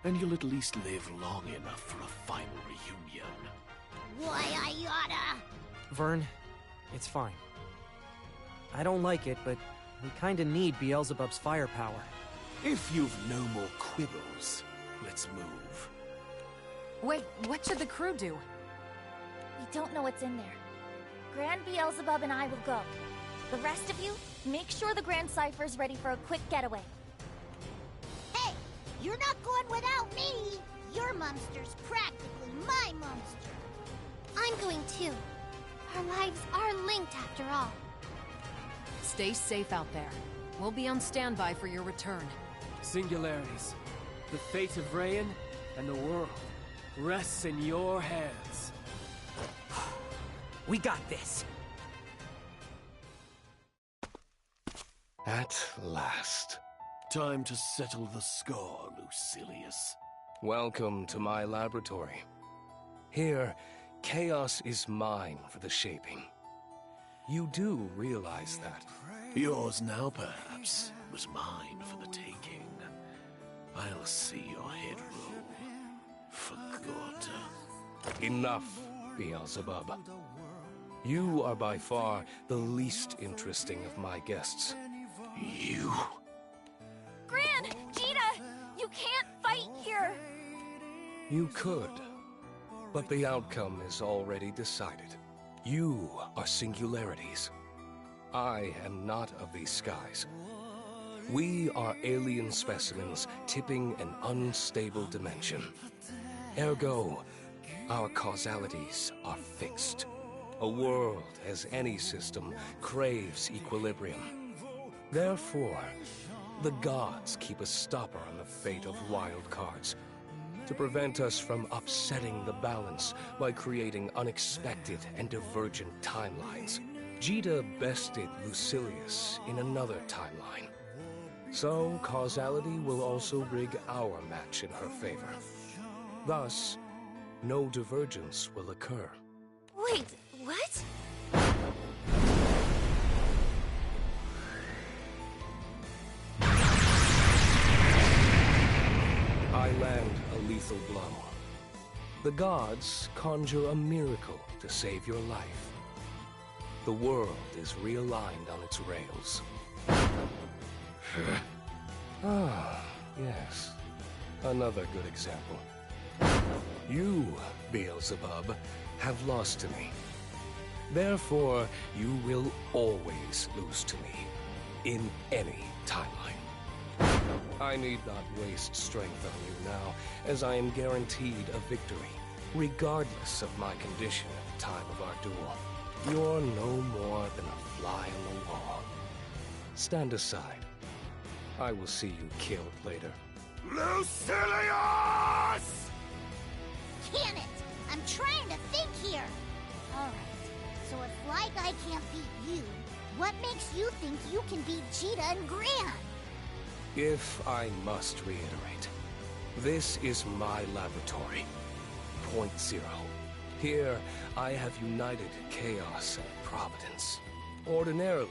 and you'll at least live long enough for a final reunion. Why, I oughta... Vern, it's fine. I don't like it, but we kinda need Beelzebub's firepower. If you've no more quibbles, let's move. Wait, what should the crew do? We don't know what's in there. Grand Beelzebub and I will go. The rest of you, make sure the Grand Cypher's ready for a quick getaway. Hey, you're not going without me! Your Mumster's practically my Mumster. I'm going too. Our lives are linked after all. Stay safe out there. We'll be on standby for your return. Singularities. The fate of Rayan and the world rests in your hands. We got this. At last. Time to settle the score, Lucilius. Welcome to my laboratory. Here, chaos is mine for the shaping. You do realize that? Yours now, perhaps, but mine for the taking. I'll see your head roll. For good. Enough, Beelzebub. You are by far the least interesting of my guests. You? Gran! Jita! You can't fight here! You could, but the outcome is already decided. You are singularities. I am not of these skies. We are alien specimens tipping an unstable dimension. Ergo, our causalities are fixed. A world, as any system, craves equilibrium. Therefore, the gods keep a stopper on the fate of wild cards to prevent us from upsetting the balance by creating unexpected and divergent timelines. Jita bested Lucilius in another timeline. So, causality will also rig our match in her favor. Thus, no divergence will occur. Wait, what? I land a lethal blow. The gods conjure a miracle to save your life. The world is realigned on its rails. Ah, yes. Another good example. You, Beelzebub, have lost to me. Therefore, you will always lose to me, in any timeline. I need not waste strength on you now, as I am guaranteed a victory, regardless of my condition at the time of our duel. You're no more than a fly on the wall. Stand aside. I will see you killed later. Lucilius! Can it? I'm trying to think here. Alright, so if Fly Guy can't beat you, what makes you think you can beat Jita and Gran? If I must reiterate, this is my laboratory. Point Zero. Here, I have united chaos and providence. Ordinarily,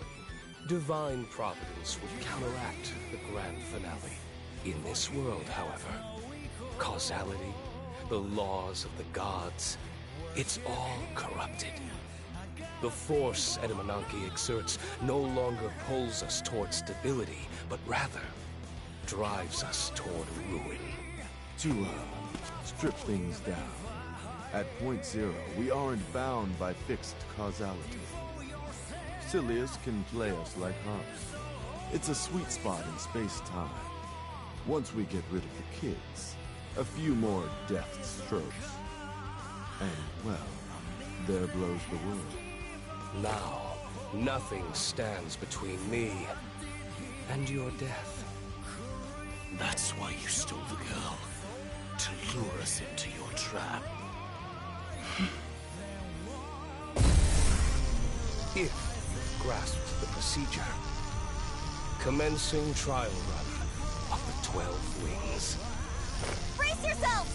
divine providence would counteract the grand finale. In this world, however, causality, the laws of the gods, it's all corrupted. The force Edamananki exerts no longer pulls us toward stability, but rather drives us toward ruin. To, strip things down. At Point Zero, we aren't bound by fixed causality. Silius can play us like harps. It's a sweet spot in space-time. Once we get rid of the kids, a few more deft strokes, and, well, there blows the world. Now, nothing stands between me and your death. That's why you stole the girl. To lure us into your trap. If you grasped the procedure, commencing trial run of the 12 Wings. Brace yourself!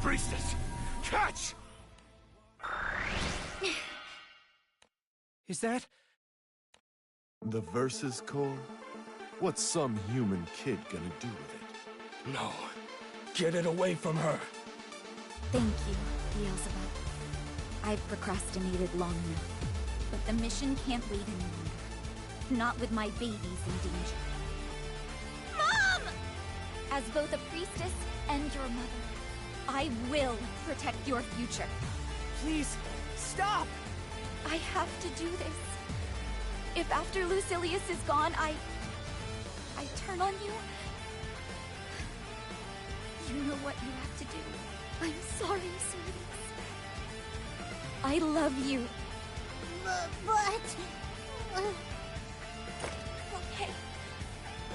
Priestess! Catch! Is that... The Versus Core? What's some human kid gonna do with it? No. Get it away from her! Thank you, Beelzebub. I've procrastinated long enough, but the mission can't wait any longer. Not with my babies in danger. Mom! As both a priestess and your mother, I will protect your future. Please, stop! I have to do this. If after Lucilius is gone, I turn on you, you know what you have to do. I'm sorry, sweeties. I love you. But... Okay.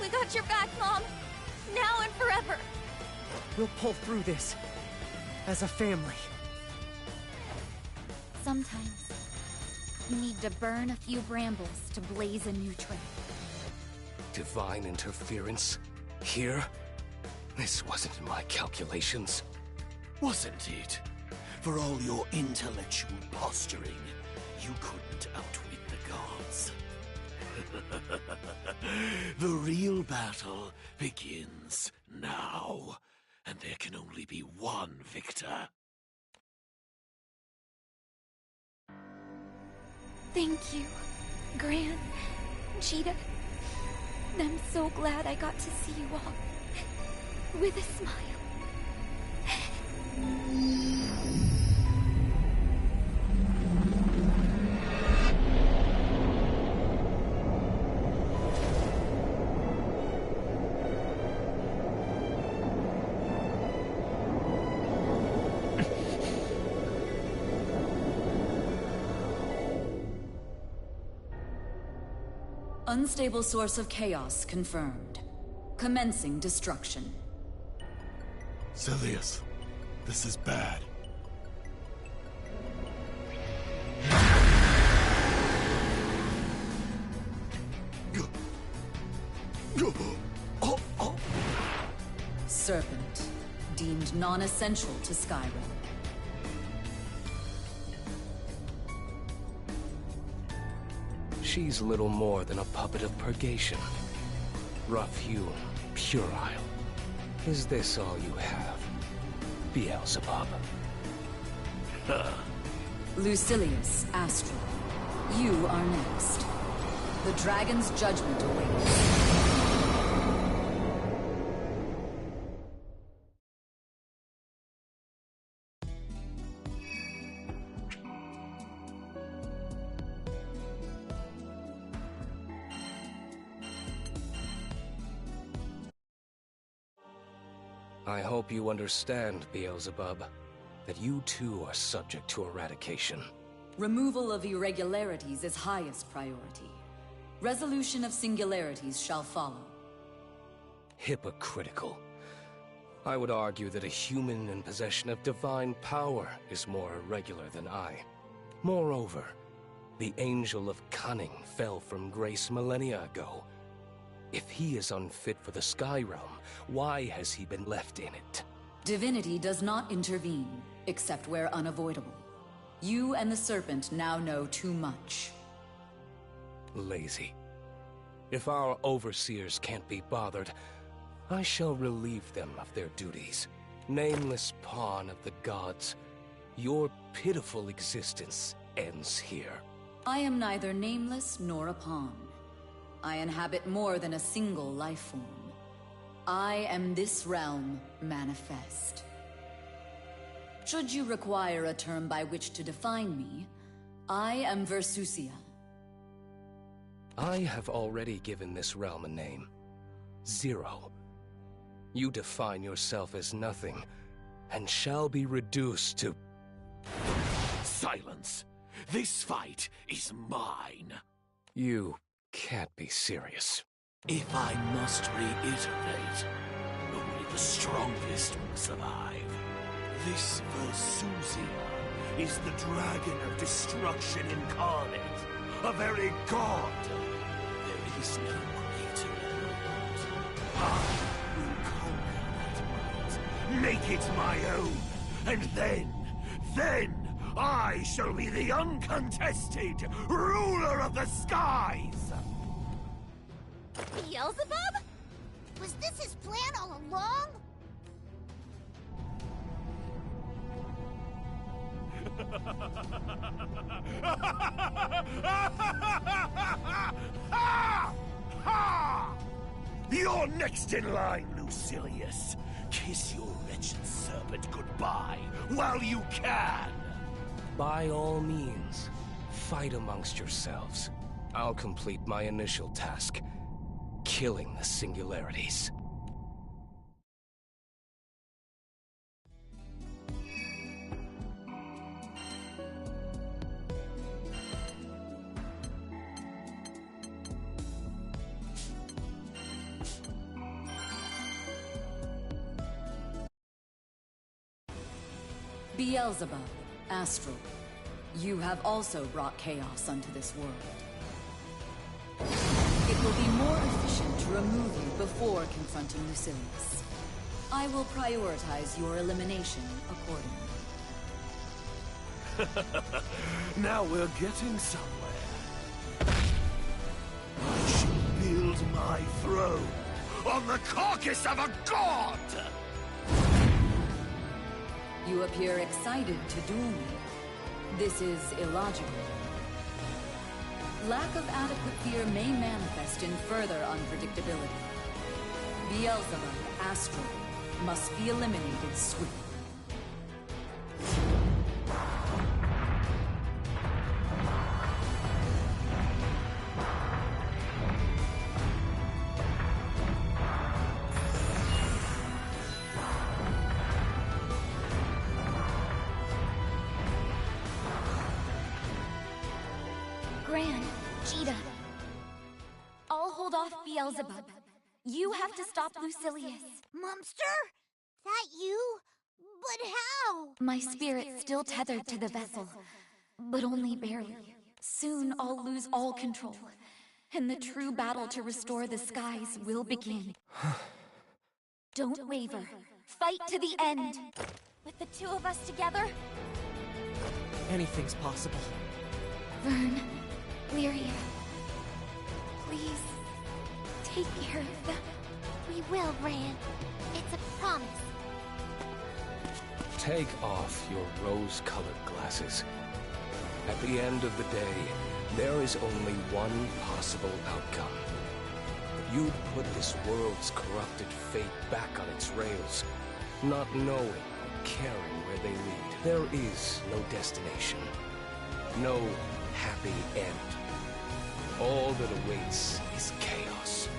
We got your back, Mom. Now and forever. We'll pull through this. As a family. Sometimes, you need to burn a few brambles to blaze a new trail. Divine interference? Here? This wasn't in my calculations. Wasn't it? For all your intellectual posturing, you couldn't outwit the gods. The real battle begins now, and there can only be one victor. Thank you, Gran, Jita. I'm so glad I got to see you all with a smile. Unstable source of chaos confirmed. Commencing destruction. Silius, this is bad. Serpent, deemed non-essential to Skyrim. She's little more than a puppet of purgation. Rough-hewn, puerile. Is this all you have, Beelzebub? Lucilius, Astral. You are next. The dragon's judgment awaits. I hope you understand, Beelzebub, that you too are subject to eradication. Removal of irregularities is highest priority. Resolution of singularities shall follow. Hypocritical. I would argue that a human in possession of divine power is more irregular than I. Moreover, the Angel of Cunning fell from grace millennia ago. If he is unfit for the Sky Realm, why has he been left in it? Divinity does not intervene, except where unavoidable. You and the Serpent now know too much. Lazy. If our overseers can't be bothered, I shall relieve them of their duties. Nameless pawn of the gods, your pitiful existence ends here. I am neither nameless nor a pawn. I inhabit more than a single life form. I am this realm manifest. Should you require a term by which to define me, I am Versusia. I have already given this realm a name. Zero. You define yourself as nothing, and shall be reduced to... Silence! This fight is mine! You can't be serious. If I must reiterate, only the strongest will survive. This Versusia is the dragon of destruction incarnate, a very god. There is no greater world. I will conquer that world, make it my own, and then I shall be the uncontested ruler of the skies! Beelzebub? Was this his plan all along? You're next in line, Lucilius. Kiss your wretched serpent goodbye while you can. By all means, fight amongst yourselves. I'll complete my initial task, killing the singularities. Beelzebub, Astral, you have also brought chaos unto this world. It will be more efficient to remove you before confronting Lucilius. I will prioritize your elimination accordingly. Now we're getting somewhere. I shall build my throne on the carcass of a god! You appear excited to duel me. This is illogical. Lack of adequate fear may manifest in further unpredictability. Beelzebub, Astral, must be eliminated swiftly. Gran, Cheetah. Beelzebub. You have to stop Lucilius. Mumster? That you? But how? My spirit's still tethered to the vessel, but only barely. Soon I'll lose all control, and the true battle to restore the skies will begin. Don't waver. Fight to the end. With the two of us together? Anything's possible. Vern, Lyria, please take care of them. We will, Gran. It's a promise. Take off your rose-colored glasses. At the end of the day, there is only one possible outcome. You'd put this world's corrupted fate back on its rails, not knowing or caring where they lead. There is no destination, no happy end. All that awaits is chaos.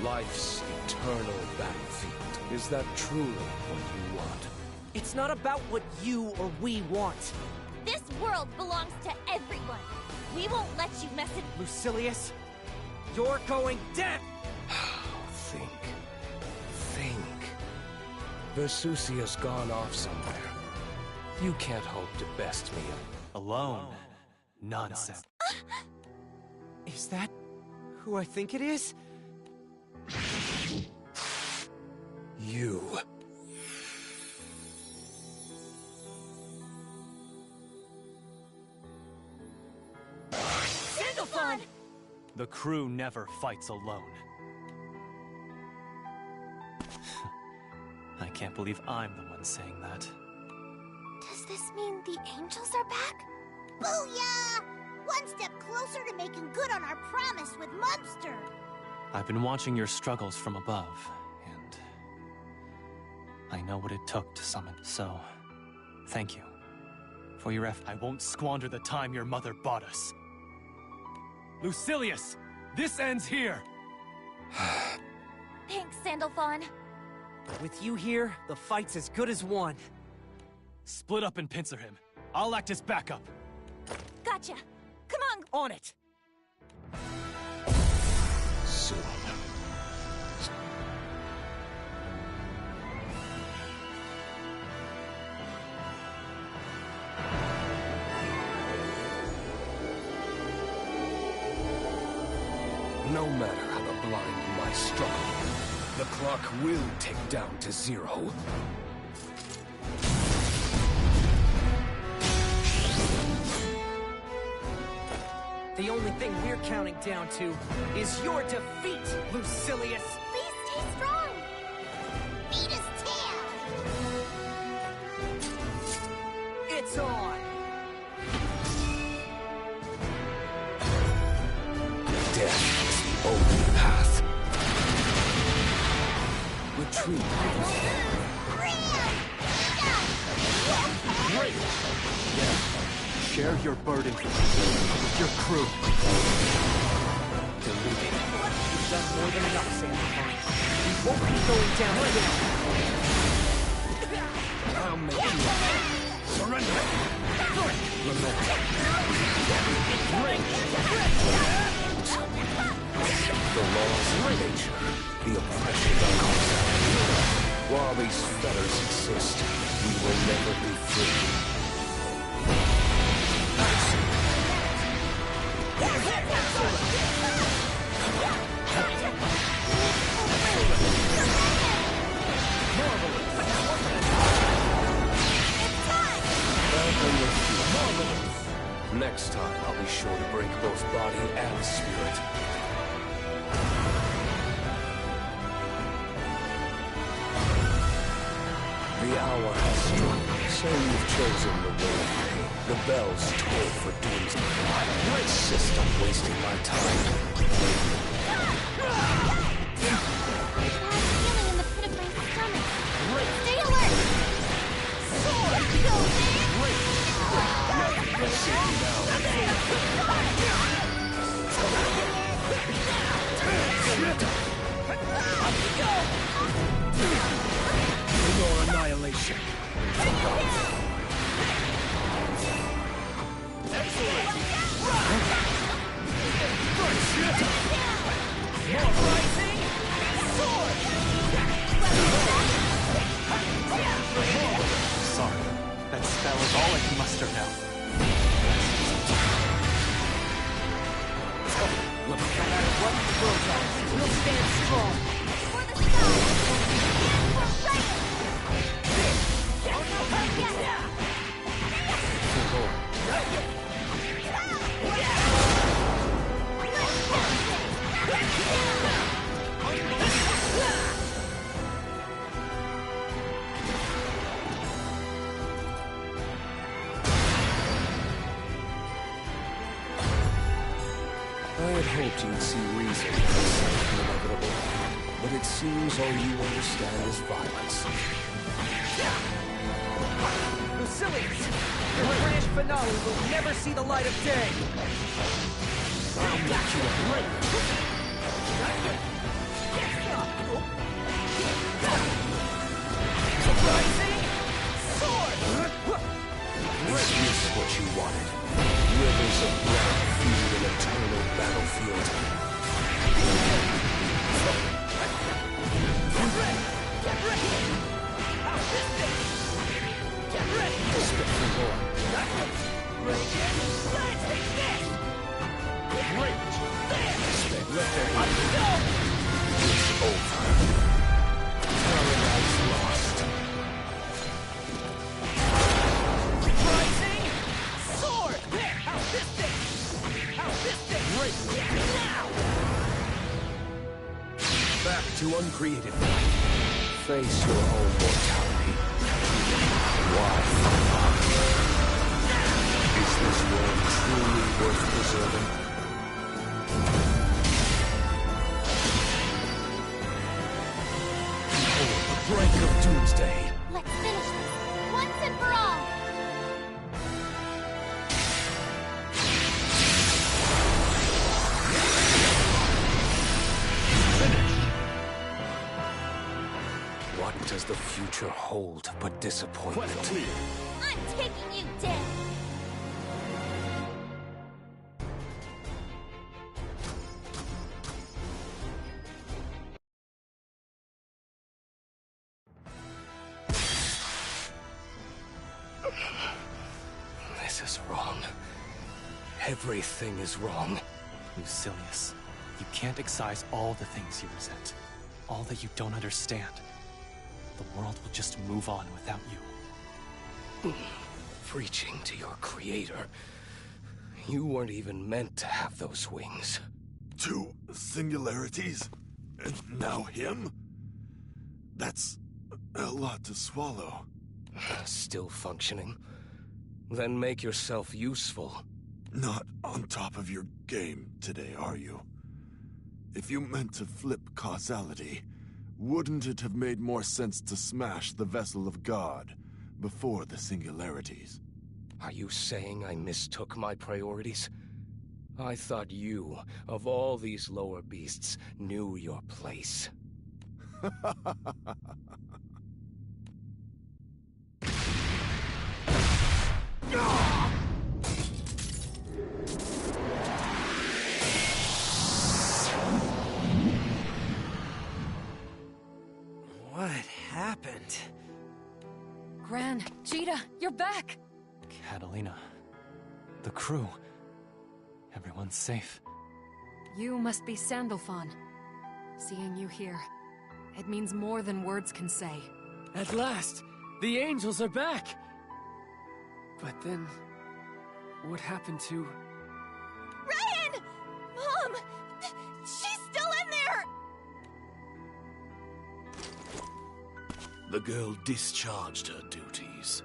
Life's eternal battlefield. Is that truly what you want? It's not about what you or we want. This world belongs to everyone. We won't let you mess it. Lucilius, you're going dead! Think. Versusia's gone off somewhere. You can't hope to best me alone. Nonsense. Is that who I think it is? You. Sandalphon! The crew never fights alone. I can't believe I'm the one saying that. Does this mean the angels are back? Booyah! One step closer to making good on our promise with Mumster. I've been watching your struggles from above, and I know what it took to summon. So, thank you for your effort. I won't squander the time your mother bought us. Lucilius, this ends here. Thanks, Sandalphon. With you here, the fight's as good as won. Split up and pincer him. I'll act as backup. Gotcha. Come on. On it. Soon. No matter how the blind might struggle, the clock will tick down to 0. The only thing we're counting down to is your defeat, Lucilius! Please stay strong! Beat his tail! It's on! Death is the only path. Retreat. Great! Yeah. Share your burden with your crew. Deluded. You've done more than enough, Sandalphon. We won't be going down again. I'll make you surrender. Lament. The laws of nature, the oppression of causality. While these fetters exist, we will never be free. Next time, I'll be sure to break both body and spirit. The hour has struck, so you've chosen the way. The bells toll for doomsday. I insist on wasting my time. I have a feeling in the pit of my stomach. Stay alert! Sword, go there! Let's see you now. For your annihilation. Excellent! More right! Muster now. No matter what he throws at us, we'll stand strong. For the sky! For Ryan! I had hoped you'd see reason in the inevitable, but it seems all you understand is violence. Lucilius! Your grand finale will never see the light of day! I'll make you a great! Rising sword! Is this what you wanted? Rivers of blood feed an eternal battlefield. Get ready! Get ready! How's this thing? Get ready! Spit for more. Let's take this! Great! There! Let there Let's go! It's over. Paradise lost. Rising sword! There! How's this thing? How's this thing? Great! Now! Back to uncreated light. Face your own mortality. Why? Is this world truly worth preserving? Behold the brink of doomsday. Let's finish this, once and for all! What does the future hold but disappointment? I'm taking you down! This is wrong. Everything is wrong. Lucilius, you can't excise all the things you resent. All that you don't understand. The world will just move on without you. Preaching to your creator. You weren't even meant to have those wings. 2 singularities? And now him? That's a lot to swallow. Still functioning? Then make yourself useful. Not on top of your game today, are you? If you meant to flip causality, wouldn't it have made more sense to smash the vessel of God before the singularities? Are you saying I mistook my priorities? I thought you, of all these lower beasts, knew your place. What happened? Gran, Cheetah, you're back! Catalina. The crew. Everyone's safe. You must be Sandalphon. Seeing you here, it means more than words can say. At last! The angels are back! But then... what happened to... Ryan! Mom! She's still in there! The girl discharged her duties.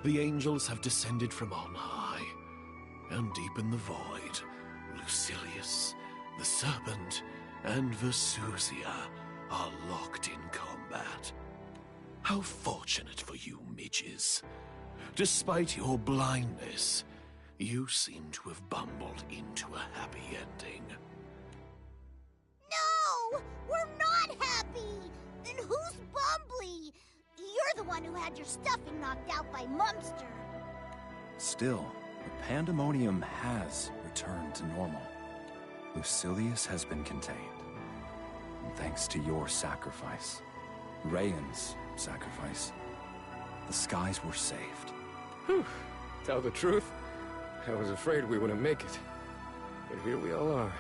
The angels have descended from on high, and deep in the void, Lucilius, the Serpent, and Versusia are locked in combat. How fortunate for you, midges. Despite your blindness, you seem to have bumbled into a happy ending. No! We're not happy! Then who's Bumbly? You're the one who had your stuffing knocked out by Mumster. Still, the pandemonium has returned to normal. Lucilius has been contained. And thanks to your sacrifice, Rayan's sacrifice, the skies were saved. Whew. Tell the truth, I was afraid we wouldn't make it. But here we all are.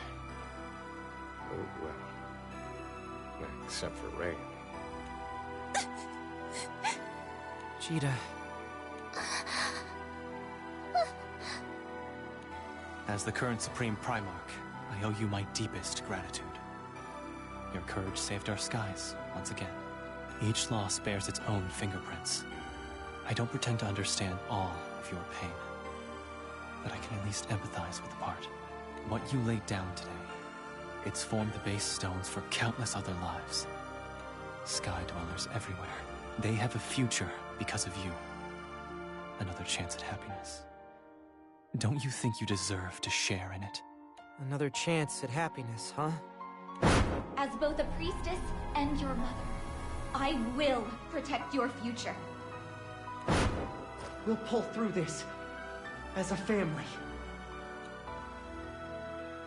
Oh, well. Except for Rain. Cheetah. As the current Supreme Primarch, I owe you my deepest gratitude. Your courage saved our skies, once again. Each loss bears its own fingerprints. I don't pretend to understand all of your pain, but I can at least empathize with the part. What you laid down today, it's formed the base stones for countless other lives. Sky dwellers everywhere. They have a future because of you. Another chance at happiness. Don't you think you deserve to share in it? Another chance at happiness, huh? As both a priestess and your mother, I will protect your future. We'll pull through this. As a family.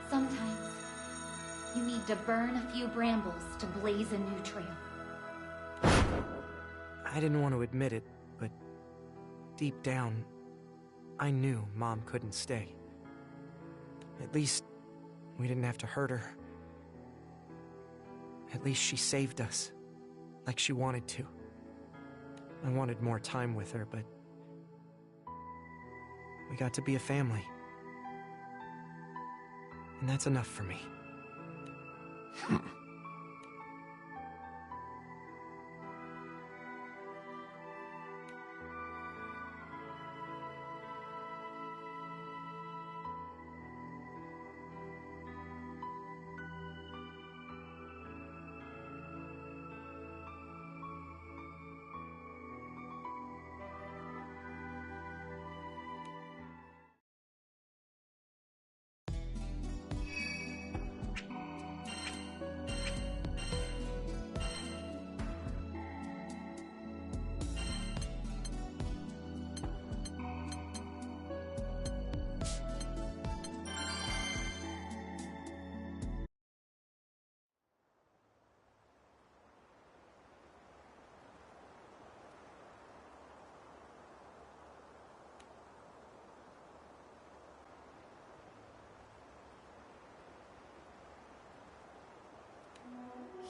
Sometimes, you need to burn a few brambles to blaze a new trail. I didn't want to admit it, but deep down, I knew Mom couldn't stay. At least, we didn't have to hurt her. At least she saved us, like she wanted to. I wanted more time with her, but we got to be a family. And that's enough for me.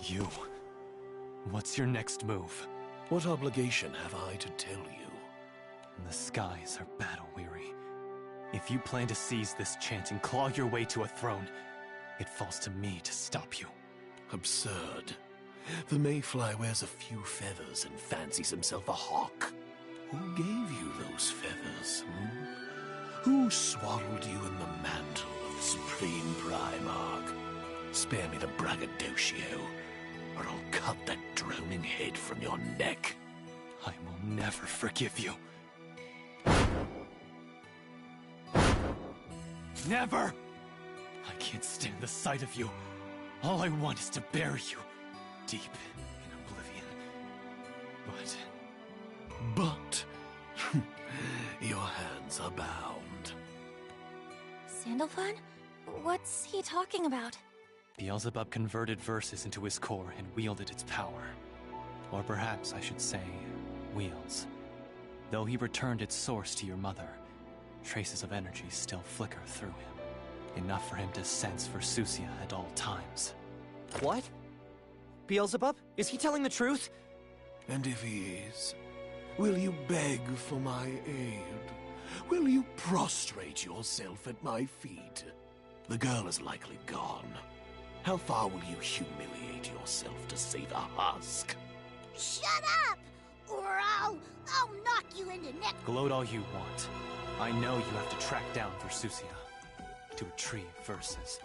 You. What's your next move? What obligation have I to tell you? The skies are battle-weary. If you plan to seize this chance and claw your way to a throne, it falls to me to stop you. Absurd. The Mayfly wears a few feathers and fancies himself a hawk. Who gave you those feathers, Who swaddled you in the mantle of the Supreme Primarch? Spare me the braggadocio, or I'll cut that droning head from your neck. I will never forgive you. Never! I can't stand the sight of you. All I want is to bury you, deep in oblivion. But... your hands are bound. Sandalphon? What's he talking about? Beelzebub converted verses into his core and wielded its power. Or perhaps I should say, wields. Though he returned its source to your mother, traces of energy still flicker through him. Enough for him to sense Versusia at all times. What? Beelzebub? Is he telling the truth? And if he is, will you beg for my aid? Will you prostrate yourself at my feet? The girl is likely gone. How far will you humiliate yourself to save a husk? Shut up! Or I'll knock you into neck. Gloat all you want. I know you have to track down Versusia to retrieve verses.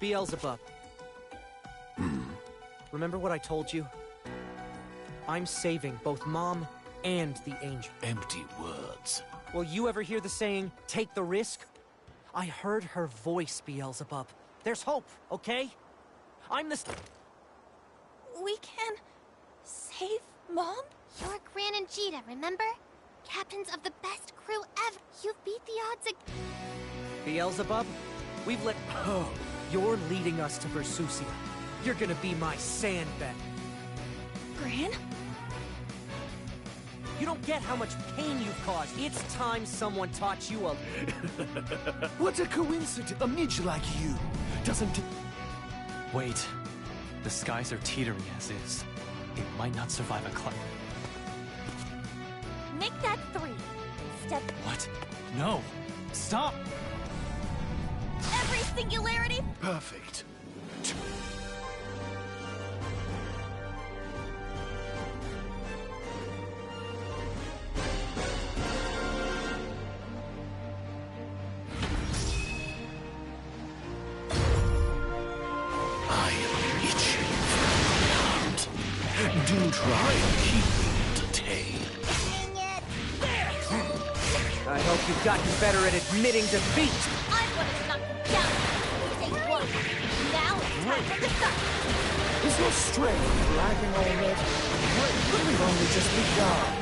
Beelzebub. Remember what I told you? I'm saving both Mom and the Angel. Empty words. Will you ever hear the saying, take the risk? I heard her voice, Beelzebub. There's hope, okay? I'm the... We can... save Mom? You're Gran and Cheetah, remember? Captains of the best crew ever. You've beat the odds Beelzebub, we've let... Oh, you're leading us to Versusia. You're gonna be my sandbag. Gran? You don't get how much pain you've caused. It's time someone taught you a... What a coincidence! A midge like you doesn't... Wait. The skies are teetering as is. It might not survive a climb. Make that 3. Step What? No! Stop! every singularity. Perfect. I am itching for a hunt. Do try and keep me entertained. I hope you've gotten better at admitting defeat. I'm gonna knock you down. Take 1. Now it's time for the sun. Is your strength lacking already? We've only just begun.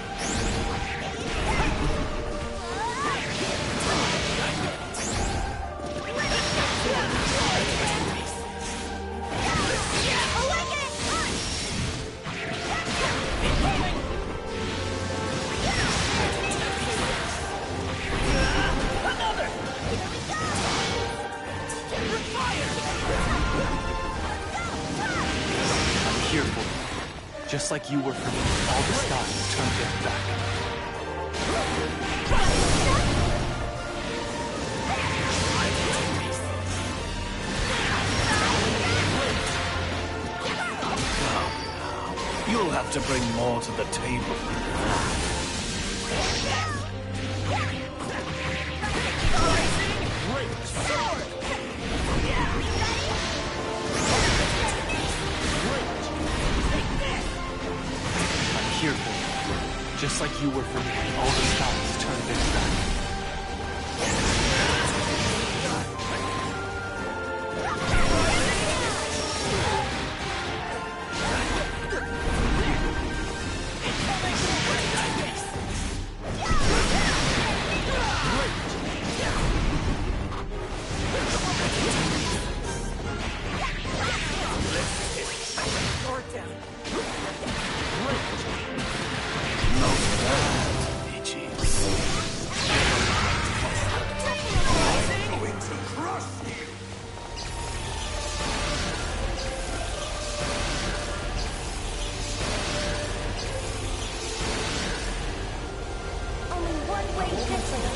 I'm here for you. Just like you were for me, all the skies turned their back. You'll have to bring more to the table than that. I'm here for you. Just like you were for me, all the skies turned their back. Only one way to get to the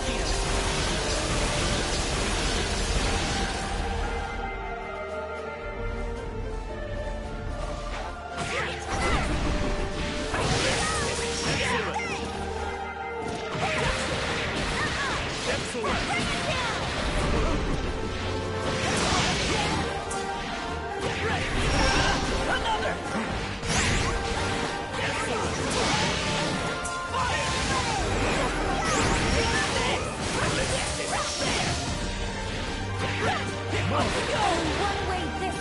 one way this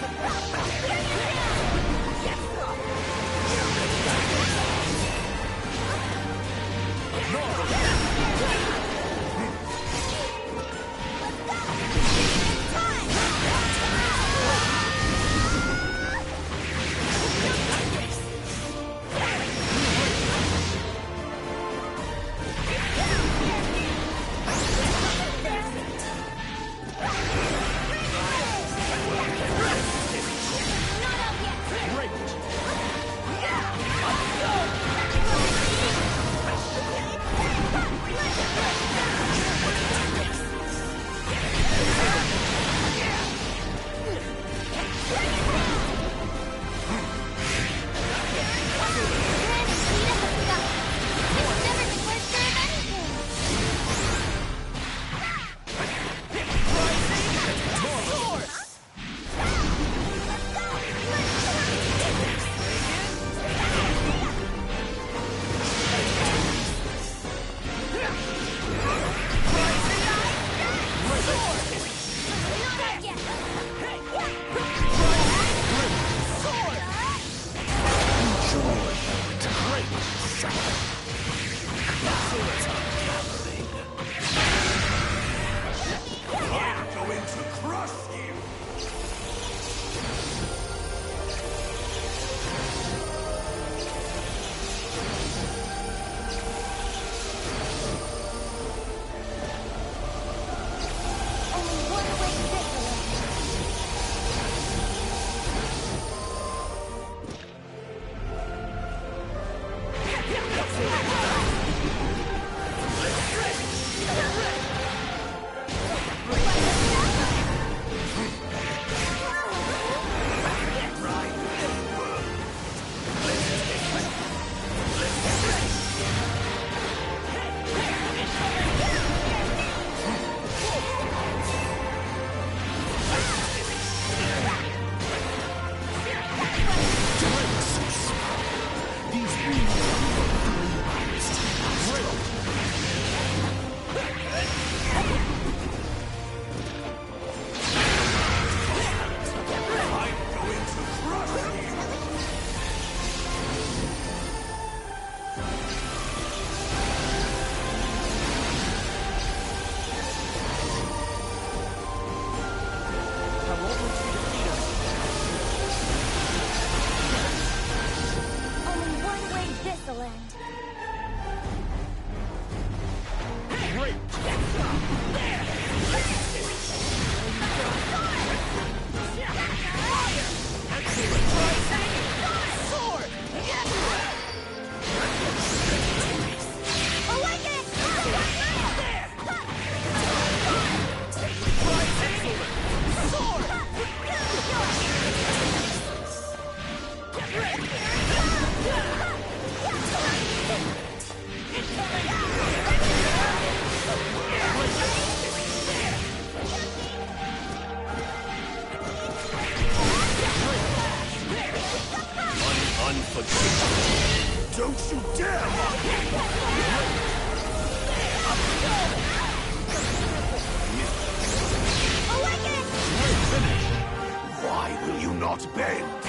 not bend.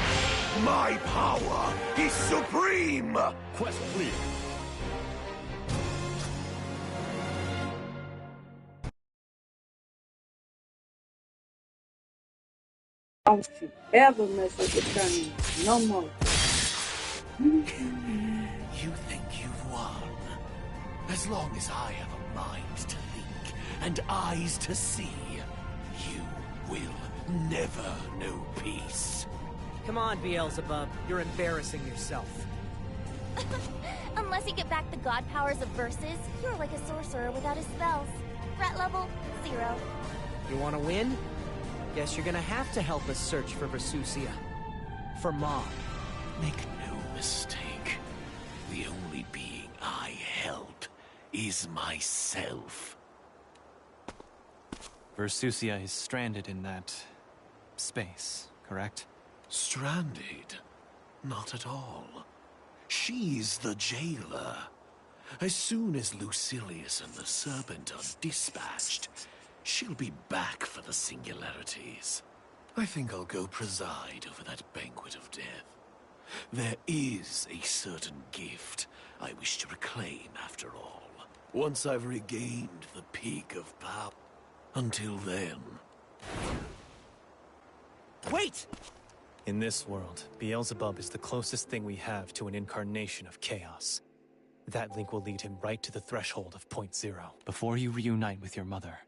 My power is supreme! Quest clear. Don't you ever mess with the tournament. No more. You think you've won? As long as I have a mind to think and eyes to see, you will never know peace. Come on, Beelzebub. You're embarrassing yourself. Unless you get back the god powers of verses, you're like a sorcerer without his spells. Threat level, 0. You want to win? Guess you're gonna have to help us search for Versusia. For Mom. Make no mistake. The only being I help is myself. Versusia is stranded in that space, correct? Stranded? Not at all. She's the jailer. As soon as Lucilius and the Serpent are dispatched, she'll be back for the singularities. I think I'll go preside over that banquet of death. There is a certain gift I wish to reclaim after all. Once I've regained the peak of power. Until then... Wait! In this world, Beelzebub is the closest thing we have to an incarnation of chaos. That link will lead him right to the threshold of Point Zero. Before you reunite with your mother,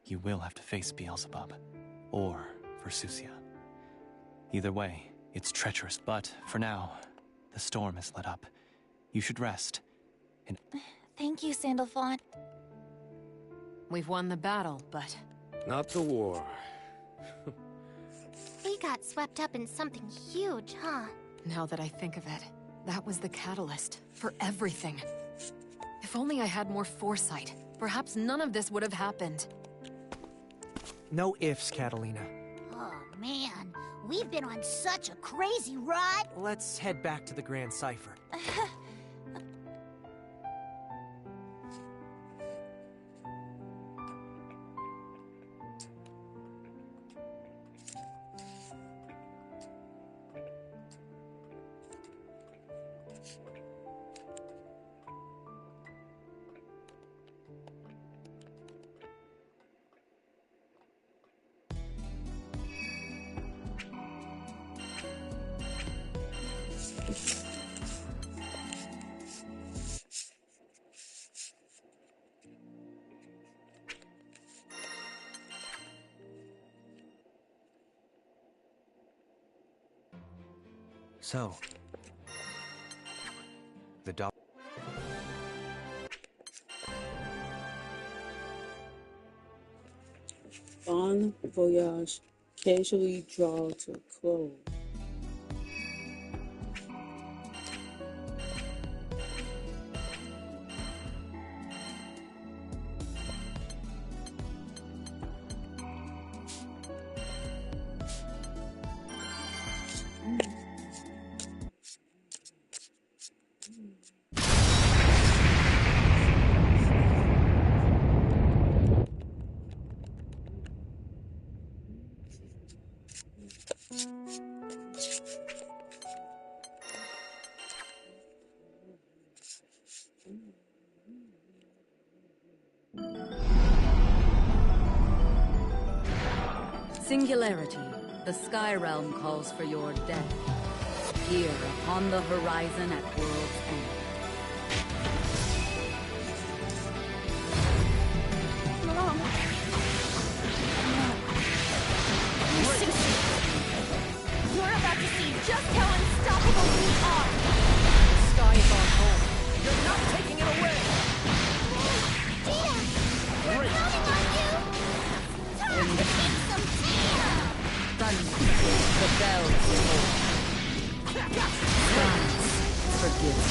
you will have to face Beelzebub. Or Versusia. Either way, it's treacherous, but for now, the storm is let up. You should rest. And Thank you, Sandalphon. We've won the battle, but... Not the war. We got swept up in something huge, huh? Now that I think of it, that was the catalyst for everything. If only I had more foresight, perhaps none of this would have happened. No ifs, Catalina. Oh, man. We've been on such a crazy ride. Let's head back to the Grand Cipher. So, the dog. Bon voyage casually draw to a close. Singularity, the Sky Realm calls for your death. Here upon the horizon at World's End. Mom. You're about to see just how unstoppable we are. The sky is our home. You're not taking it away! Tia! We're counting on you! Time to take some Tia! Thunder, the bells roll. Silence forgives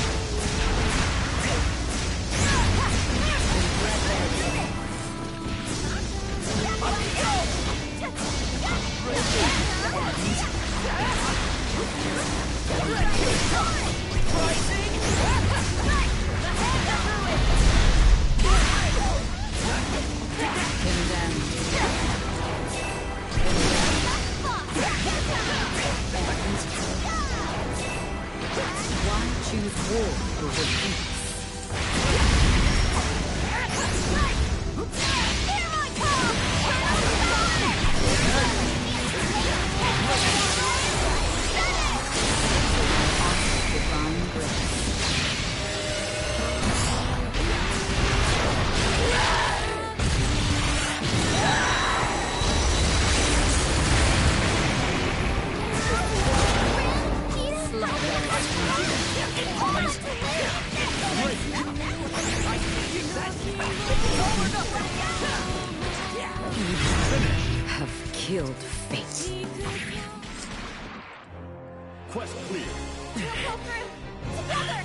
killed fate. Quest clear. We'll go through together!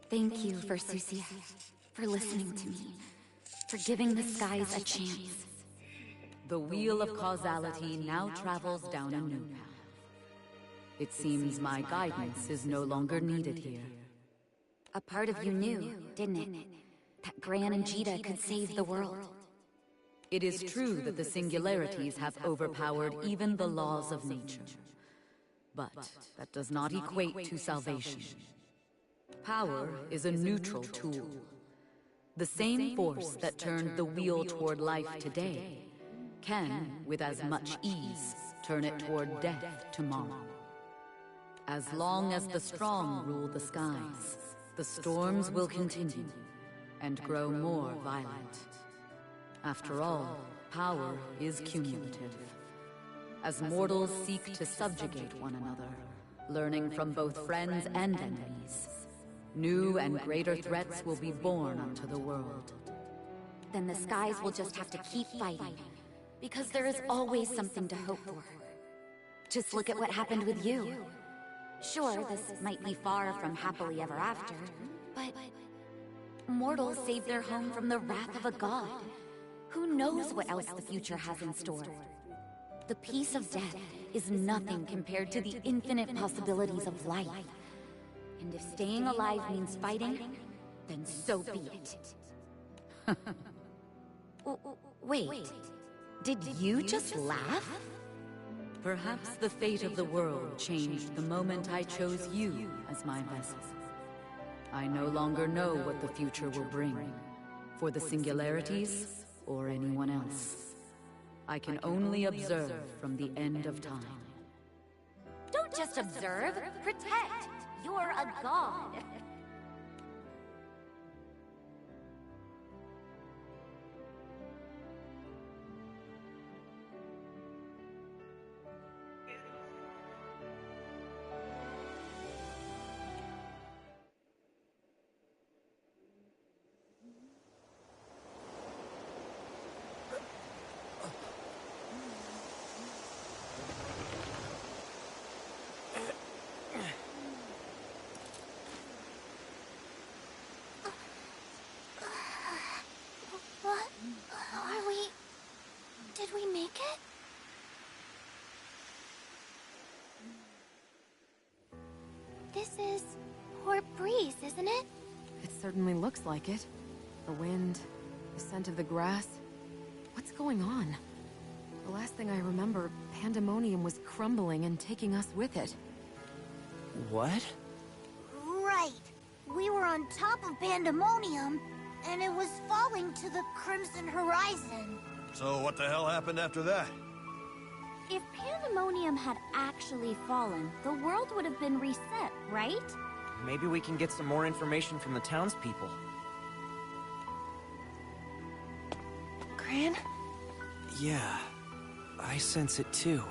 Thank you, Versusia, for listening to me, for giving the skies a chance. The wheel of causality now travels down a new path. It seems my guidance is no longer needed here. A part of you knew, didn't it? That Gran and Jita could save the world. It is true that the singularities have overpowered even the laws of nature. But that does not equate to salvation. Power is a neutral tool. The same force that turned the wheel toward life today can, with as much ease, turn it toward death tomorrow. As long as the strong rule the skies, the storms will continue and grow more violent. After all, power is cumulative. As mortals seek to subjugate one another, learning from both friends and enemies, new and greater threats will be born unto the world. Then the skies will just have to keep fighting, because there is always something to hope for. Just look at what happened with you. Sure, this might be far from happily ever after, but mortals save their home from the wrath of a god. Who knows what else the future has in store? The peace of death is nothing compared to the infinite possibilities of life. And if staying alive means fighting, then so be it. Wait, did you just laugh? Perhaps the fate of the world changed the moment I chose you as my vessel. I no longer know what the future will bring, for the singularities or anyone else. I can only observe from the end of time. Don't just observe, protect! You're a god! What? Are we... Did we make it? This is Port Breeze, isn't it? It certainly looks like it. The wind, the scent of the grass. What's going on? The last thing I remember, Pandemonium was crumbling and taking us with it. What? Right. We were on top of Pandemonium, and it was falling to the Crimson Horizon. So what the hell happened after that? If Pandemonium had actually fallen, the world would have been reset, right? Maybe we can get some more information from the townspeople. Gran? Yeah, I sense it too.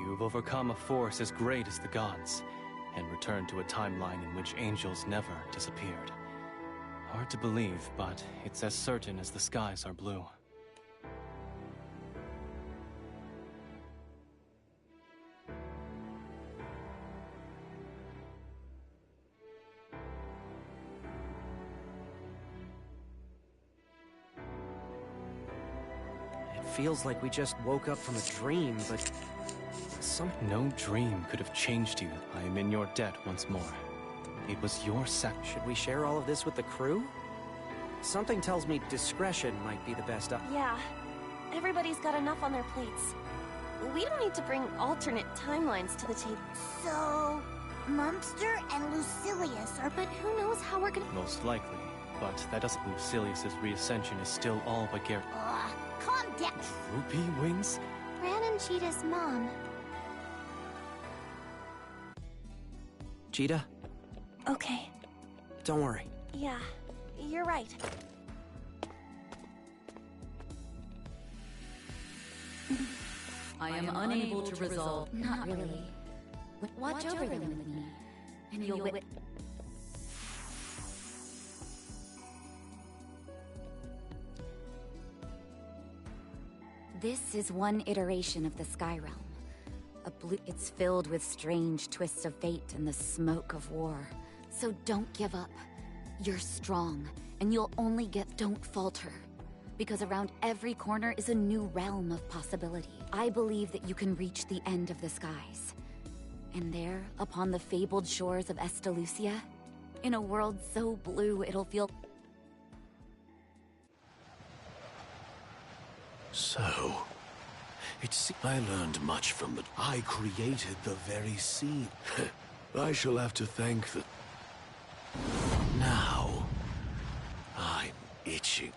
You've overcome a force as great as the gods, and returned to a timeline in which angels never disappeared. Hard to believe, but it's as certain as the skies are blue. It feels like we just woke up from a dream, but... No dream could have changed you. I am in your debt once more. It was your Should we share all of this with the crew? Something tells me discretion might be the best Yeah. Everybody's got enough on their plates. We don't need to bring alternate timelines to the table. So... Mumster and Lucilius are... But who knows how we're gonna... Most likely. But that doesn't mean Lucilius's reascension is still all but guaranteed. Calm down. Droopy wings? Gran and Cheetah's mom. Jita? Okay. Don't worry. Yeah, you're right. I am unable to resolve. Not really. Watch over them with me, and you'll wit. This is one iteration of the Sky Realm. It's filled with strange twists of fate and the smoke of war. So don't give up. You're strong, and you'll only get. Don't falter. Because around every corner is a new realm of possibility. I believe that you can reach the end of the skies. And there, upon the fabled shores of Estalucia, in a world so blue it'll feel... So, I learned much from the... I created the very scene. I shall have to thank the... Now, I'm itching.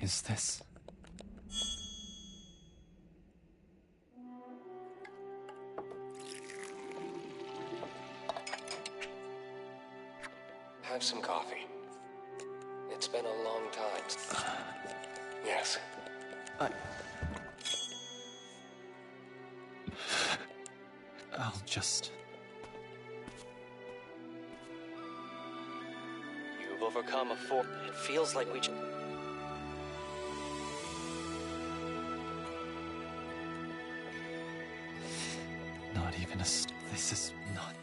Is this... Have some coffee. It's been a long time. Yes. I'll just... You've overcome a force. It feels like we... Not even a... This is not...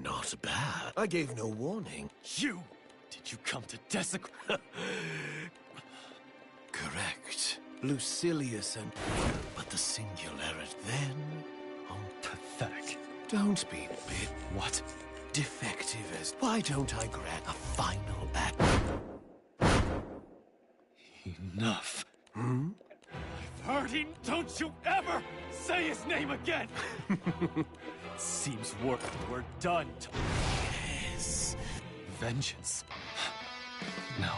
Not bad. I gave no warning. You! Did you come to desecrate? Correct. Lucilius and... But the singularity then... Oh, pathetic. Don't be bit... What? Defective as... Why don't I grant a final act? Enough. Hmm? I've heard him. Don't you ever say his name again! Seems we're done. Yes. Vengeance. No.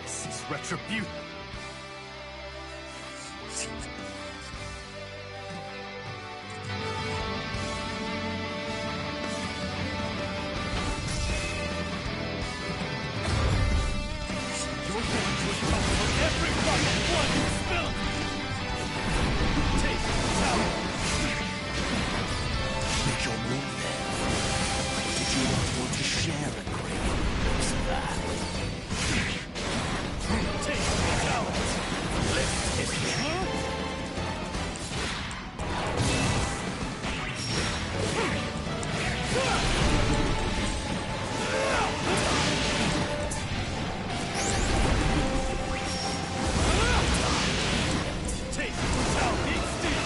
This is retribution. You're going to account for every drop of blood you spill! Take the tower! Make your move then. Did you not want to share a grave? What's that? Take the tower! Let's test it. Take the tower! Eat steel!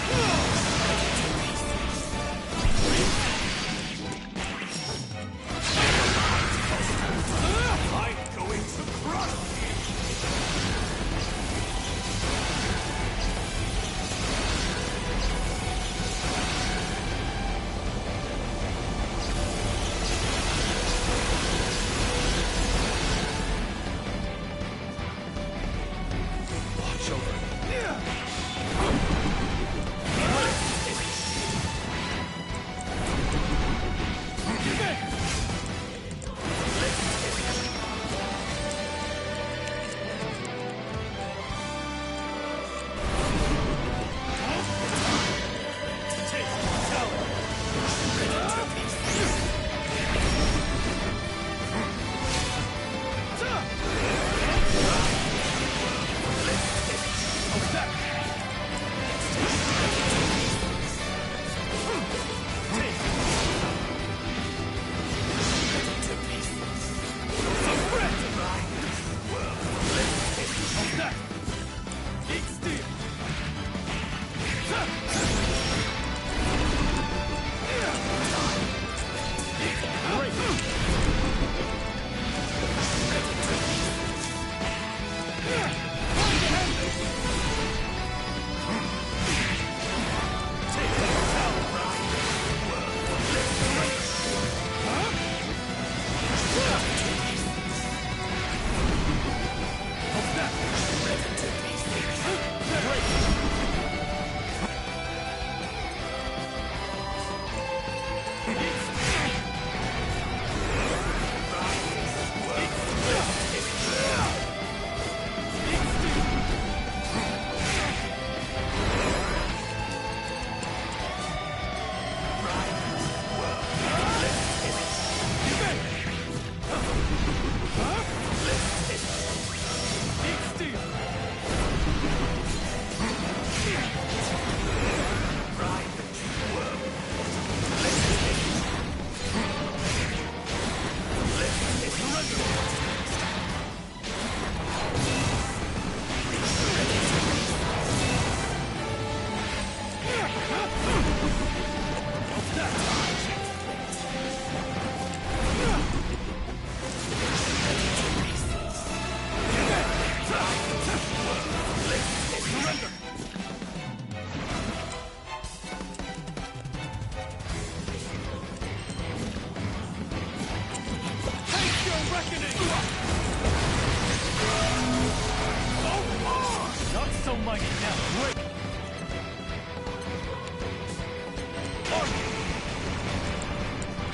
find it now. Wait.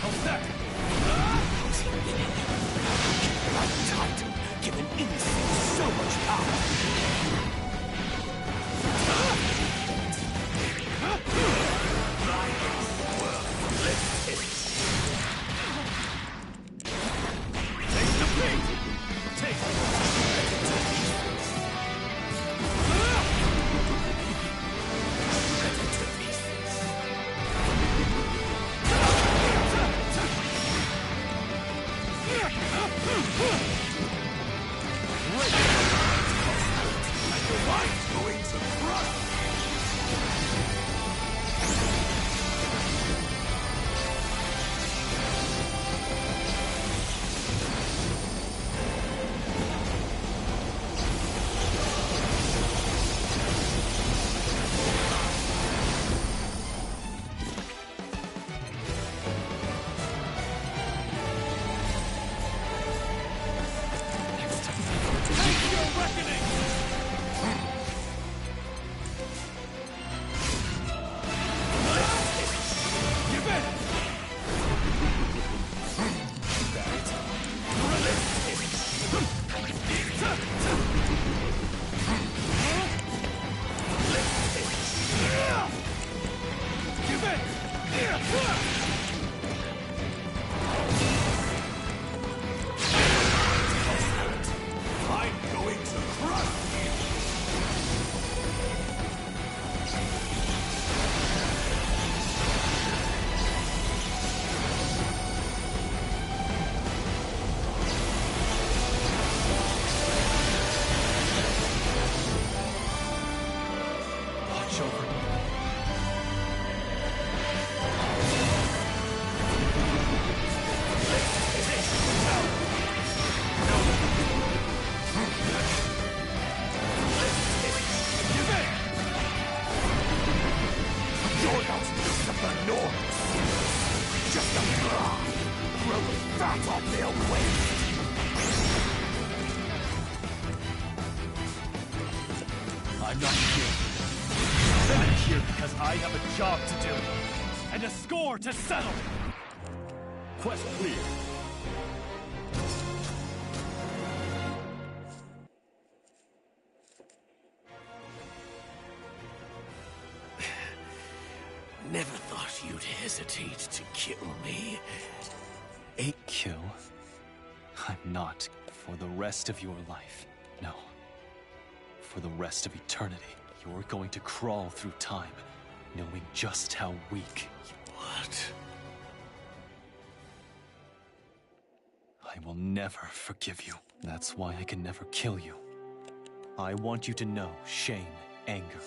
How's that? Titan, give an insect so much power. Take the beat! Take I'm not here. I'm here because I have a job to do and a score to settle. Quest clear. Never thought you'd hesitate to kill me. Kill? I'm not. For the rest of your life. No. For the rest of eternity, you're going to crawl through time, knowing just how weak you are. What? I will never forgive you. That's why I can never kill you. I want you to know shame, anger,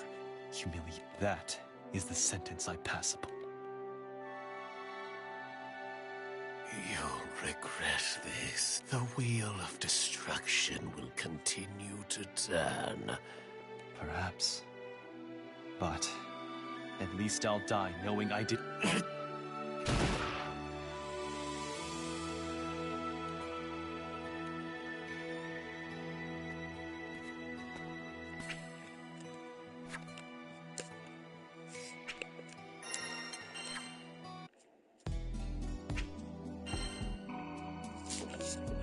humiliation. That is the sentence I pass upon. You'll regret this. The wheel of destruction will continue to turn. Perhaps. But at least I'll die knowing I did.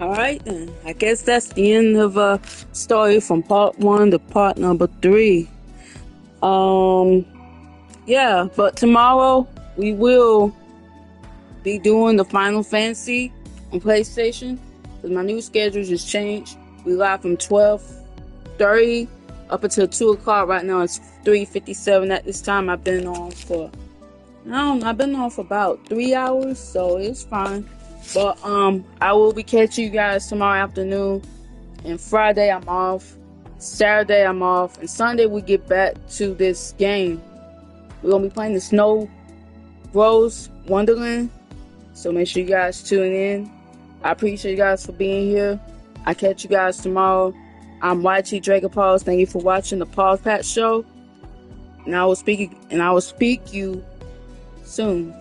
Alright then, I guess that's the end of story from part 1 to part number 3. Yeah, but tomorrow we will be doing the Final Fantasy on PlayStation, because my new schedule just changed. We live from 12:30 up until 2 o'clock. Right now it's 3:57 at this time. I've been on for about 3 hours, so it's fine. But I will be catching you guys tomorrow afternoon. And Friday I'm off. Saturday I'm off. And Sunday we get back to this game. We're gonna be playing the Snow Bros Wonderland. So make sure you guys tune in. I appreciate you guys for being here. I'll catch you guys tomorrow. I'm YT Dragon Pause. Thank you for watching the Pause Patch Show. And I will speak you soon.